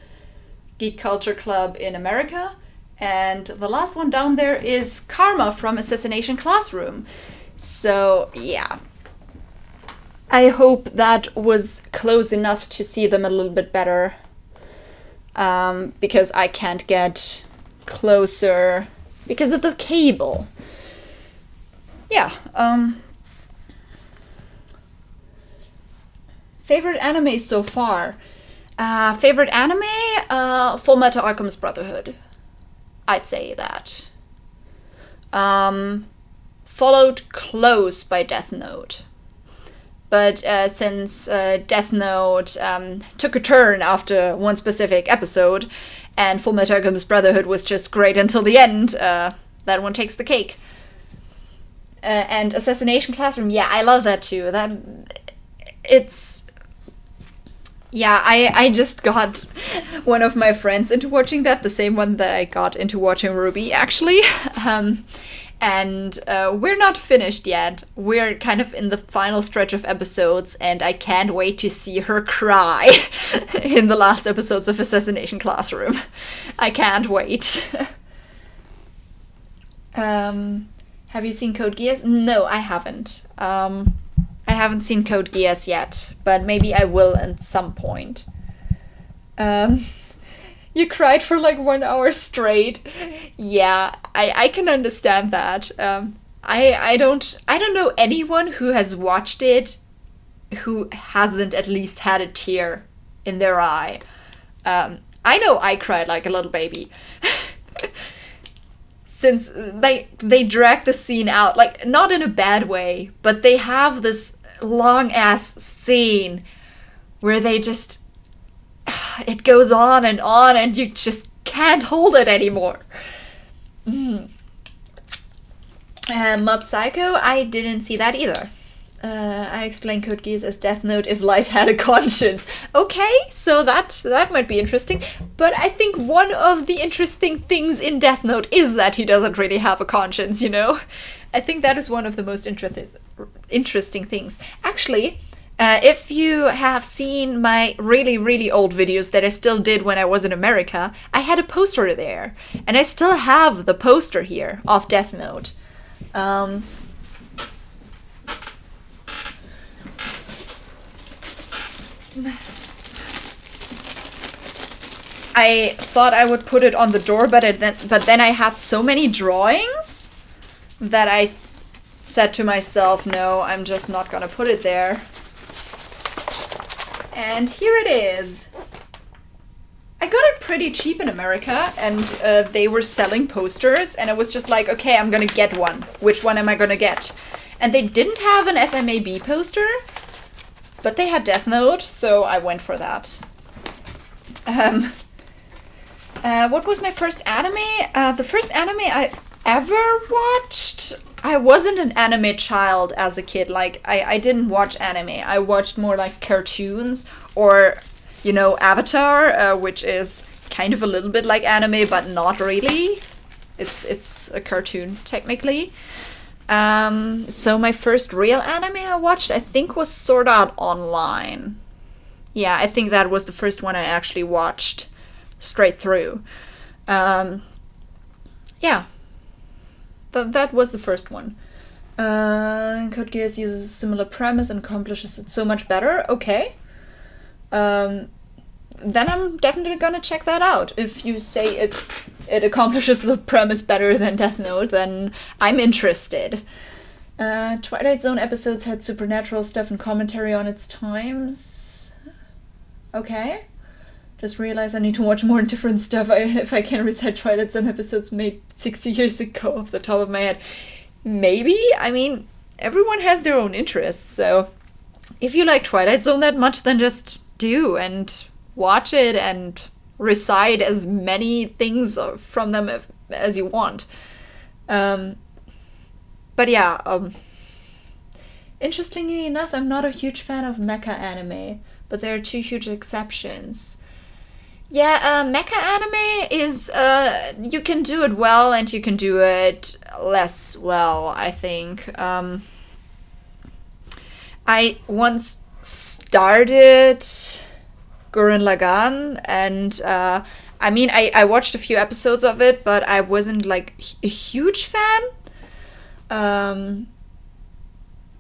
Geek Culture Club in America. And the last one down there is Karma from Assassination Classroom. So, yeah. I hope that was close enough to see them a little bit better. Because I can't get closer because of the cable. Yeah. Favorite anime so far? Favorite anime? Fullmetal Alchemist Brotherhood. I'd say that. Followed close by Death Note. But since Death Note took a turn after one specific episode, and Fullmetal Alchemist Brotherhood was just great until the end, that one takes the cake. And Assassination Classroom, yeah, I love that too. It's yeah, I just got one of my friends into watching that, the same one that I got into watching Ruby, actually. And we're not finished yet. We're kind of in the final stretch of episodes, and I can't wait to see her cry in the last episodes of Assassination Classroom. I can't wait. Have you seen Code Geass? No, I haven't. I haven't seen Code Geass yet, but maybe I will at some point. You cried for like 1 hour straight. Yeah, I can understand that. I don't know anyone who has watched it who hasn't at least had a tear in their eye. I know I cried like a little baby. Since they drag the scene out, like, not in a bad way, but they have this long ass scene where they just, it goes on and you just can't hold it anymore. Mob Psycho, I didn't see that either. I explained Code Geass as Death Note if Light had a conscience. Okay, so that might be interesting. But I think one of the interesting things in Death Note is that he doesn't really have a conscience, you know? I think that is one of the most interesting things. Actually, if you have seen my really, really old videos that I still did when I was in America, I had a poster there. And I still have the poster here of Death Note. I thought I would put it on the door, but then I had so many drawings that I said to myself, no, I'm just not gonna put it there. And here it is. I got it pretty cheap in America, and they were selling posters, and I was just like, okay, I'm gonna get one. Which one am I gonna get? And they didn't have an FMAB poster, but they had Death Note, so I went for that. What was my first anime? The first anime I've ever watched, I wasn't an anime child as a kid. Like, I didn't watch anime. I watched more like cartoons or, you know, Avatar, which is kind of a little bit like anime, but not really. It's a cartoon, technically. So my first real anime I watched, I think, was Sword Art Online. Yeah, I think that was the first one I actually watched straight through. Yeah. That was the first one. Code Geass uses a similar premise and accomplishes it so much better. Okay. Then I'm definitely gonna check that out. If you say it accomplishes the premise better than Death Note, then I'm interested. Twilight Zone episodes had supernatural stuff and commentary on its times. Okay. Just realized I need to watch more different stuff if I can recite Twilight Zone episodes made 60 years ago off the top of my head. Maybe? I mean, everyone has their own interests, so if you like Twilight Zone that much, then just do and watch it and recite as many things from them as you want. But yeah, interestingly enough, I'm not a huge fan of mecha anime, but there are two huge exceptions. Yeah, mecha anime is, you can do it well and you can do it less well, I think. I once started Gurren Lagann, and I mean, I watched a few episodes of it, but I wasn't like a huge fan.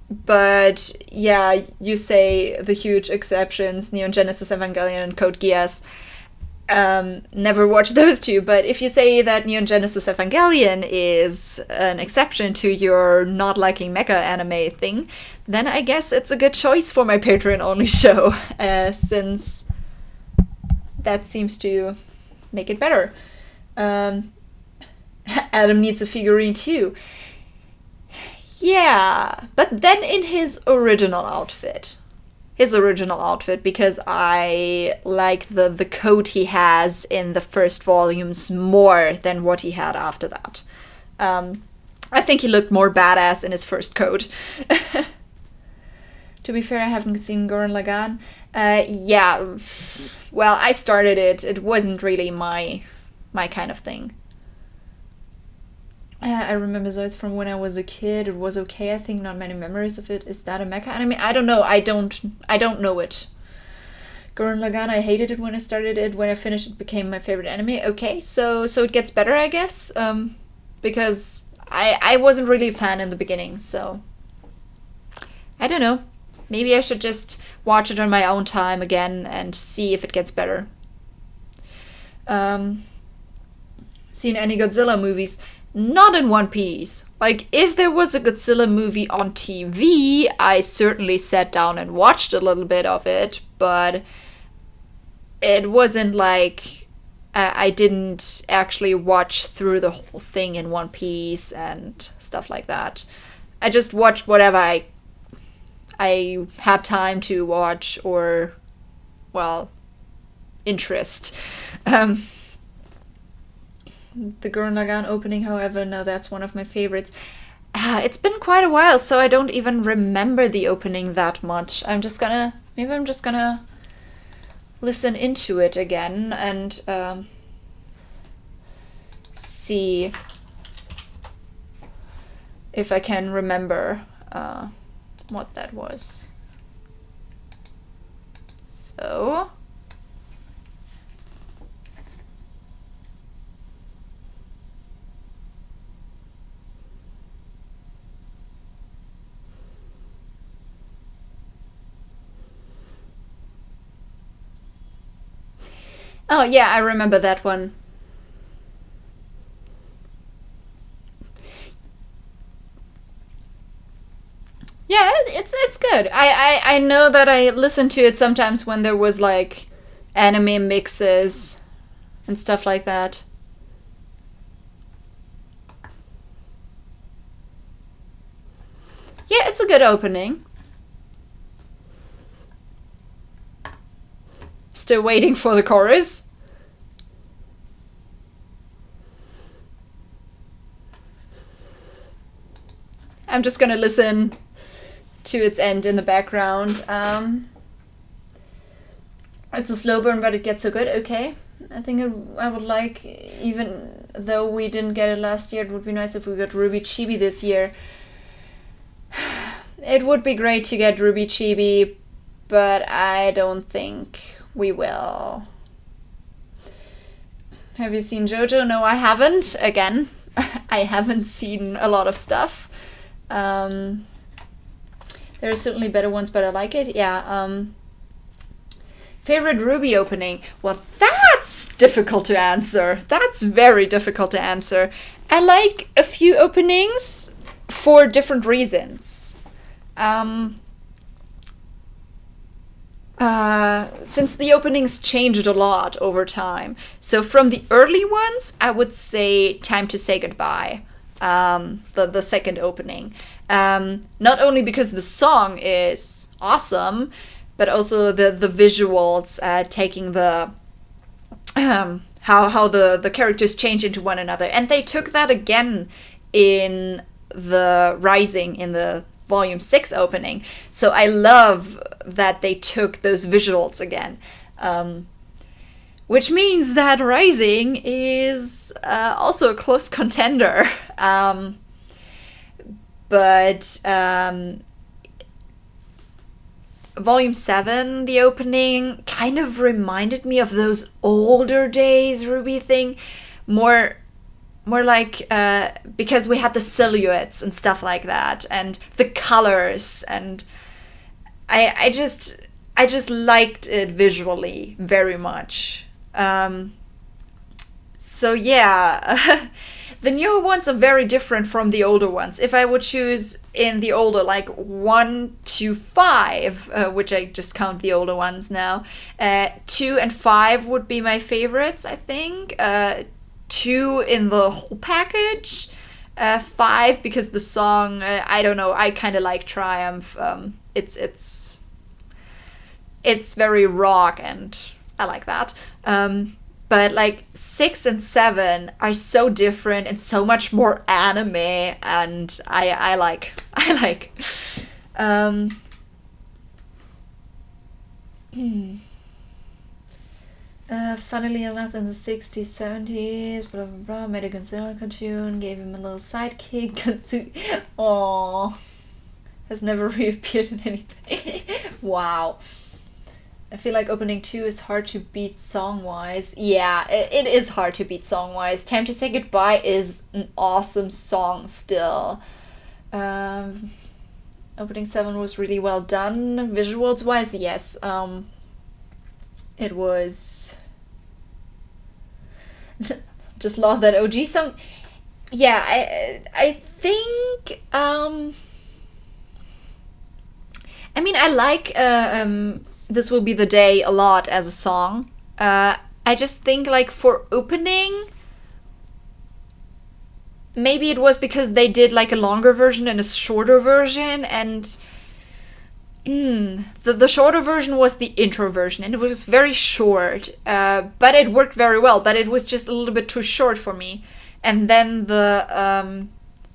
But yeah, you say the huge exceptions, Neon Genesis Evangelion and Code Geass. Never watched those two, but if you say that Neon Genesis Evangelion is an exception to your not liking mecha anime thing, then I guess it's a good choice for my Patreon-only show, since that seems to make it better. Adam needs a figurine too. Yeah, but then in his original outfit. Because I like the coat he has in the first volumes more than what he had after that. I think he looked more badass in his first coat. To be fair, I haven't seen Gurren Lagann. Yeah, well, I started it. It wasn't really my kind of thing. I remember Zoids from when I was a kid. It was okay. I think not many memories of it. Is that a mecha anime? I don't know. I don't know it. Gurren Lagann, I hated it when I started it. When I finished it, became my favorite anime. Okay, so it gets better, I guess. Because I wasn't really a fan in the beginning, so I don't know. Maybe I should just watch it on my own time again and see if it gets better. Seen any Godzilla movies? Not in One Piece. Like, if there was a Godzilla movie on TV, I certainly sat down and watched a little bit of it, but it wasn't like I didn't actually watch through the whole thing in One Piece and stuff like that. I just watched whatever I had time to watch or, well, interest. The Gurren Lagann opening, however, no, that's one of my favorites. It's been quite a while, so I don't even remember the opening that much. Maybe I'm just gonna listen into it again and see if I can remember what that was. So... Oh, yeah, I remember that one. Yeah, it's good. I know that I listened to it sometimes when there was, like, anime mixes and stuff like that. Yeah, it's a good opening. Still waiting for the chorus. I'm just gonna listen to its end in the background. It's a slow burn, but it gets so good. Okay. I think I would like, even though we didn't get it last year, it would be nice if we got Ruby Chibi this year. It would be great to get Ruby Chibi, but I don't think we will. Have you seen JoJo? No, I haven't. Again, I haven't seen a lot of stuff. There are certainly better ones, but I like it. Yeah. Favorite Ruby opening? Well, that's difficult to answer. That's very difficult to answer. I like a few openings for different reasons. Since the openings changed a lot over time. So from the early ones, I would say Time to Say Goodbye, the second opening. Not only because the song is awesome, but also the visuals, taking the how the characters change into one another. And they took that again in the Rising, in the Volume 6 opening. So I love that they took those visuals again. Which means that Rising is also a close contender. But Volume 7, the opening, kind of reminded me of those older days Ruby thing. More like, because we had the silhouettes and stuff like that, and the colors, and I just liked it visually very much. So yeah, the newer ones are very different from the older ones. If I would choose in the older, like 1 to 5, which I just count the older ones now, 2 and 5 would be my favorites, I think. 2 in the whole package. 5 because the song, I don't know, I kind of like Triumph. It's very rock and I like that. But like 6 and 7 are so different and so much more anime, and I like I like. Um, funnily enough, in the 60s, 70s, blah blah blah, made a Godzilla cartoon, gave him a little sidekick. Aww, has never reappeared in anything. Wow. I feel like opening 2 is hard to beat song-wise. Yeah, it is hard to beat song-wise. Time to Say Goodbye is an awesome song still. Opening 7 was really well done. Visuals-wise, yes. It was... Just love that OG song. Yeah, I think... I mean, I like... This Will Be the Day a lot as a song. I just think like for opening, maybe it was because they did like a longer version and a shorter version, and the shorter version was the intro version, and it was very short, but it worked very well, but it was just a little bit too short for me. And then the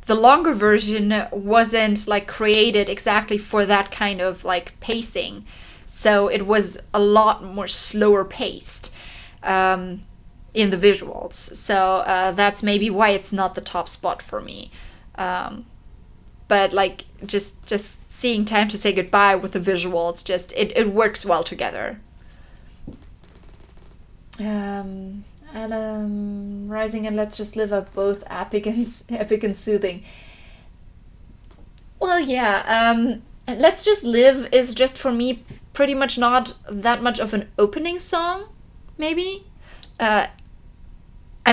longer version wasn't like created exactly for that kind of like pacing. So it was a lot more slower paced in the visuals. So that's maybe why it's not the top spot for me. But like just seeing Time to Say Goodbye with the visuals, just it works well together. And Rising and Let's Just Live are both epic and soothing. Well, yeah. Let's Just Live is just for me pretty much not that much of an opening song, maybe. I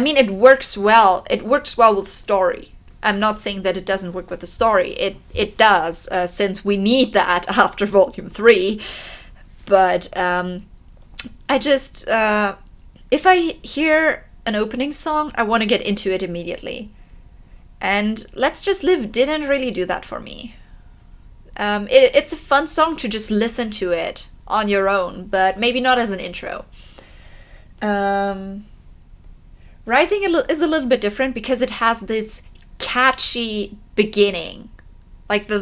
mean, it works well. It works well with story. I'm not saying that it doesn't work with the story. It does, since we need that after Volume 3. But I just... if I hear an opening song, I want to get into it immediately. And Let's Just Live didn't really do that for me. It's a fun song to just listen to it on your own, but maybe not as an intro. Rising is a little bit different because it has this catchy beginning. Like the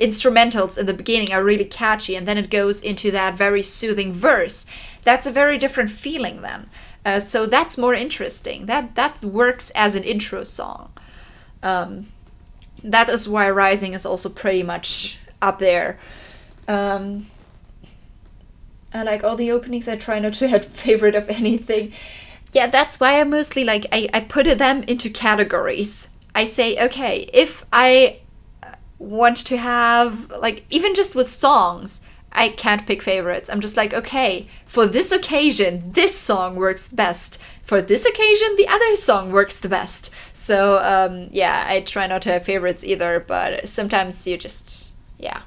instrumentals in the beginning are really catchy, and then it goes into that very soothing verse. That's a very different feeling then. So that's more interesting. That works as an intro song. That is why Rising is also pretty much up there. I like all the openings. I try not to have favorite of anything. Yeah, that's why I mostly like, I put them into categories. I say, okay, if I want to have, like, even just with songs, I can't pick favorites. I'm just like, okay, for this occasion, this song works best. For this occasion, the other song works the best. So, yeah, I try not to have favorites either, but sometimes you just, yeah.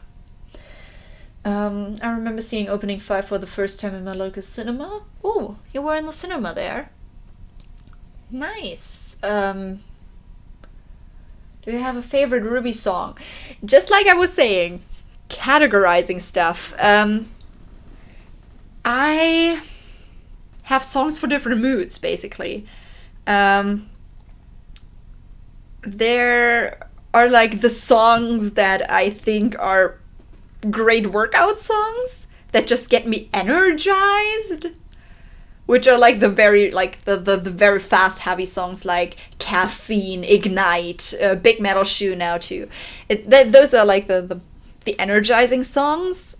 I remember seeing opening 5 for the first time in my local cinema. Oh, you were in the cinema there. Nice. Do you have a favorite Ruby song? Just like I was saying, categorizing stuff. I have songs for different moods, basically. There are like the songs that I think are great workout songs that just get me energized, which are like the very very fast heavy songs like Caffeine, Ignite, Big Metal Shoe now too. Those are like the energizing songs.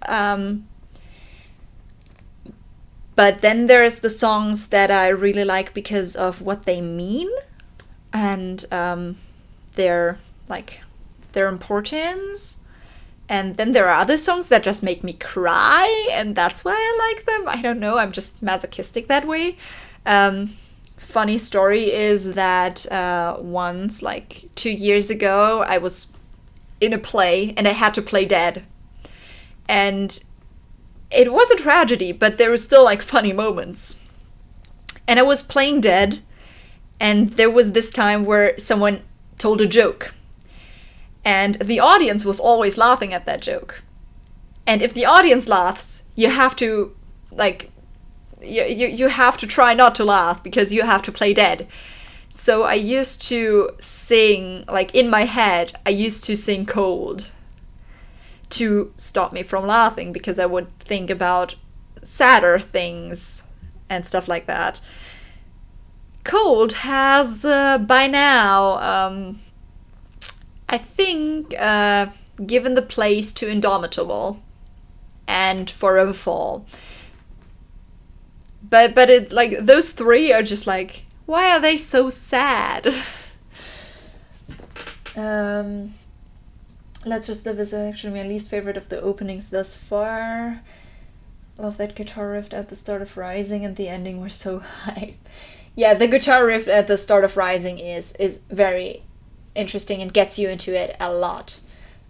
But then there's the songs that I really like because of what they mean and their importance. And then there are other songs that just make me cry, and that's why I like them. I don't know, I'm just masochistic that way. Funny story is that once, like 2 years ago, I was in a play and I had to play dead. And it was a tragedy, but there were still like funny moments. And I was playing dead, and there was this time where someone told a joke. And the audience was always laughing at that joke. And if the audience laughs, you have to, like, you have to try not to laugh because you have to play dead. So I used to sing, like in my head, I used to sing Cold to stop me from laughing, because I would think about sadder things and stuff like that. Cold has, by now, I think, given the place to Indomitable and Forever Fall. But it, like, those three are just like, why are they so sad? Let's Just Live is actually my least favorite of the openings thus far. Love that guitar riff at the start of Rising, and the ending were so hype. Yeah, the guitar riff at the start of Rising is very interesting and gets you into it a lot.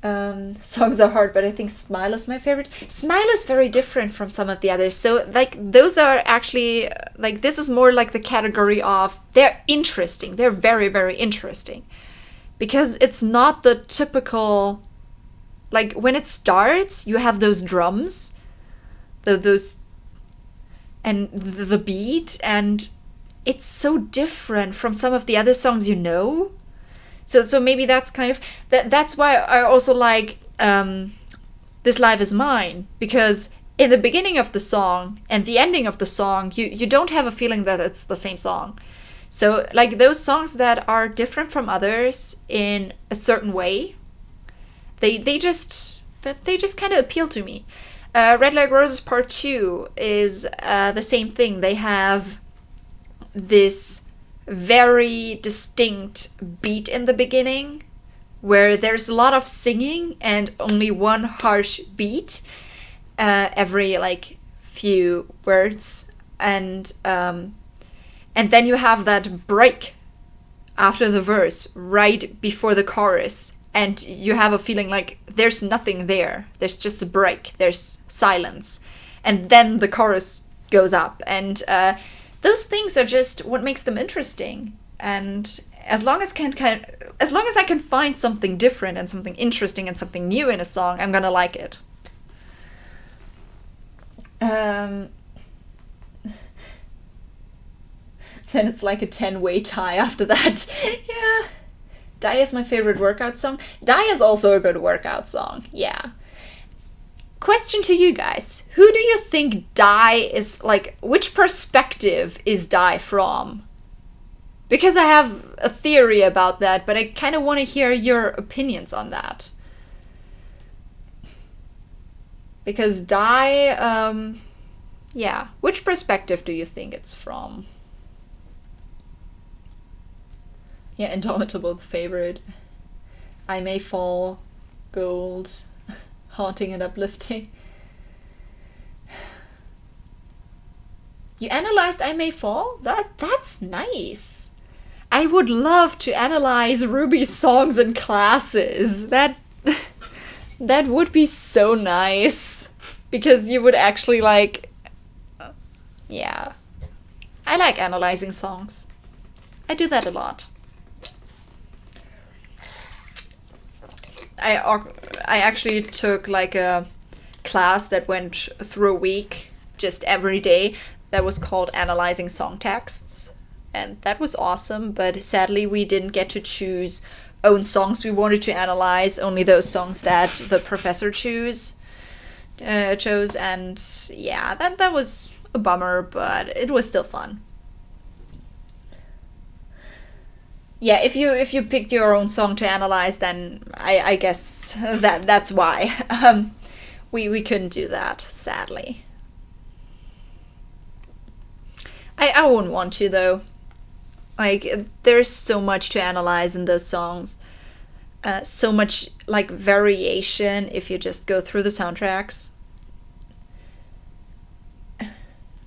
Songs are hard, but I think Smile is my favorite. Smile is very different from some of the others. So, like, those are actually, like, this is more like the category of, they're interesting. They're very, very interesting. Because it's not the typical, like, when it starts, you have those drums, those, and the beat, and it's so different from some of the other songs, you know? So maybe that's kind of, that's why I also like This Life Is Mine, because in the beginning of the song and the ending of the song, you don't have a feeling that it's the same song. So, like, those songs that are different from others in a certain way, they just kind of appeal to me. Red Like Roses Part 2 is the same thing. They have this very distinct beat in the beginning where there's a lot of singing and only one harsh beat every, like, few words, and then you have that break after the verse, right before the chorus, and you have a feeling like there's nothing there. There's just a break. There's silence. And then the chorus goes up. And those things are just what makes them interesting. And as long as I can find something different and something interesting and something new in a song, I'm gonna like it. Then it's like a 10-way tie after that. Yeah. Die is my favorite workout song. Die is also a good workout song. Yeah. Question to you guys. Who do you think Die is, like, which perspective is Die from? Because I have a theory about that, but I kind of want to hear your opinions on that. Because Die, yeah. Which perspective do you think it's from? Yeah, Indomitable, the favorite. I May Fall, Gold, Haunting and Uplifting. You analyzed I May Fall? That's nice. I would love to analyze Ruby's songs in classes. That would be so nice. Because you would actually, like... yeah. I like analyzing songs. I do that a lot. I actually took, like, a class that went through a week, just every day, that was called Analyzing Song Texts. And that was awesome, but sadly we didn't get to choose own songs we wanted to analyze, only those songs that the professor chose. And yeah, that was a bummer, but it was still fun. Yeah, if you picked your own song to analyze, then I guess that's why. We couldn't do that, sadly. I wouldn't want to, though. Like, there's so much to analyze in those songs. So much, like, variation if you just go through the soundtracks.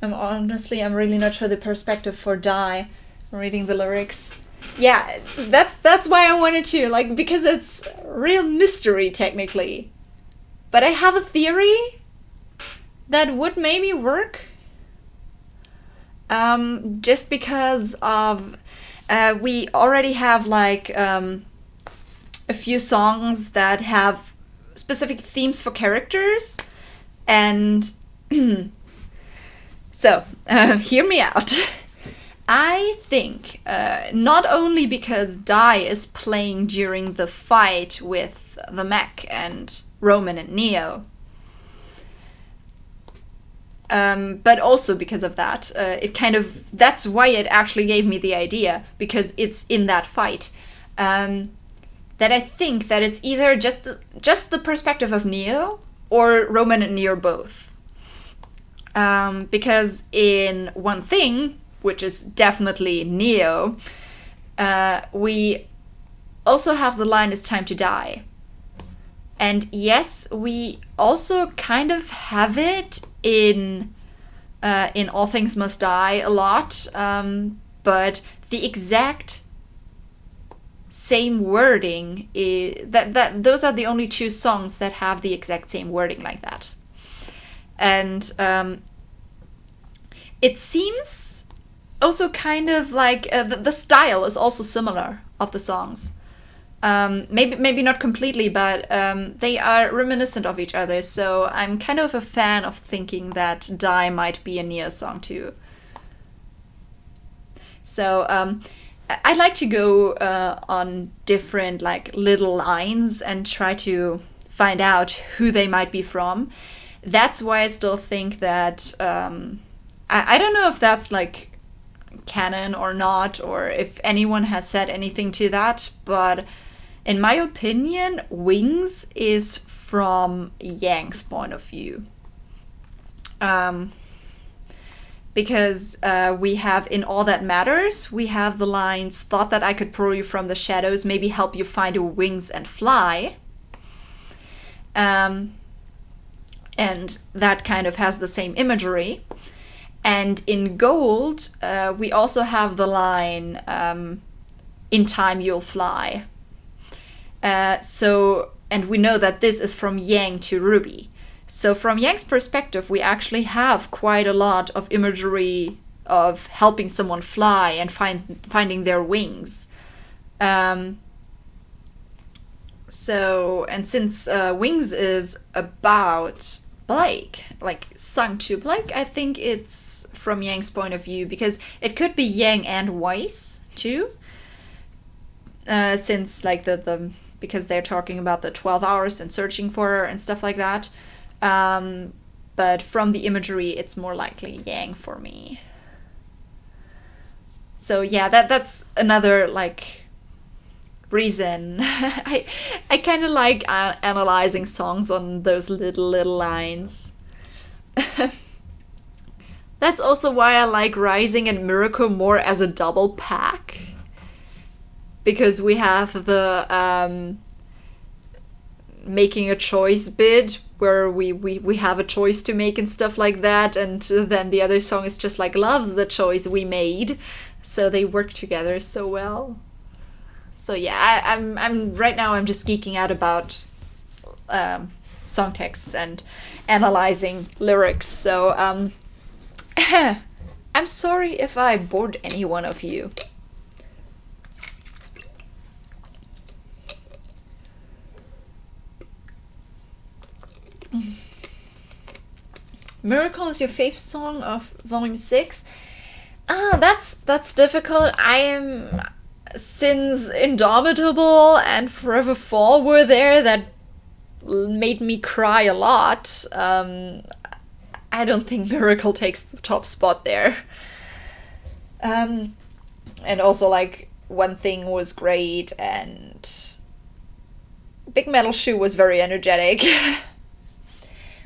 I'm really not sure the perspective for Die. I'm reading the lyrics. Yeah, that's why I wanted to, like, because it's real mystery, technically. But I have a theory that would maybe work. Just because of, we already have, like, a few songs that have specific themes for characters, and So, hear me out. I think not only because Dai is playing during the fight with the mech and Roman and Neo, but also because of that, that's why it actually gave me the idea, because it's in that fight. That I think that it's either just the perspective of Neo or Roman and Neo both. Because in One Thing, which is definitely Neo, we also have the line, "It's time to die." And yes, we also kind of have it in All Things Must Die a lot, but the exact same wording that those are the only two songs that have the exact same wording like that. And it seems also kind of like the style is also similar of the songs. Maybe not completely, but they are reminiscent of each other. So I'm kind of a fan of thinking that "Die" might be a Neo song too. So I like to go on different like little lines and try to find out who they might be from. That's why I still think that I don't know if that's like canon or not, or if anyone has said anything to that, but in my opinion, Wings is from Yang's point of view. Because we have in All That Matters, we have the lines, "Thought that I could pull you from the shadows, maybe help you find your wings and fly." And that kind of has the same imagery. And in Gold, we also have the line, "In time you'll fly." And we know that this is from Yang to Ruby. So from Yang's perspective, we actually have quite a lot of imagery of helping someone fly and finding their wings. And since Wings is about Blake, like sung to Blake, I think it's from Yang's point of view, because it could be Yang and Weiss too. Since like because they're talking about the 12 hours and searching for her and stuff like that. But from the imagery, it's more likely Yang for me. So yeah, that's another like reason. I kind of like analyzing songs on those little lines. That's also why I like Rising and Miracle more as a double pack. Because we have the making a choice bit where we have a choice to make and stuff like that, and then the other song is just like loves the choice we made, so they work together so well. So yeah, I'm right now I'm just geeking out about song texts and analyzing lyrics. So I'm sorry if I bored any one of you. Miracle is your favorite song of Volume 6? That's difficult. Since Indomitable and Forever Fall were there, that made me cry a lot. I don't think Miracle takes the top spot there. And also, like, One Thing was great, and Big Metal Shoe was very energetic.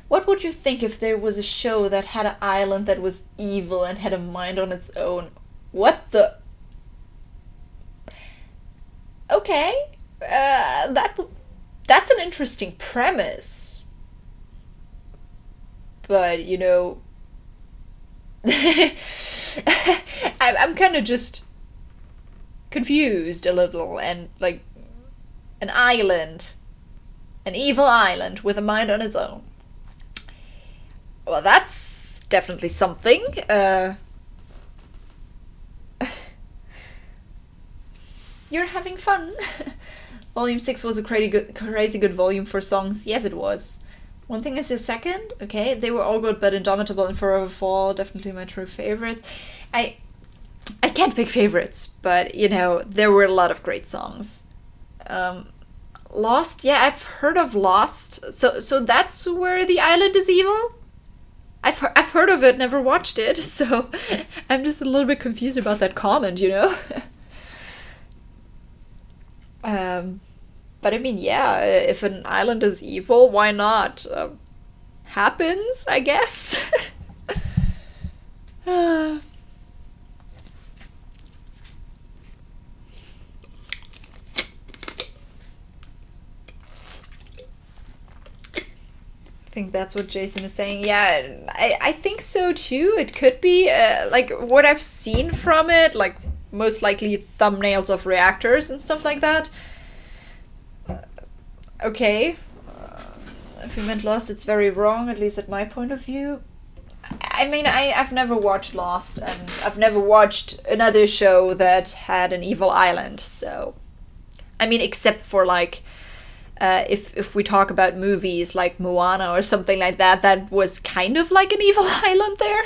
What would you think if there was a show that had an island that was evil and had a mind on its own? What the... Okay, that's an interesting premise. But, you know... I'm kind of just confused a little, and, like, an island. An evil island with a mind on its own. Well, that's definitely something. You're having fun. Volume 6 was a crazy good volume for songs. Yes, it was. One Thing is a Second. Okay, they were all good, but Indomitable and Forever Fall definitely my true favorites. I I can't pick favorites, but there were a lot of great songs. Um, Lost, yeah, I've heard of Lost. So that's where the island is evil. I've heard of it, never watched it, so I'm just a little bit confused about that comment. Um, but I mean, yeah, if an island is evil, why not? Happens, I guess. I think that's what Jason is saying. Yeah, I think so too. It could be like what I've seen from it, like most likely thumbnails of reactors and stuff like that. Okay, if you meant Lost, it's very wrong, at least at my point of view. I mean, I've never watched Lost, and I've never watched another show that had an evil island, so. I mean, except for like, if we talk about movies like Moana or something like that, that was kind of like an evil island there.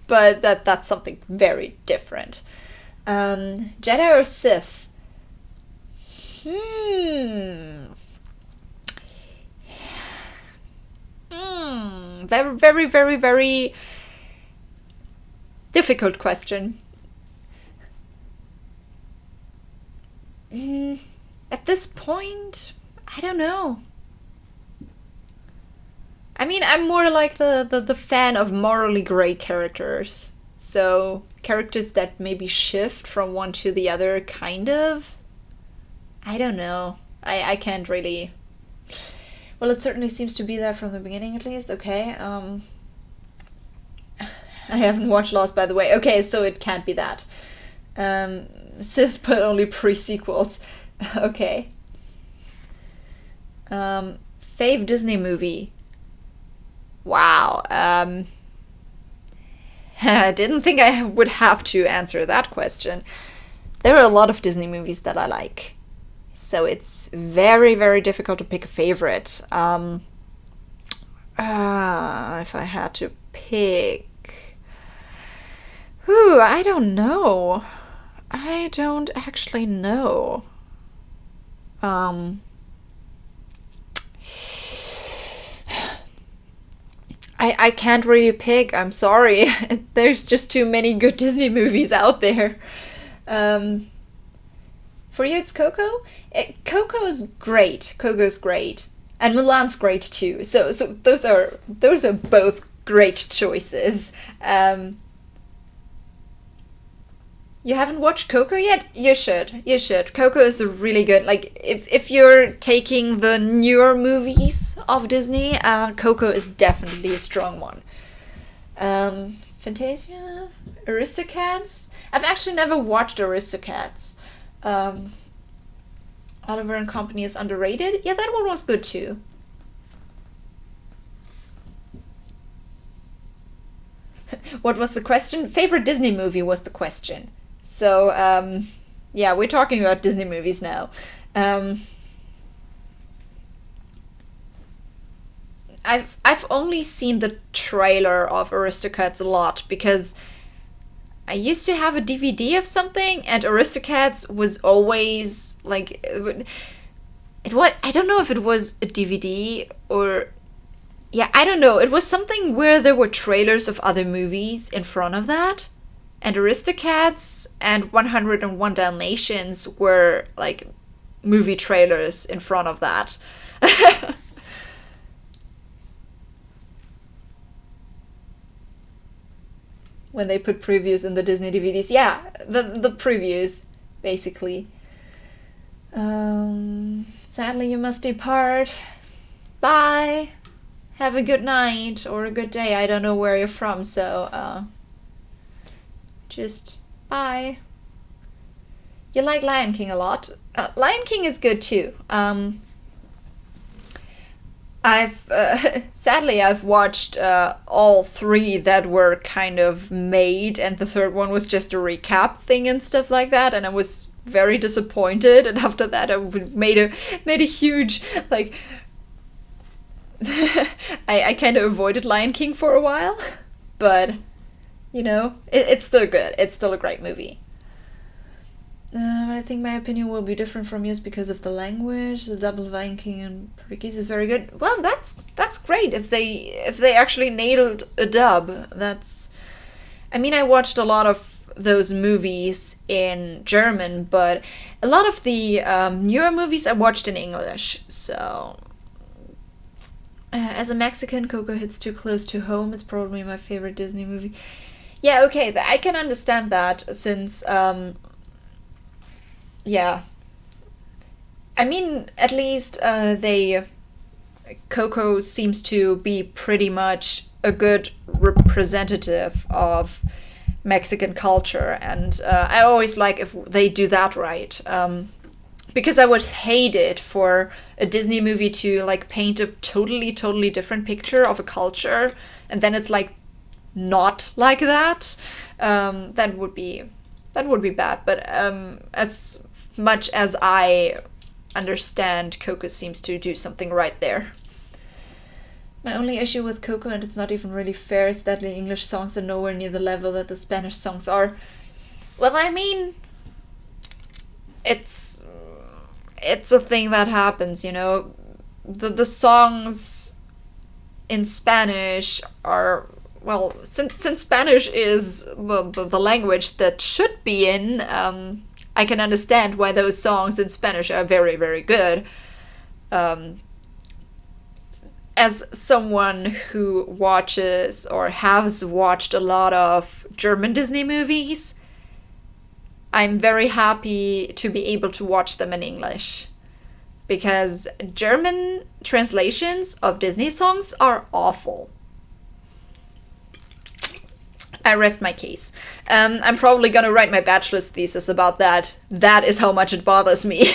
But that's something very different. Jedi or Sith? Very, very, very, very difficult question. At this point, I don't know. I mean, I'm more like the fan of morally gray characters. So, characters that maybe shift from one to the other, kind of. I don't know. I can't really. Well, it certainly seems to be there from the beginning, at least. Okay. I haven't watched Lost, by the way. Okay, so it can't be that. Sith, but only pre-sequels. Okay. Fave Disney movie. Wow. I didn't think I would have to answer that question. There are a lot of Disney movies that I like. So it's very, very difficult to pick a favorite. If I had to pick... Ooh, I don't know. I don't actually know. I can't really pick. I'm sorry. There's just too many good Disney movies out there. For you, it's Coco? Coco's great. Coco's great. And Mulan's great too. So those are both great choices. You haven't watched Coco yet? You should. You should. Coco is really good. Like, if you're taking the newer movies of Disney, Coco is definitely a strong one. Fantasia? Aristocats? I've actually never watched Aristocats. Oliver and Company is underrated? Yeah, that one was good too. What was the question? Favorite Disney movie was the question. So, yeah, we're talking about Disney movies now. I've only seen the trailer of Aristocats a lot because I used to have a DVD of something, and Aristocats was always like it was. I don't know if it was a DVD or yeah, I don't know. It was something where there were trailers of other movies in front of that. And Aristocats and 101 Dalmatians were like movie trailers in front of that. When they put previews in the Disney DVDs. Yeah, the previews, basically. Sadly, you must depart. Bye. Have a good night or a good day. I don't know where you're from, so just bye. You like Lion King a lot. Lion King is good too. I've sadly I've watched all three that were kind of made, and the third one was just a recap thing and stuff like that, and I was very disappointed. And after that, I made a huge like I kind of avoided Lion King for a while, but it's still good. It's still a great movie. But I think my opinion will be different from yours because of the language. The double Lion King and Portuguese is very good. Well, that's great if they actually nailed a dub. I watched a lot of those movies in German, but a lot of the newer movies I watched in English. So, as a Mexican, Coco hits too close to home. It's probably my favorite Disney movie. Yeah, okay, I can understand that since, yeah. At least Coco seems to be pretty much a good representative of Mexican culture, and I always like if they do that right. Because I would hate it for a Disney movie to like paint a totally, totally different picture of a culture, and then it's like not like that. That would be bad. But as much as I understand, Coco seems to do something right there. My only issue with Coco, and it's not even really fair, is that the English songs are nowhere near the level that the Spanish songs are. Well, it's a thing that happens, The songs in Spanish are, well, since Spanish is the language that should be in, I can understand why those songs in Spanish are very, very good. As someone who watches or has watched a lot of German Disney movies, I'm very happy to be able to watch them in English. Because German translations of Disney songs are awful. I rest my case. I'm probably gonna write my bachelor's thesis about that. That is how much it bothers me.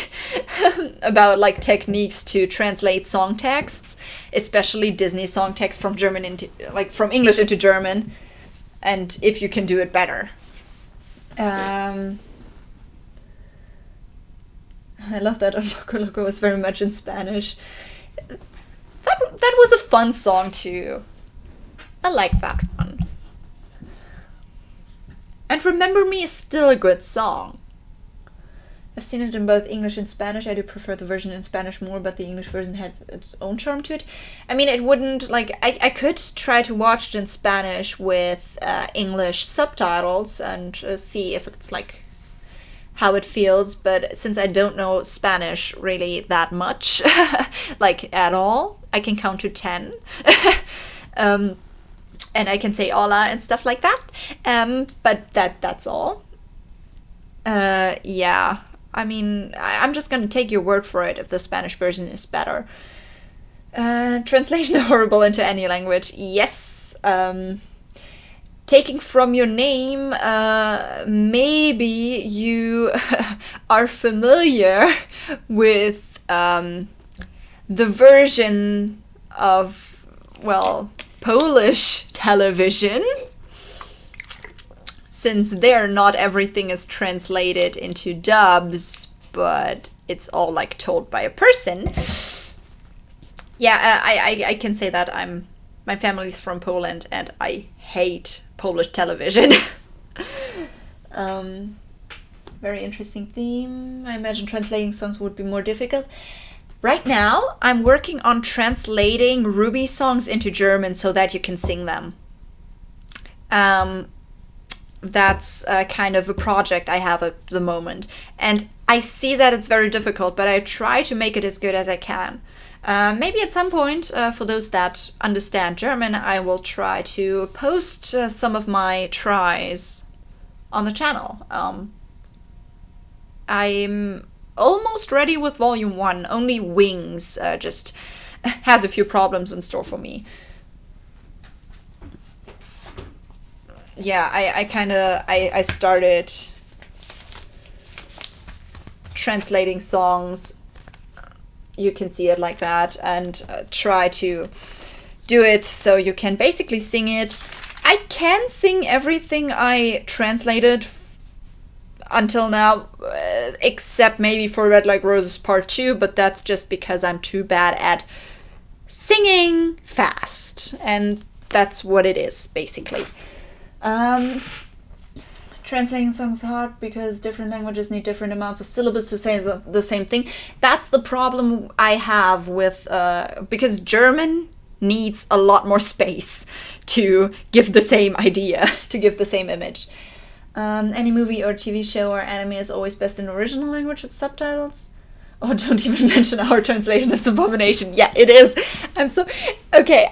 About like techniques to translate song texts, especially Disney song text from from English into German, and if you can do it better. I love that Loco Loco was very much in Spanish. That was a fun song too. I like that one. And Remember Me is still a good song. I've seen it in both English and Spanish. I do prefer the version in Spanish more, but the English version had its own charm to it. It wouldn't, I could try to watch it in Spanish with English subtitles and see if it's how it feels, but since I don't know Spanish really that much, at all, I can count to 10. And I can say hola and stuff like that. But that's all. Yeah. I'm just gonna take your word for it if the Spanish version is better. Translation horrible into any language. Yes. Taking from your name, maybe you are familiar with the version of, Polish television, since there not everything is translated into dubs, but it's all told by a person. Yeah, I can say that my family's from Poland and I hate Polish television. Very interesting theme. I imagine translating songs would be more difficult. Right now, I'm working on translating Ruby songs into German so that you can sing them. That's kind of a project I have at the moment. And I see that it's very difficult, but I try to make it as good as I can. Maybe at some point, for those that understand German, I will try to post some of my tries on the channel. I'm almost ready with volume 1. Only Wings just has a few problems in store for me. Yeah, I started translating songs, you can see it like that, and try to do it so you can basically sing it. I can sing everything I translated until now, except maybe for Red Like Roses Part 2, but that's just because I'm too bad at singing fast. And that's what it is, basically. Translating songs is hard because different languages need different amounts of syllables to say the same thing. That's the problem I have with, because German needs a lot more space to give the same idea, to give the same image. Any movie or TV show or anime is always best in original language with subtitles. Oh, don't even mention our translation, it's abomination. Yeah, it is. Okay,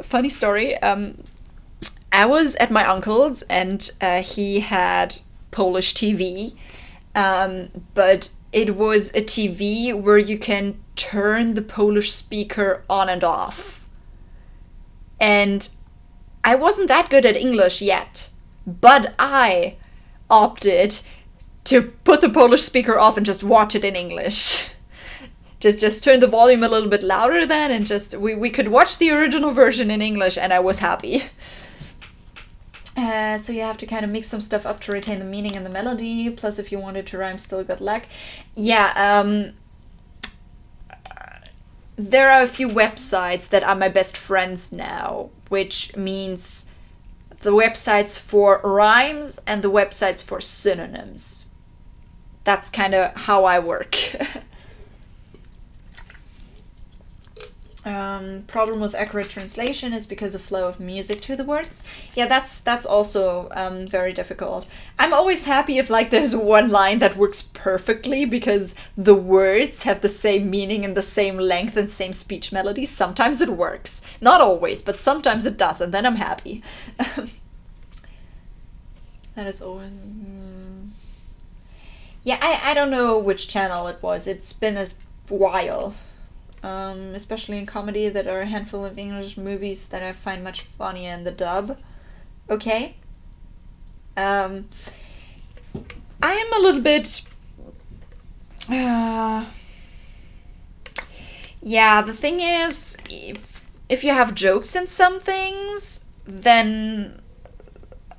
funny story, I was at my uncle's and he had Polish TV, but it was a TV where you can turn the Polish speaker on and off. And I wasn't that good at English yet, but I opted to put the Polish speaker off and just watch it in English. Just turn the volume a little bit louder then, and we could watch the original version in English, and I was happy. So you have to kind of mix some stuff up to retain the meaning and the melody. Plus, if you wanted to rhyme, still good luck. Yeah, there are a few websites that are my best friends now, which means the websites for rhymes and the websites for synonyms. That's kind of how I work. Problem with accurate translation is because of flow of music to the words. Yeah, that's also very difficult. I'm always happy if there's one line that works perfectly because the words have the same meaning and the same length and same speech melody. Sometimes it works. Not always, but sometimes it does, and then I'm happy. That is always... Yeah, I don't know which channel it was. It's been a while. Especially in comedy, that are a handful of English movies that I find much funnier in the dub. Okay. I am a little bit... yeah, the thing is, if you have jokes in some things, then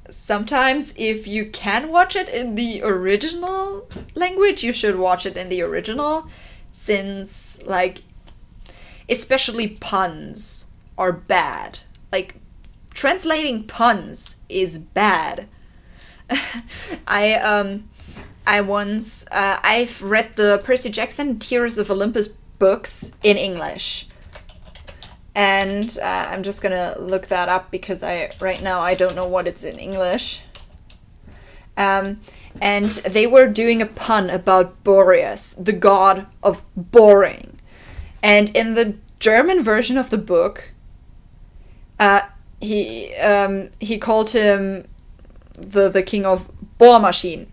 sometimes if you can watch it in the original language, you should watch it in the original, since, especially puns are bad. Translating puns is bad. I've read the Percy Jackson Tears of Olympus books in English. And I'm just gonna look that up because right now I don't know what it's in English. And they were doing a pun about Boreas, the god of boring. And in the German version of the book, he called him the king of Bohrmaschine,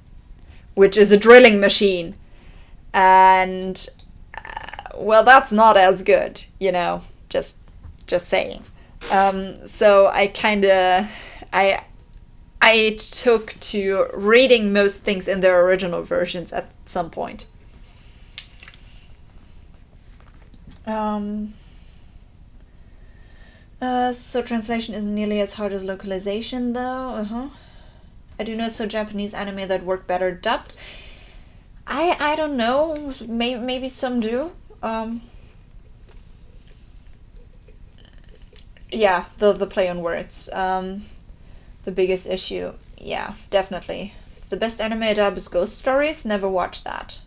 which is a drilling machine. And, well, that's not as good, just saying. So I took to reading most things in their original versions at some point. So translation isn't nearly as hard as localization, though. I do know some Japanese anime that work better dubbed. I don't know. Maybe some do. Yeah, the play on words. The biggest issue. Yeah, definitely. The best anime dub is Ghost Stories. Never watched that.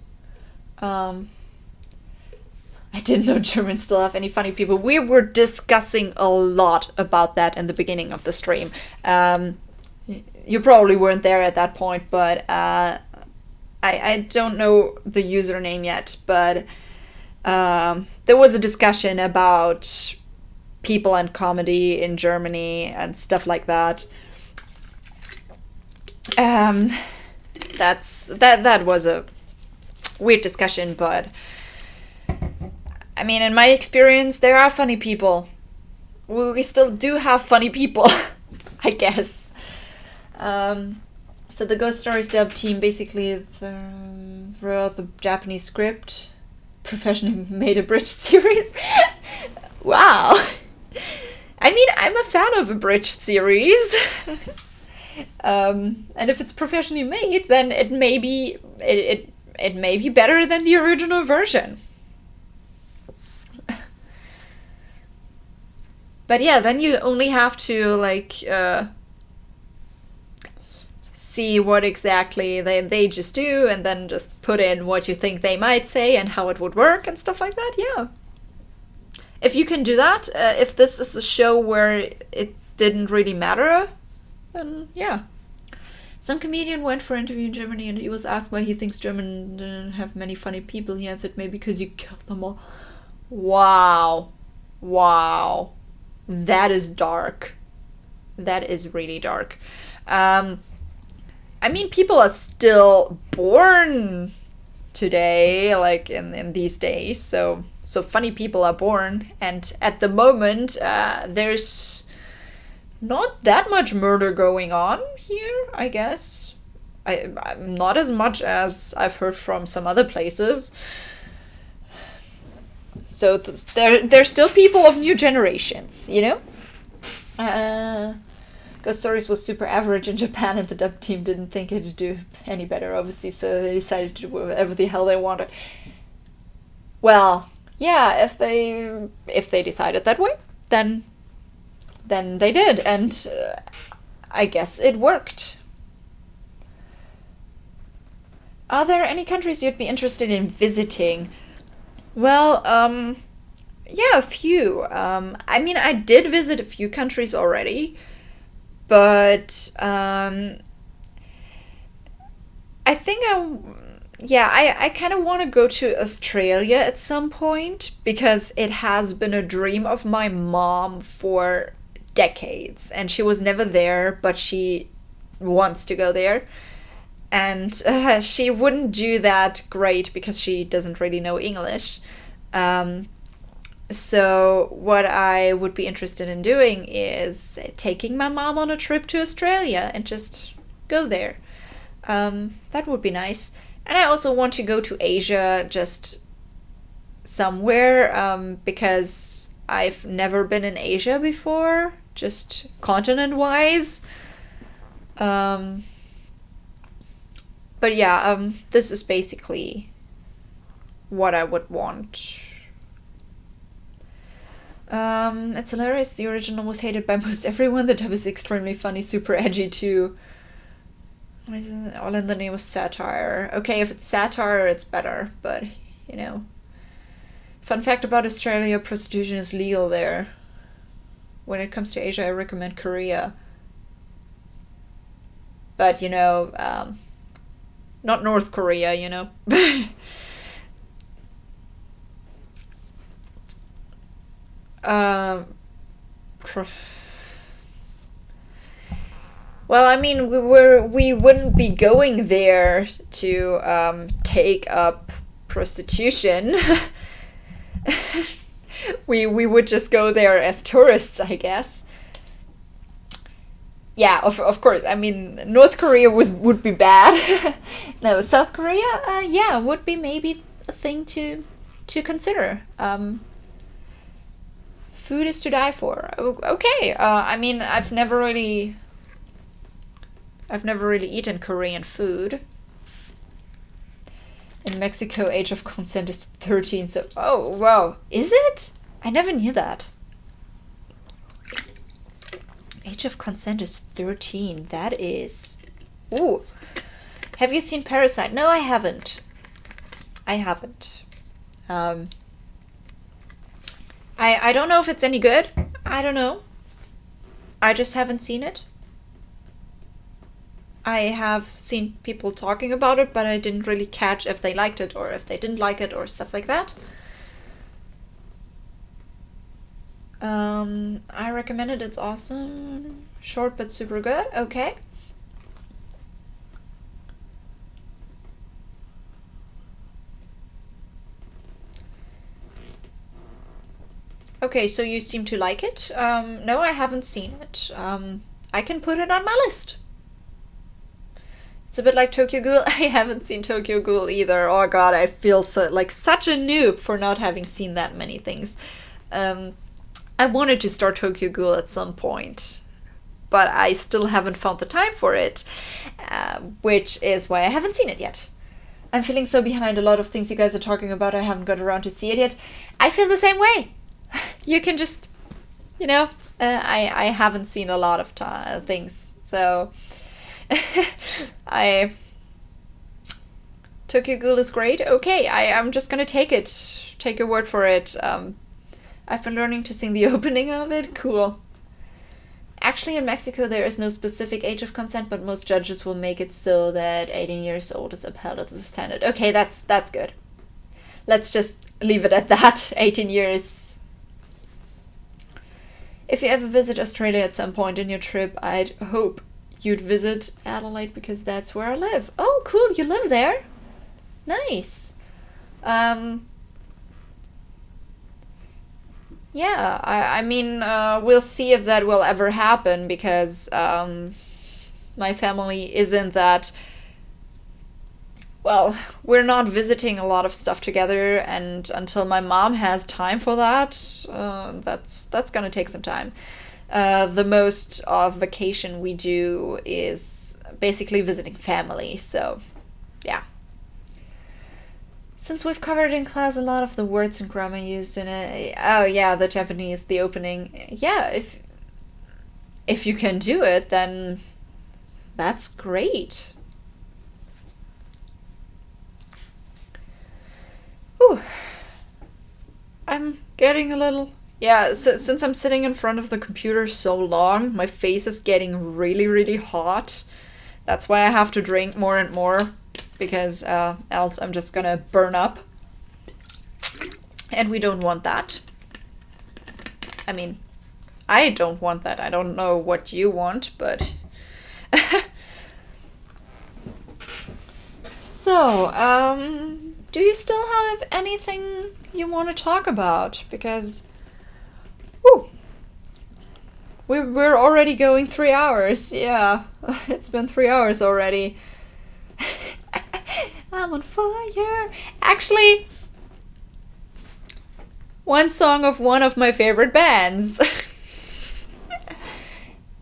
I didn't know Germans still have any funny people. We were discussing a lot about that in the beginning of the stream. You probably weren't there at that point, but I don't know the username yet, but there was a discussion about people and comedy in Germany and stuff like that. That was a weird discussion, but I mean, in my experience, there are funny people. We still do have funny people, I guess. So the Ghost Stories dub team basically wrote the Japanese script, professionally made a bridge series. Wow. I mean, I'm a fan of a bridge series. And if it's professionally made, then it may be better than the original version. But yeah, then you only have to like see what exactly they just do, and then just put in what you think they might say and how it would work and stuff like that. Yeah. If you can do that, if this is a show where it didn't really matter, then yeah. Some comedian went for an interview in Germany and he was asked why he thinks Germans didn't have many funny people. He answered, maybe because you killed them all. Wow. Wow. That is dark. That is really dark. I mean, people are still born today, like in these days, so funny people are born, and at the moment there's not that much murder going on here, I guess. Not as much as I've heard from some other places. So there's still people of new generations, you know? Ghost Stories was super average in Japan, and the dub team didn't think it'd do any better, obviously, so they decided to do whatever the hell they wanted. Well, yeah, if they decided that way, then they did, and I guess it worked. Are there any countries you'd be interested in visiting? Well, yeah, a few. I mean, I did visit a few countries already, but I think I kind of want to go to Australia at some point, because it has been a dream of my mom for decades, and she was never there, but she wants to go there. And she wouldn't do that great because she doesn't really know English. So what I would be interested in doing is taking my mom on a trip to Australia and just go there. That would be nice. And I also want to go to Asia, just somewhere, because I've never been in Asia before, just continent-wise. But yeah, this is basically what I would want. It's hilarious. The original was hated by most everyone. The dub is extremely funny, super edgy too. What is it? All in the name of satire. Okay, if it's satire, it's better, but you know. Fun fact about Australia, prostitution is legal there. When it comes to Asia, I recommend Korea. But, you know, not North Korea, you know. Well, I mean, we wouldn't be going there to take up prostitution. we would just go there as tourists, I guess. Yeah, of course. I mean, North Korea would be bad. No, South Korea, yeah, would be maybe a thing to consider. Food is to die for. Okay. I mean, I've never really eaten Korean food. In Mexico, age of consent is 13. So, oh wow, is it? I never knew that. Age of consent is 13. That is... Ooh. Have you seen Parasite? No, I haven't. I don't know if it's any good. I don't know. I just haven't seen it. I have seen people talking about it, but I didn't really catch if they liked it or if they didn't like it or stuff like that. I recommend it. It's awesome. Short but super good. Okay. Okay, so you seem to like it. No, I haven't seen it. I can put it on my list. It's a bit like Tokyo Ghoul. I haven't seen Tokyo Ghoul either. Oh god, I feel like such a noob for not having seen that many things. I wanted to start Tokyo Ghoul at some point, but I still haven't found the time for it, which is why I haven't seen it yet. I'm feeling so behind a lot of things you guys are talking about. I haven't got around to see it yet. I feel the same way. You can just you know, I haven't seen a lot of things, so I Tokyo Ghoul is great. Okay, I'm just gonna take your word for it. I've been learning to sing the opening of it. Cool. Actually, in Mexico, there is no specific age of consent, but most judges will make it so that 18 years old is upheld as a standard. Okay, that's good. Let's just leave it at that. 18 years. If you ever visit Australia at some point in your trip, I'd hope you'd visit Adelaide because that's where I live. Oh, cool, you live there? Nice. Yeah, I mean, we'll see if that will ever happen because my family isn't that. Well, we're not visiting a lot of stuff together, and until my mom has time for that, that's gonna take some time. The most of vacation we do is basically visiting family, so yeah. Since we've covered in class a lot of the words and grammar used in it, oh yeah, the Japanese, the opening, yeah, if you can do it, then that's great. Ooh, I'm getting a little... Yeah, since I'm sitting in front of the computer so long, my face is getting really, really hot. That's why I have to drink more and more, because else I'm just gonna burn up. And we don't want that. I mean, I don't want that. I don't know what you want, but... So, do you still have anything you want to talk about? Because, whew, we're already going 3 hours. Yeah, it's been 3 hours already. I'm on fire. Actually, one song of one of my favorite bands.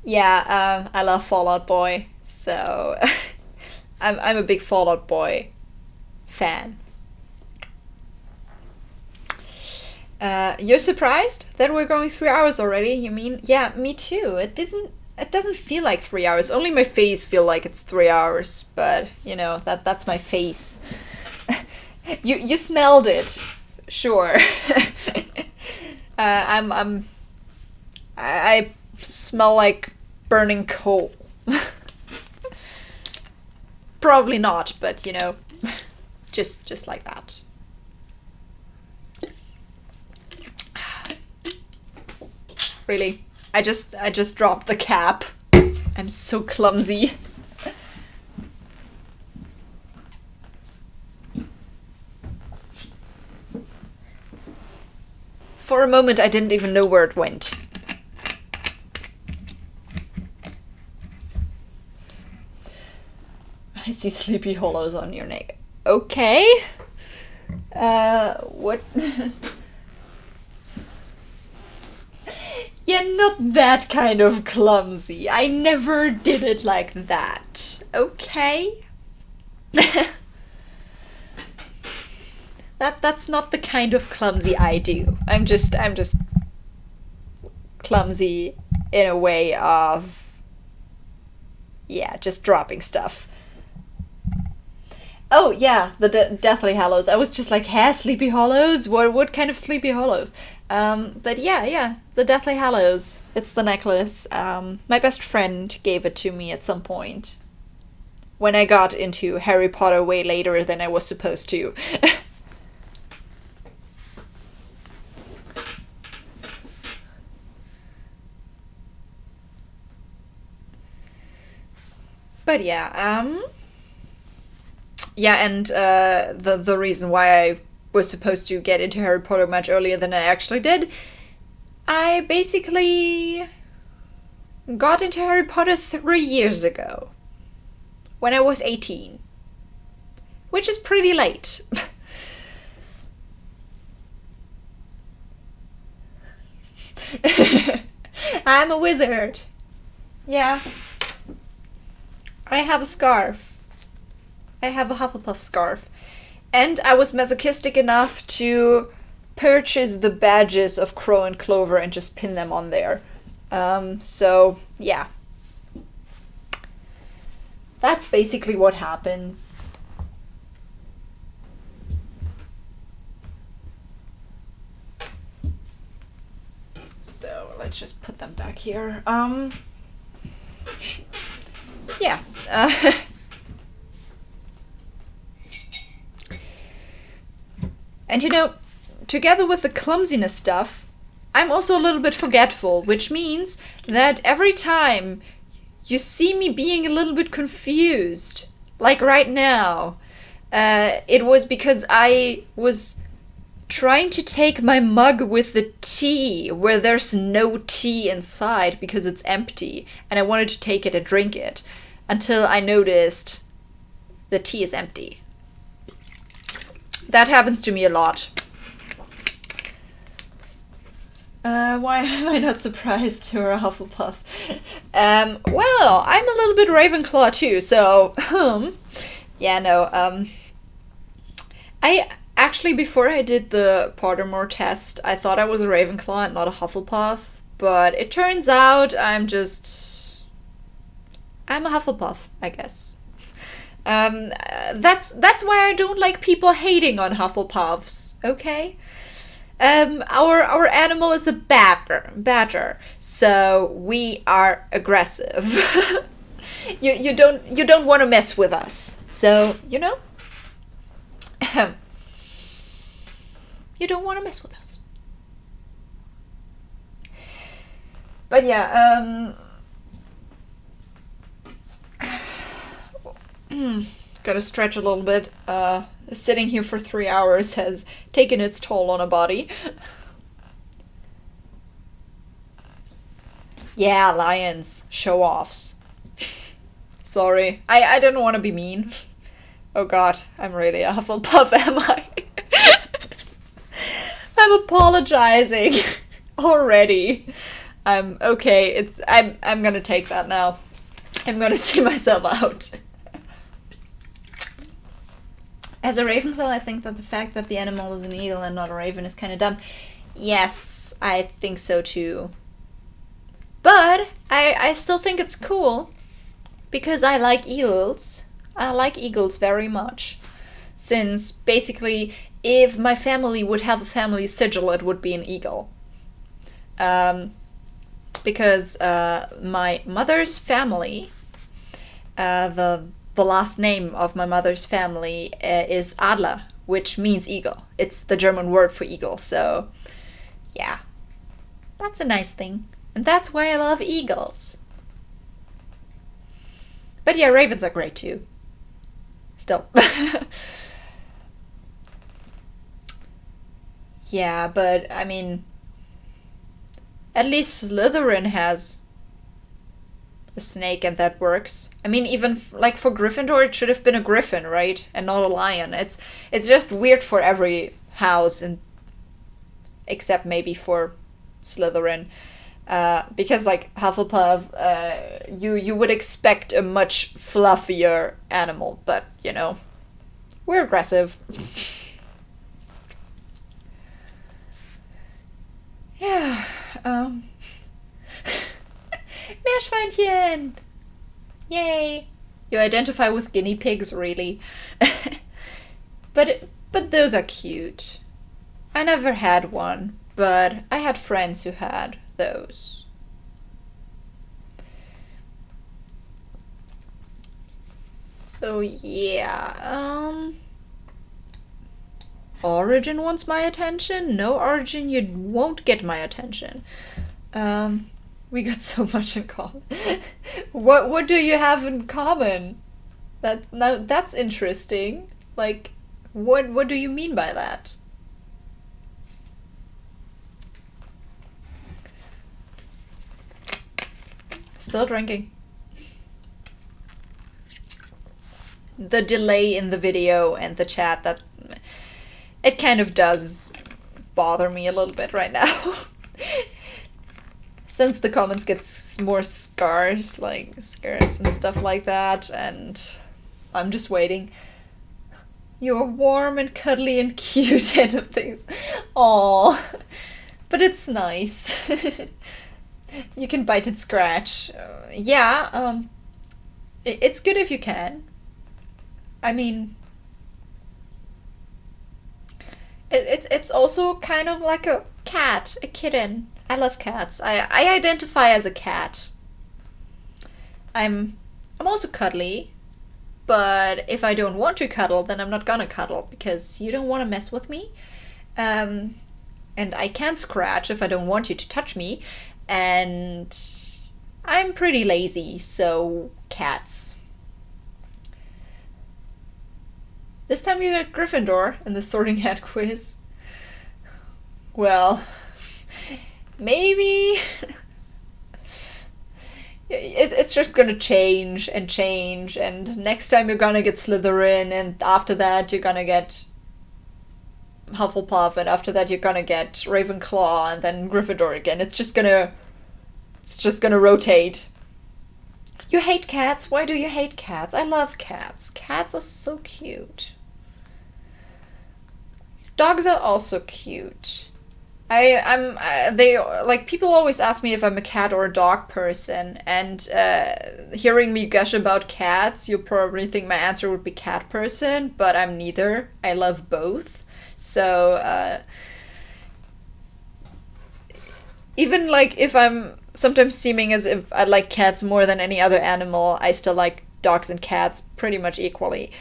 Yeah, I love Fall Out Boy, so I'm a big Fall Out Boy fan. You're surprised that we're going 3 hours already? You mean? Yeah, me too. It doesn't feel like 3 hours. Only my face feel like it's 3 hours, but you know, that's my face. You smelled it. Sure. I smell like burning coal. Probably not, but you know, just like that. Really, I just dropped the cap. I'm so clumsy. For a moment, I didn't even know where it went. I see Sleepy Hollows on your neck. Okay. What? Yeah, not that kind of clumsy. I never did it like that. Okay? That's not the kind of clumsy I do. I'm just clumsy in a way of, yeah, just dropping stuff. Oh yeah, the Deathly Hallows. I was just like, Sleepy Hollows? What kind of Sleepy Hollows? But yeah, the Deathly Hallows. It's the necklace. My best friend gave it to me at some point. When I got into Harry Potter way later than I was supposed to. But yeah, yeah, and the reason why I was supposed to get into Harry Potter much earlier than I actually did, I basically got into Harry Potter 3 years ago, when I was 18, which is pretty late. I'm a wizard. Yeah. I have a scarf. I have a Hufflepuff scarf. And I was masochistic enough to purchase the badges of Crow and Clover and just pin them on there. So, yeah. That's basically what happens. So, let's just put them back here. Yeah. And you know, together with the clumsiness stuff, I'm also a little bit forgetful, which means that every time you see me being a little bit confused, like right now, it was because I was trying to take my mug with the tea where there's no tea inside because it's empty, and I wanted to take it and drink it until I noticed the tea is empty. That happens to me a lot. Why am I not surprised you're a Hufflepuff? Well, I'm a little bit Ravenclaw too, so, yeah, no, I actually, before I did the Pottermore test, I thought I was a Ravenclaw and not a Hufflepuff, but it turns out I'm a Hufflepuff, I guess. That's why I don't like people hating on Hufflepuffs, okay? Our animal is a badger, so we are aggressive. you don't want to mess with us, so you know. You don't want to mess with us. But yeah, gotta stretch a little bit. Sitting here for 3 hours has taken its toll on a body. Yeah, lions. Show-offs. Sorry. I didn't want to be mean. Oh god, I'm really a Hufflepuff, am I? I'm apologizing already. Okay, I'm gonna take that now. I'm gonna see myself out. As a Ravenclaw, I think that the fact that the animal is an eagle and not a raven is kind of dumb. Yes, I think so too. But I still think it's cool because I like eagles. I like eagles very much. Since basically, if my family would have a family sigil, it would be an eagle. Because my mother's family, the last name of my mother's family is Adler, which means eagle. It's the German word for eagle, so yeah. That's a nice thing. And that's why I love eagles. But yeah, ravens are great too. Still. Yeah, but I mean, at least Slytherin has a snake and that works. I mean, even like for Gryffindor, it should have been a griffin, right? And not a lion. It's just weird for every house, and except maybe for Slytherin. Because like Hufflepuff, you would expect a much fluffier animal, but you know, we're aggressive. Yeah, Meerschweinchen! Yay! You identify with guinea pigs, really. But those are cute. I never had one, but I had friends who had those. So yeah, Origin wants my attention? No, Origin, you won't get my attention. We got so much in common. What do you have in common? That's interesting. Like, what do you mean by that? Still drinking. The delay in the video and the chat, that it kind of does bother me a little bit right now. Since the comments get more scarce and stuff like that, and I'm just waiting. You're warm and cuddly and cute and things. Aww. But it's nice. You can bite and scratch. Yeah, it's good if you can. I mean, it's also kind of like a cat, a kitten. I love cats. I identify as a cat. I'm also cuddly, but if I don't want to cuddle, then I'm not gonna cuddle because you don't want to mess with me. And I can scratch if I don't want you to touch me, and I'm pretty lazy, so cats. This time you got Gryffindor in the Sorting Hat quiz. Well, maybe it's just gonna change, and next time you're gonna get Slytherin, and after that you're gonna get Hufflepuff, and after that you're gonna get Ravenclaw, and then Gryffindor again. It's just gonna rotate. You hate cats? Why do you hate cats? I love cats. Cats are so cute. Dogs are also cute. They like, people always ask me if I'm a cat or a dog person, and hearing me gush about cats, you'll probably think my answer would be cat person, but I'm neither. I love both. So even like if I'm sometimes seeming as if I like cats more than any other animal, I still like dogs and cats pretty much equally.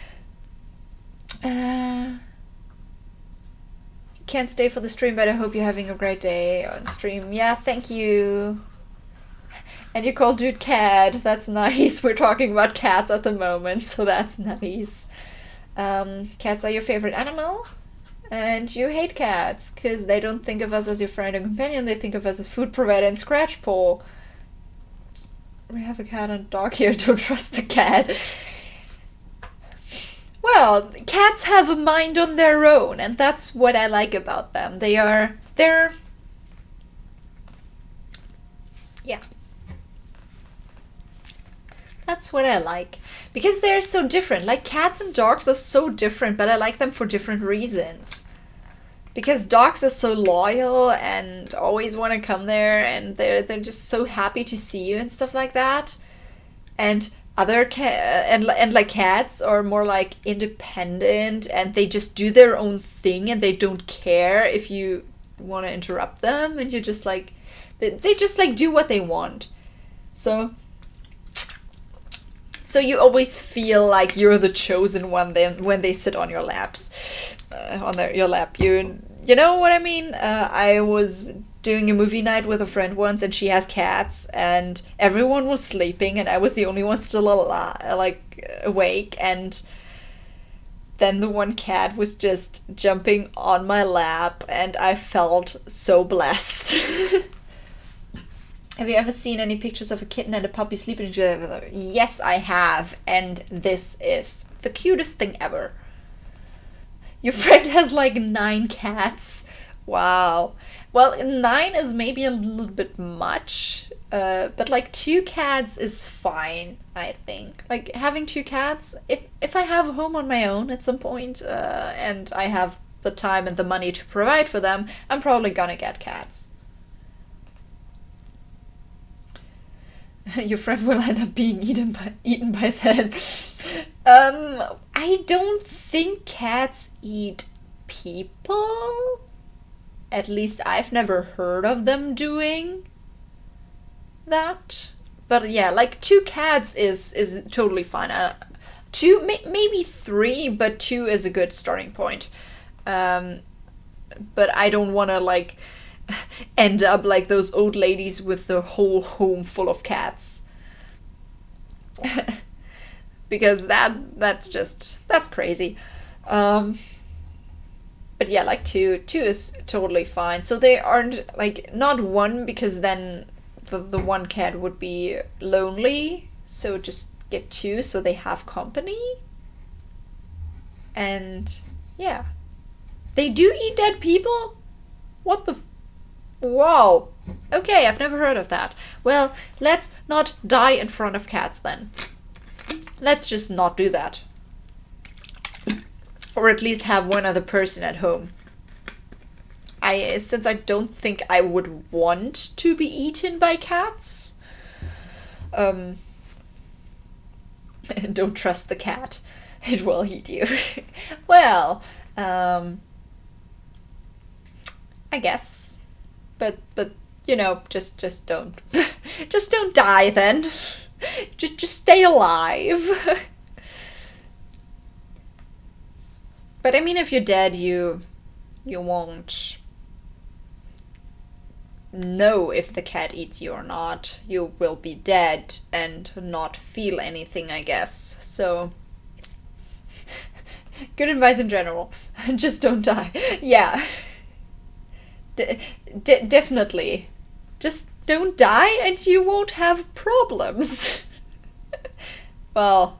Can't stay for the stream, but I hope you're having a great day on stream. Yeah, thank you. And you call dude cat. That's nice. We're talking about cats at the moment, so that's nice. Cats are your favorite animal? And you hate cats, because they don't think of us as your friend and companion, they think of us as food provider and scratch pole. We have a cat and a dog here, don't trust the cat. Well, cats have a mind on their own, and that's what I like about them. They're... yeah. That's what I like. Because they're so different. Like, cats and dogs are so different, but I like them for different reasons. Because dogs are so loyal and always want to come there, and they're just so happy to see you and stuff like that. And like cats are more like independent, and they just do their own thing, and they don't care if you want to interrupt them, and you're just like, they just like do what they want. So you always feel like you're the chosen one then when they sit on your laps, your lap. You know what I mean? I was doing a movie night with a friend once, and she has cats, and everyone was sleeping, and I was the only one still awake, and then the one cat was just jumping on my lap, and I felt so blessed. Have you ever seen any pictures of a kitten and a puppy sleeping together? Yes, I have, and this is the cutest thing ever. Your friend has like 9 cats. Wow. Well, 9 is maybe a little bit much, but like 2 cats is fine, I think. Like, having 2 cats, if I have a home on my own at some point, and I have the time and the money to provide for them, I'm probably gonna get cats. Your friend will end up being eaten by then. I don't think cats eat people. At least I've never heard of them doing that. But yeah, like 2 cats is totally fine. 2, maybe 3, but 2 is a good starting point. But I don't want to like end up like those old ladies with the whole home full of cats. Because that's crazy. But yeah, like 2 is totally fine. So they aren't like, not 1, because then the one cat would be lonely. So just get 2 so they have company. And yeah, they do eat dead people? What the Wow. Okay, I've never heard of that. Well, let's not die in front of cats then. Let's just not do that. Or at least have one other person at home. Since I don't think I would want to be eaten by cats. Don't trust the cat. It will eat you. Well, I guess. But you know, just don't. Just don't die then. Just stay alive. But I mean, if you're dead, you won't know if the cat eats you or not. You will be dead and not feel anything, I guess. So, good advice in general. Just don't die. Yeah. Definitely. Just don't die and you won't have problems. Well,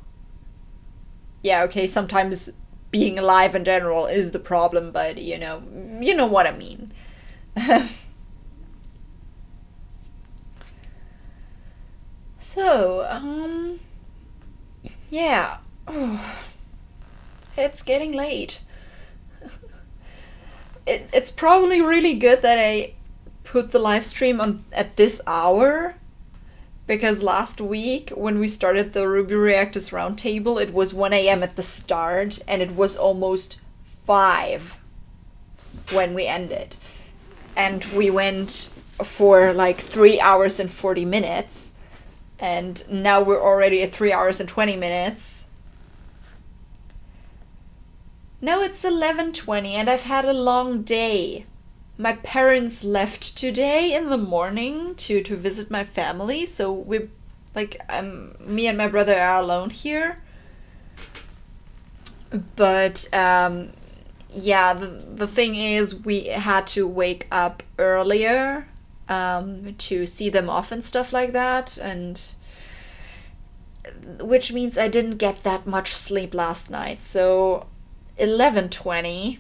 yeah, okay, sometimes being alive in general is the problem, but you know what I mean. So, yeah. Oh, it's getting late. It's probably really good that I put the live stream on at this hour, because last week when we started the Ruby Reactors Roundtable, it was 1 a.m. at the start, and it was almost 5 when we ended. And we went for like 3 hours and 40 minutes, and now we're already at 3 hours and 20 minutes. Now it's 11:20 and I've had a long day. My parents left today in the morning to visit my family, so we, like, me and my brother are alone here. But yeah, the thing is, we had to wake up earlier to see them off and stuff like that, and which means I didn't get that much sleep last night. So 11:20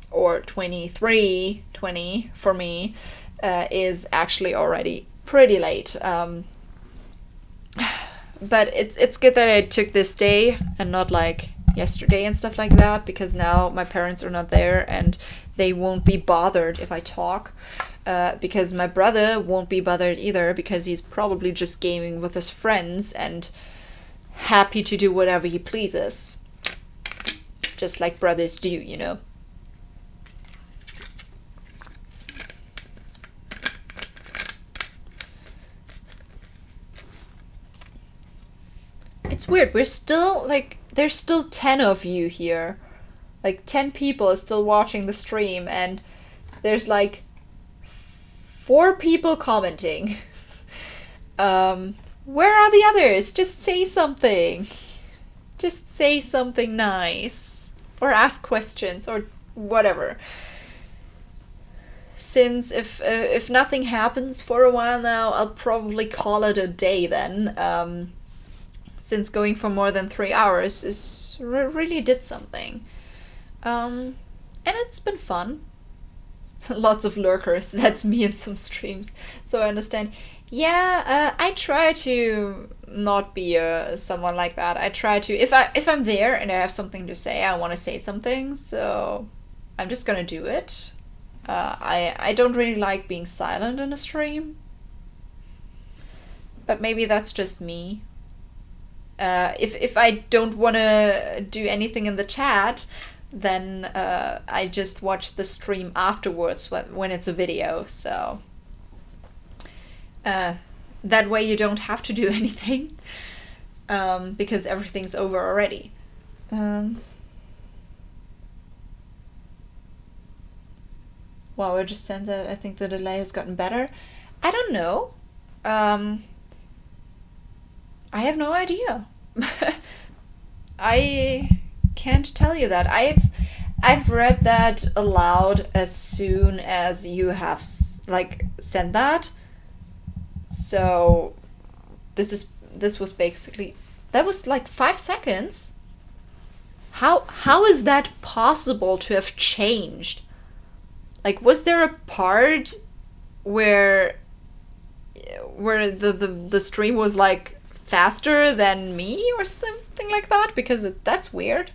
or 23:20 for me is actually already pretty late. But it's good that I took this day and not like yesterday and stuff like that, because now my parents are not there and they won't be bothered if I talk. Because my brother won't be bothered either, because he's probably just gaming with his friends and happy to do whatever he pleases. Just like brothers do, you know. It's weird. We're still, like, there's still 10 of you here. Like, 10 people are still watching the stream, and there's, like, 4 people commenting. Where are the others? Just say something. Just say something nice. Or ask questions, or whatever. Since if nothing happens for a while now, I'll probably call it a day then. Since going for more than 3 hours is really did something. And it's been fun. Lots of lurkers, that's me in some streams, so I understand. Yeah, I try to not be someone like that. I try to, if I'm there and I have something to say, I want to say something, so I'm just gonna do it. I don't really like being silent in a stream, but maybe that's just me. If I don't want to do anything in the chat, then I just watch the stream afterwards when it's a video, so that way you don't have to do anything, because everything's over already. Wow, I just sent that. I think the delay has gotten better. I don't know. I have no idea. I can't tell you that. I've read that aloud as soon as you have like sent that. So this was basically, that was like 5 seconds. How is that possible to have changed? Like, was there a part where the stream was like faster than me or something like that? Because that's weird.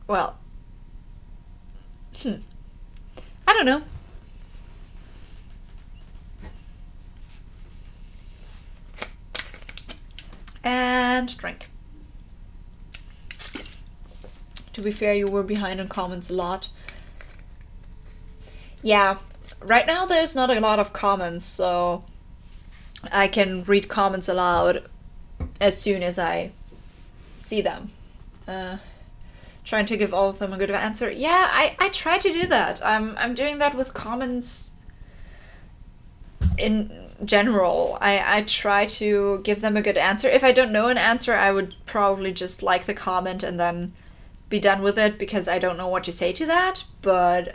Well, I don't know. And drink. To be fair, you were behind on comments a lot. Yeah, right now there's not a lot of comments, so I can read comments aloud as soon as I see them. Trying to give all of them a good answer. Yeah, I try to do that. I'm doing that with comments in general. I try to give them a good answer. If I don't know an answer, I would probably just like the comment and then be done with it because I don't know what to say to that. But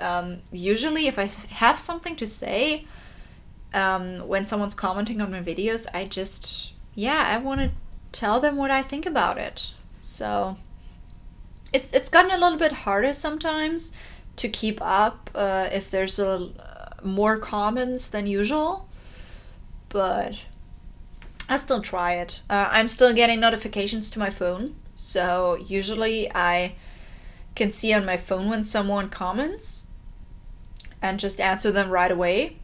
usually if I have something to say, when someone's commenting on my videos, I want to tell them what I think about it. So it's gotten a little bit harder sometimes to keep up if there's more comments than usual, but I still try it. I'm still getting notifications to my phone, so usually I can see on my phone when someone comments and just answer them right away,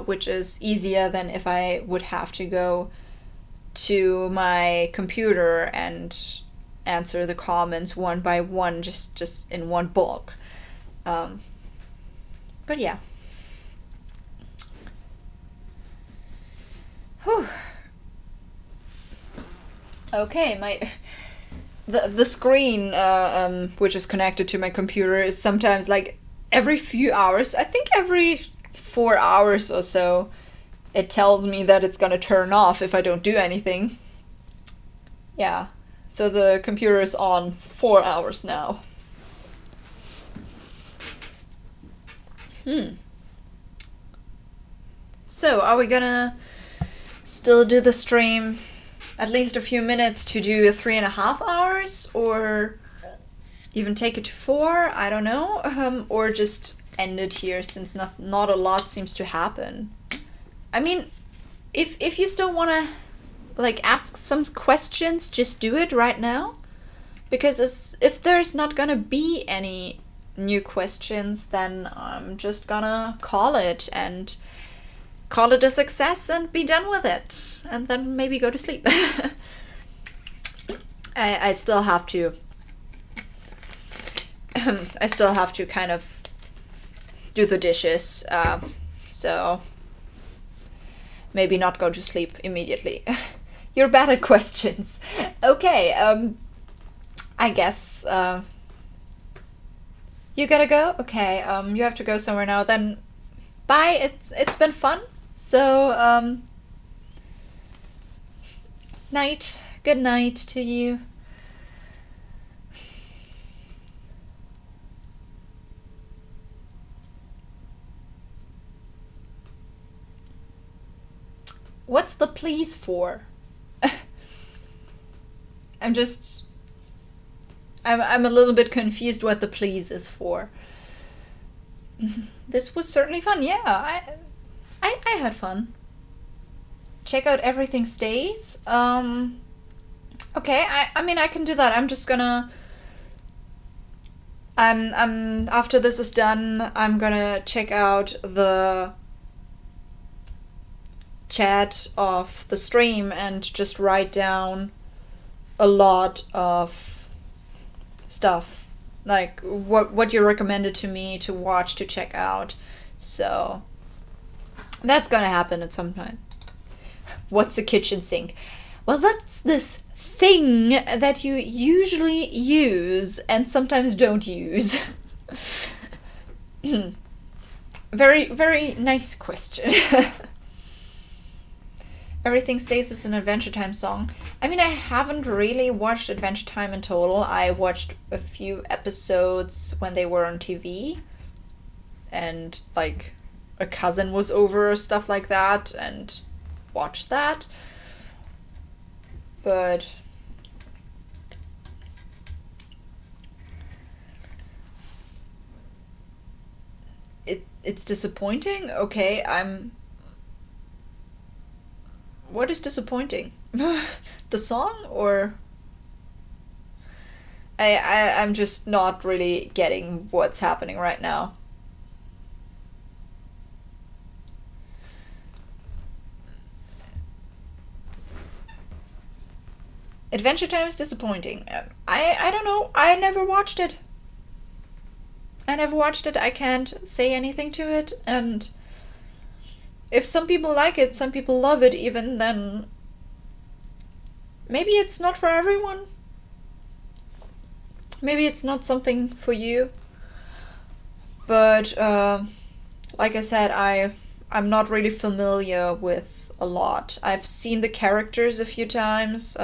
which is easier than if I would have to go to my computer and answer the comments one by one, just in one bulk. But yeah. Whew. Okay, the screen which is connected to my computer is sometimes like every few hours, I think every 4 hours or so, it tells me that it's gonna turn off if I don't do anything. Yeah. So the computer is on 4 hours now. So, are we gonna still do the stream at least a few minutes to do 3.5 hours? Or even take it to 4? I don't know. Or just end it here since not a lot seems to happen. I mean, if you still wanna ask some questions, just do it right now, because if there's not gonna be any new questions, then I'm just gonna call it a success and be done with it, and then maybe go to sleep. I still have to kind of do the dishes, so maybe not go to sleep immediately. You're bad at questions. Okay, I guess you gotta go? Okay, you have to go somewhere now. Then bye, it's been fun. So, night. Good night to you. What's the please for? I'm a little bit confused what the please is for. This was certainly fun. Yeah, I had fun. Check out Everything Stays. Okay, I mean I can do that. I'm just gonna I'm after this is done, I'm gonna check out the chat of the stream and just write down a lot of stuff, like what you recommended to me to watch, to check out. So that's gonna happen at some time. What's a kitchen sink? Well, that's this thing that you usually use and sometimes don't use. Very, very nice question. Everything Stays is an Adventure Time song. I mean, I haven't really watched Adventure Time in total. I watched a few episodes when they were on TV. And, like, a cousin was over or stuff like that and watched that. But it's disappointing? Okay, what is disappointing? The song, or I'm just not really getting what's happening right now. Adventure Time is disappointing. I don't know. I never watched it. I can't say anything to it. And if some people like it, some people love it even, then maybe it's not for everyone. Maybe it's not something for you. But like I said, I'm not really familiar with a lot. I've seen the characters a few times,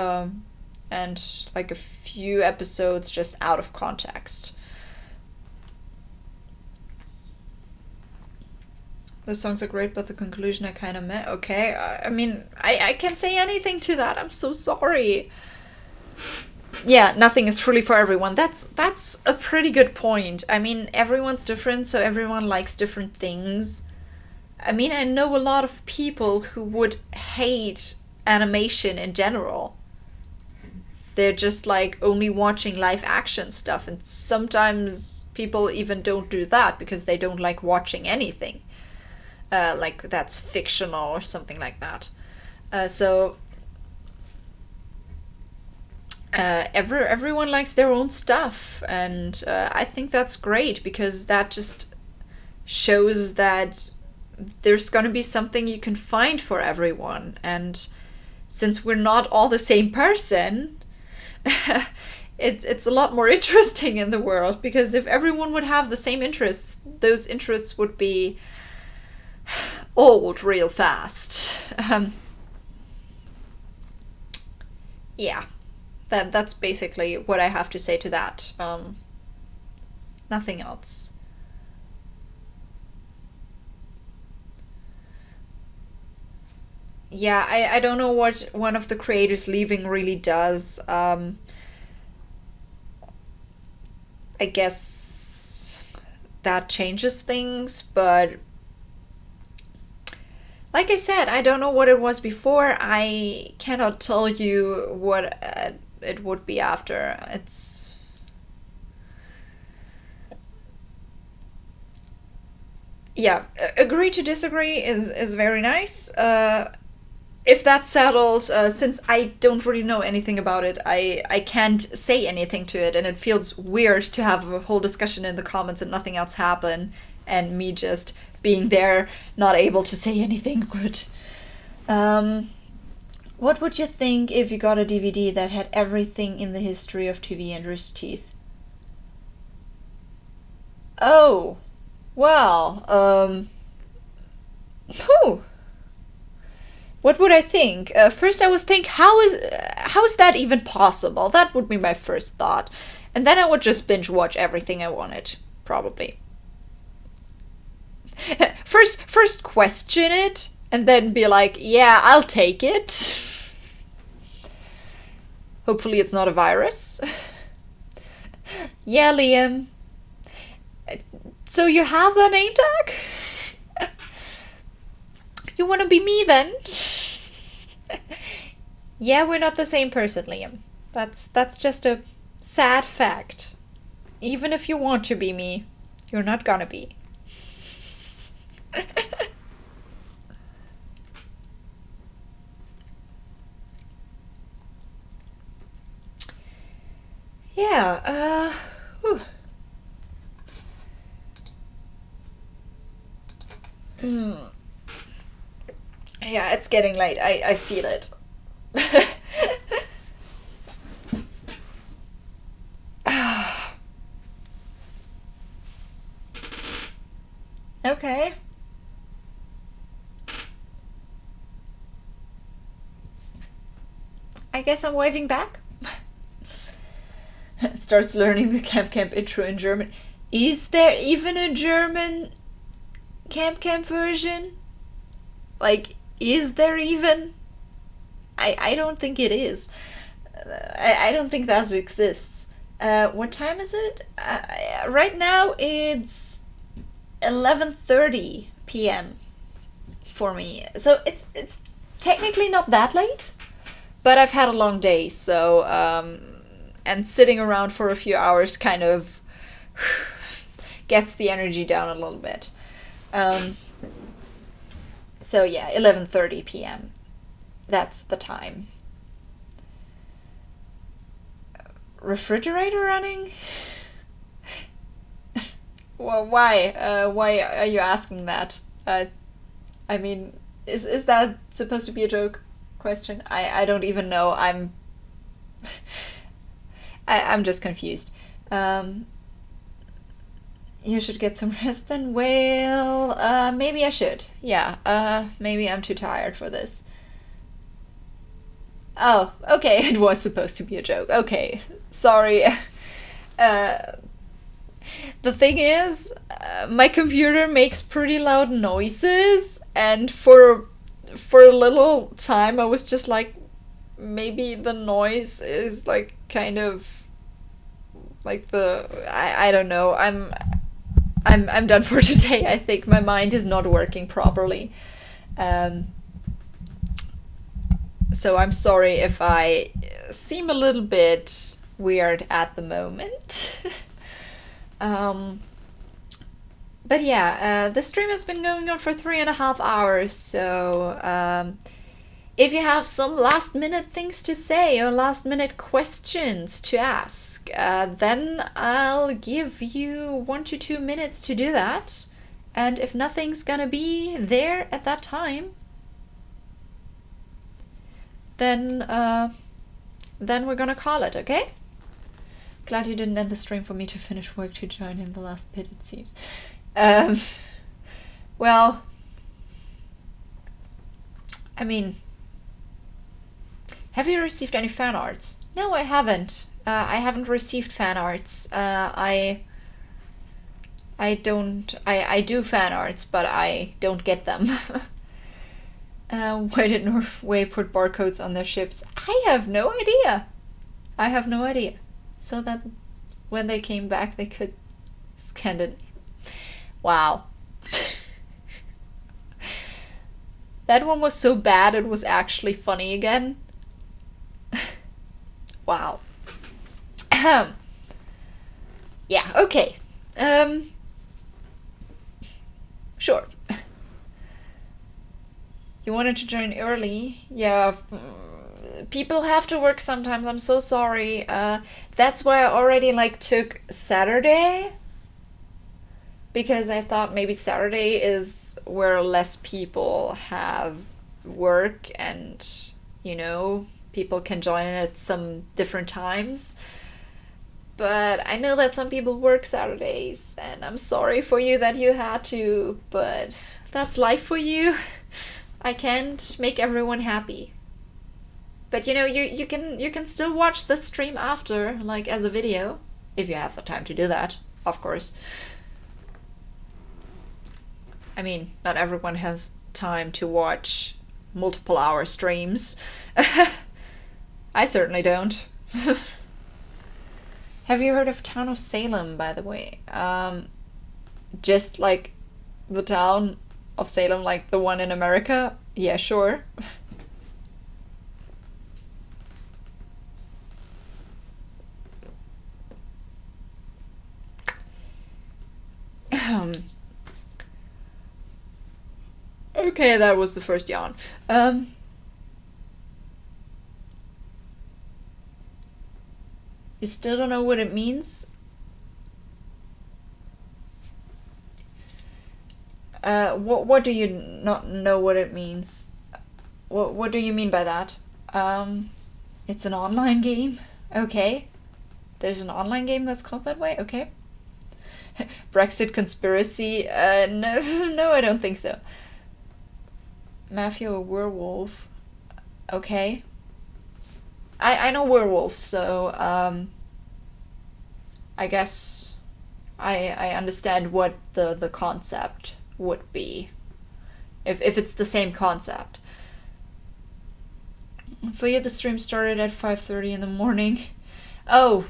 and like a few episodes just out of context. The songs are great, but the conclusion I kind of met. Okay, I mean, I can't say anything to that. I'm so sorry. Yeah, nothing is truly for everyone. That's a pretty good point. I mean, everyone's different, so everyone likes different things. I mean, I know a lot of people who would hate animation in general. They're just like only watching live action stuff, and sometimes people even don't do that because they don't like watching anything. Like that's fictional or something like that. So everyone likes their own stuff, and I think that's great because that just shows that there's gonna be something you can find for everyone. And since we're not all the same person, it's a lot more interesting in the world, because if everyone would have the same interests, those interests would be old real fast. Yeah, that's basically what I have to say to that. Nothing else. Yeah, I don't know what one of the creators leaving really does. I guess that changes things, but like I said, I don't know what it was before. I cannot tell you what it would be after. It's. Yeah, agree to disagree is very nice. If that's settled, since I don't really know anything about it, I can't say anything to it, and it feels weird to have a whole discussion in the comments and nothing else happen, and me just being there, not able to say anything good. What would you think if you got a DVD that had everything in the history of TV and Rooster Teeth? Oh, well, whew. What would I think? First, I was think, how is that even possible? That would be my first thought, and then I would just binge watch everything I wanted, probably. First question it, and then be like, yeah, I'll take it. Hopefully, it's not a virus. Yeah, Liam. So you have the name tag? You wanna be me then? Yeah, we're not the same person, Liam. That's just a sad fact. Even if you want to be me, you're not gonna be. Yeah, whew. Yeah, it's getting late. I feel it. Okay. I guess I'm waving back. Starts learning the Camp intro in German. Is there even a German Camp version? Like, is there even? I don't think it is. I don't think that exists. What time is it? Right now it's 11:30 p.m. for me. So it's technically not that late, but I've had a long day, so and sitting around for a few hours kind of gets the energy down a little bit. So yeah, 11:30 p.m. That's the time. Refrigerator running? Well, why? Why are you asking that? I mean, is that supposed to be a joke question? I don't even know. I'm just confused. You should get some rest then. Well, maybe I should. Yeah, maybe I'm too tired for this. Oh, okay, it was supposed to be a joke. Okay, sorry. The thing is, my computer makes pretty loud noises, and for a little time I was just like, maybe the noise is like kind of like I don't know. I'm done for today. I think my mind is not working properly. So I'm sorry if I seem a little bit weird at the moment. But yeah, the stream has been going on for 3.5 hours, so if you have some last minute things to say or last minute questions to ask, then I'll give you 1 to 2 minutes to do that. And if nothing's gonna be there at that time, then we're gonna call it, okay? Glad you didn't end the stream for me to finish work to join in the last bit, it seems. Well, I mean, have you received any fan arts? No, I haven't. I haven't received fan arts. I do fan arts, but I don't get them. Why did Norway put barcodes on their ships? I have no idea. So that when they came back, they could scan it. Wow. That one was so bad it was actually funny again. Wow. Yeah, okay. Sure. You wanted to join early? Yeah, people have to work sometimes. I'm so sorry. That's why I already took Saturday, because I thought maybe Saturday is where less people have work and, people can join in at some different times. But I know that some people work Saturdays, and I'm sorry for you that you had to, but that's life for you. I can't make everyone happy. But you can still watch the stream after, as a video, if you have the time to do that, of course. I mean, not everyone has time to watch multiple hour streams. I certainly don't. Have you heard of Town of Salem, by the way? Just the town of Salem, the one in America? Yeah, sure. Okay, that was the first yawn. You still don't know what it means? What do you not know what it means? What do you mean by that? It's an online game? Okay. There's an online game that's called that way? Okay. Brexit conspiracy? No, I don't think so. Mafia or werewolf? Okay. I know werewolves, so I guess I understand what the concept would be, if it's the same concept. For you, the stream started at 5:30 in the morning. Oh,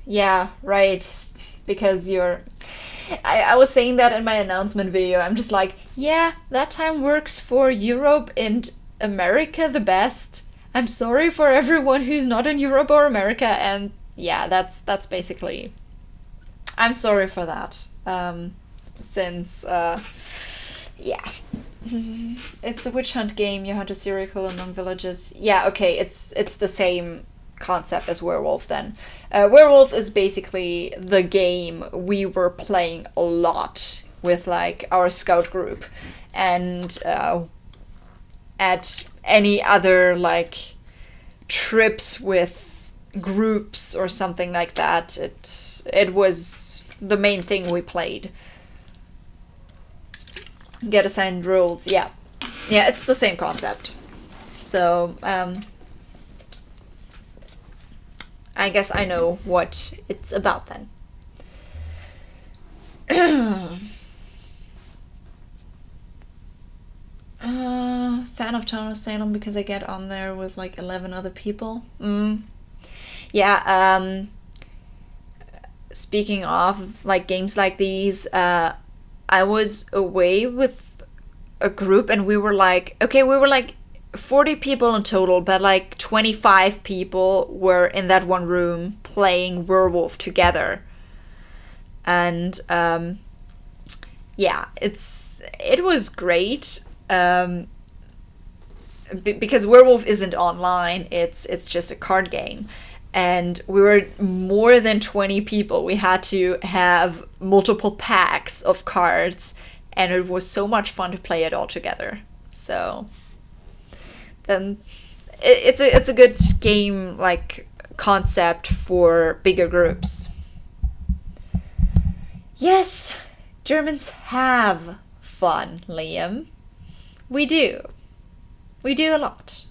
yeah, right. Because I was saying that in my announcement video. I'm just yeah, that time works for Europe and America the best. I'm sorry for everyone who's not in Europe or America, and yeah, that's basically. I'm sorry for that. Since yeah, it's a witch hunt game. You hunt a serial killer among villages. Yeah, okay, it's the same concept as Werewolf then. Werewolf is basically the game we were playing a lot with like our scout group, and at any other like trips with groups or something like that, it was the main thing we played. Get assigned roles, yeah, it's the same concept. So I guess I know what it's about then. Fan of Town of Salem because I get on there with like 11 other people. Yeah, speaking of like games like these, I was away with a group and we were like 40 people in total, but like 25 people were in that one room playing Werewolf together. And yeah, it was great. Because Werewolf isn't online, it's just a card game, and we were more than 20 people. We had to have multiple packs of cards, and it was so much fun to play it all together. So then it's a good game like concept for bigger groups. Yes, Germans have fun, Liam. We do a lot.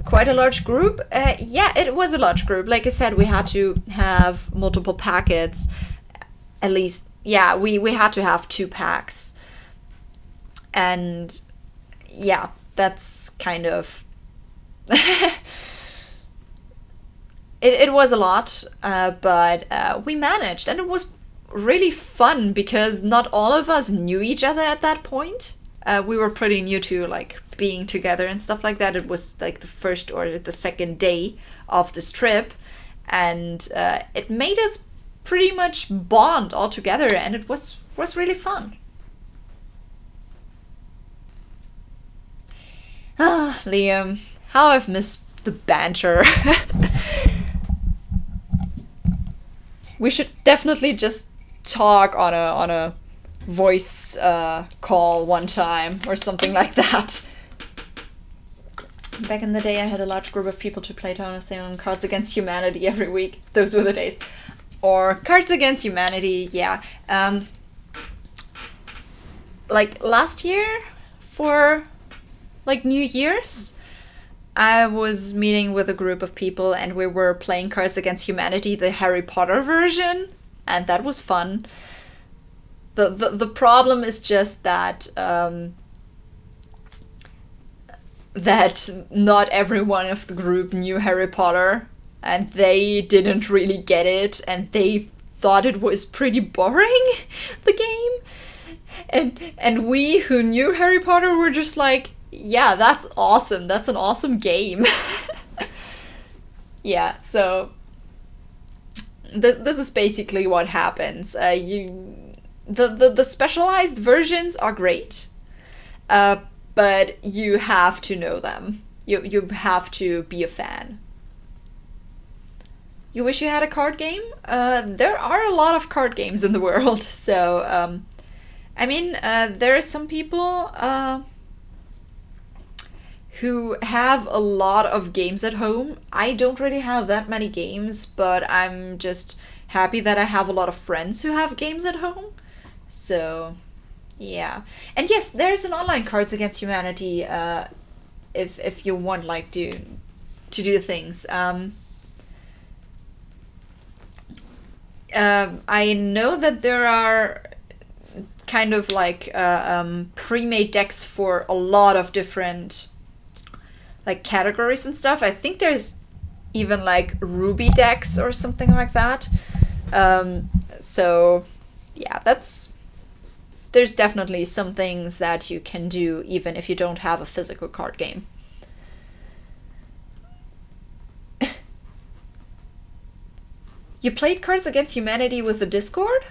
Quite a large group. Yeah, it was a large group. Like I said, we had to have multiple packets. At least, yeah, we had to have 2 packs. And yeah, that's kind of... it was a lot, but we managed. And it was really fun because not all of us knew each other at that point. We were pretty new to like being together and stuff like that. It was like the first or the second day of this trip, and it made us pretty much bond all together, and it was really fun. Ah, Liam, how I've missed the banter. We should definitely just talk on a voice call one time or something like that. Back in the day, I had a large group of people to play Town of Salem Cards Against Humanity every week. Those were the days. Or Cards Against Humanity, yeah. Like last year, for like New Year's, I was meeting with a group of people and we were playing Cards Against Humanity, the Harry Potter version, and that was fun. The problem is just that that not everyone of the group knew Harry Potter, and they didn't really get it, and they thought it was pretty boring, the game. And we who knew Harry Potter were just like, yeah, that's awesome. That's an awesome game. Yeah, so this is basically what happens. The specialized versions are great, but you have to know them. You have to be a fan. You wish you had a card game? There are a lot of card games in the world, so I mean, there are some people who have a lot of games at home. I don't really have that many games, but I'm just happy that I have a lot of friends who have games at home. So, yeah. And yes, there's an online Cards Against Humanity if you want like to do things. I know that there are kind of like pre-made decks for a lot of different like categories and stuff. I think there's even like Ruby decks or something like that. So yeah, there's definitely some things that you can do even if you don't have a physical card game. You played Cards Against Humanity with the Discord?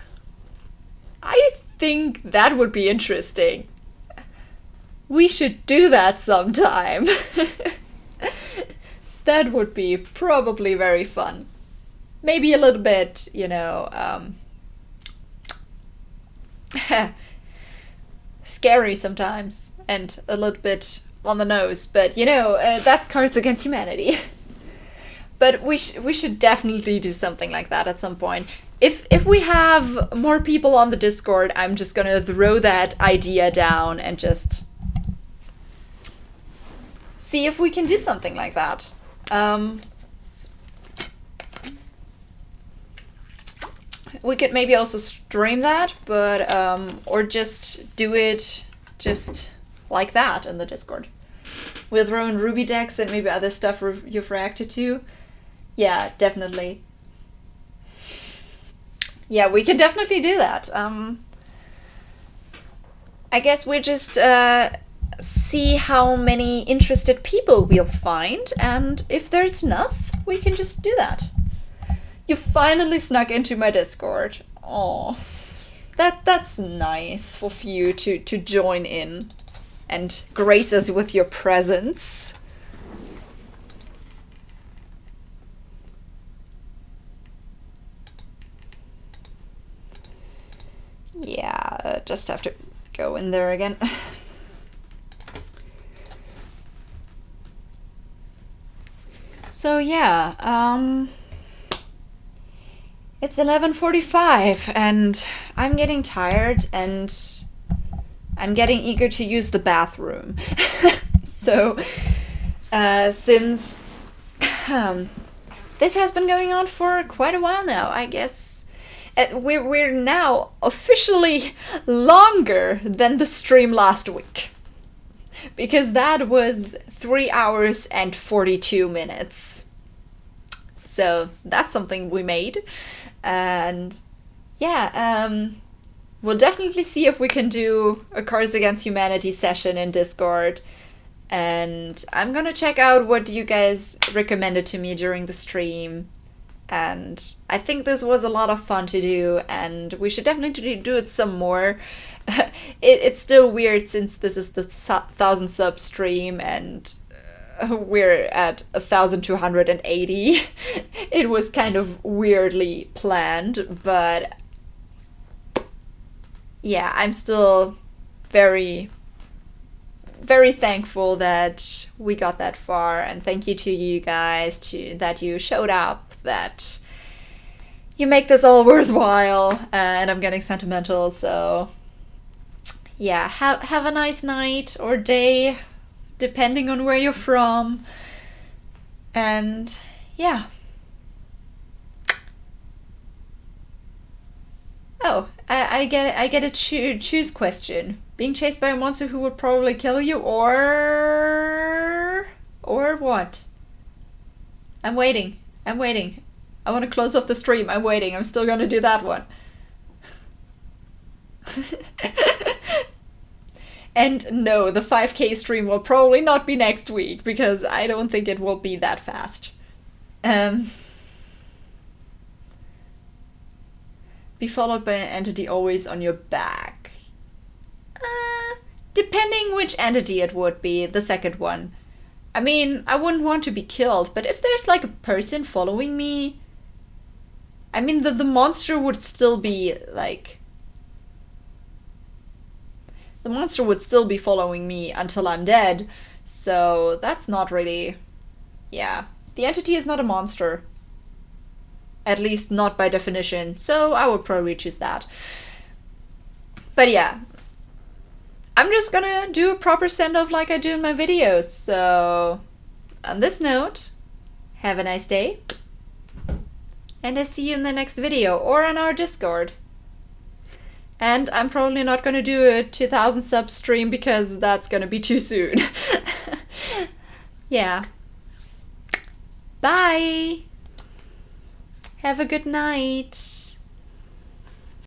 I think that would be interesting. We should do that sometime. That would be probably very fun. Maybe a little bit, you know, scary sometimes, and a little bit on the nose, but you know, that's Cards Against Humanity. But we should definitely do something like that at some point. If we have more people on the Discord, I'm just gonna throw that idea down and just see if we can do something like that. We could maybe also stream that, but or just do it just like that in the Discord. We'll throw in Ruby decks and maybe other stuff you've reacted to. Yeah, definitely. Yeah, we can definitely do that. I guess we just see how many interested people we'll find, and if there's enough, we can just do that. You finally snuck into my Discord. Oh, that's nice for you to join in and grace us with your presence. Yeah, just have to go in there again. So yeah, it's 11:45 and I'm getting tired and I'm getting eager to use the bathroom. So, since this has been going on for quite a while now, I guess we're now officially longer than the stream last week. Because that was 3 hours and 42 minutes. So that's something we made. And yeah, we'll definitely see if we can do a Cards Against Humanity session in Discord. And I'm gonna check out what you guys recommended to me during the stream. And I think this was a lot of fun to do, and we should definitely do it some more. It's still weird since this is the 1,000 sub stream and we're at 1,280. It was kind of weirdly planned, but yeah, I'm still very, very thankful that we got that far, and thank you to you guys that you showed up, that you make this all worthwhile, and I'm getting sentimental, so yeah, have a nice night or day, depending on where you're from, and yeah. Oh, I get a choose question. Being chased by a monster who would probably kill you, or what? I'm waiting. I want to close off the stream. I'm waiting. I'm still gonna do that one. And no, the 5K stream will probably not be next week, because I don't think it will be that fast. Be followed by an entity always on your back. Depending which entity it would be, the second one. I mean, I wouldn't want to be killed, but if there's like a person following me, I mean, the monster would still be like... The monster would still be following me until I'm dead, so that's not really... Yeah, the entity is not a monster. At least not by definition, so I would probably choose that. But yeah, I'm just gonna do a proper send-off like I do in my videos, so on this note, have a nice day, and I see you in the next video, or on our Discord. And I'm probably not gonna do a 2,000 sub stream because that's gonna be too soon. Yeah. Bye! Have a good night!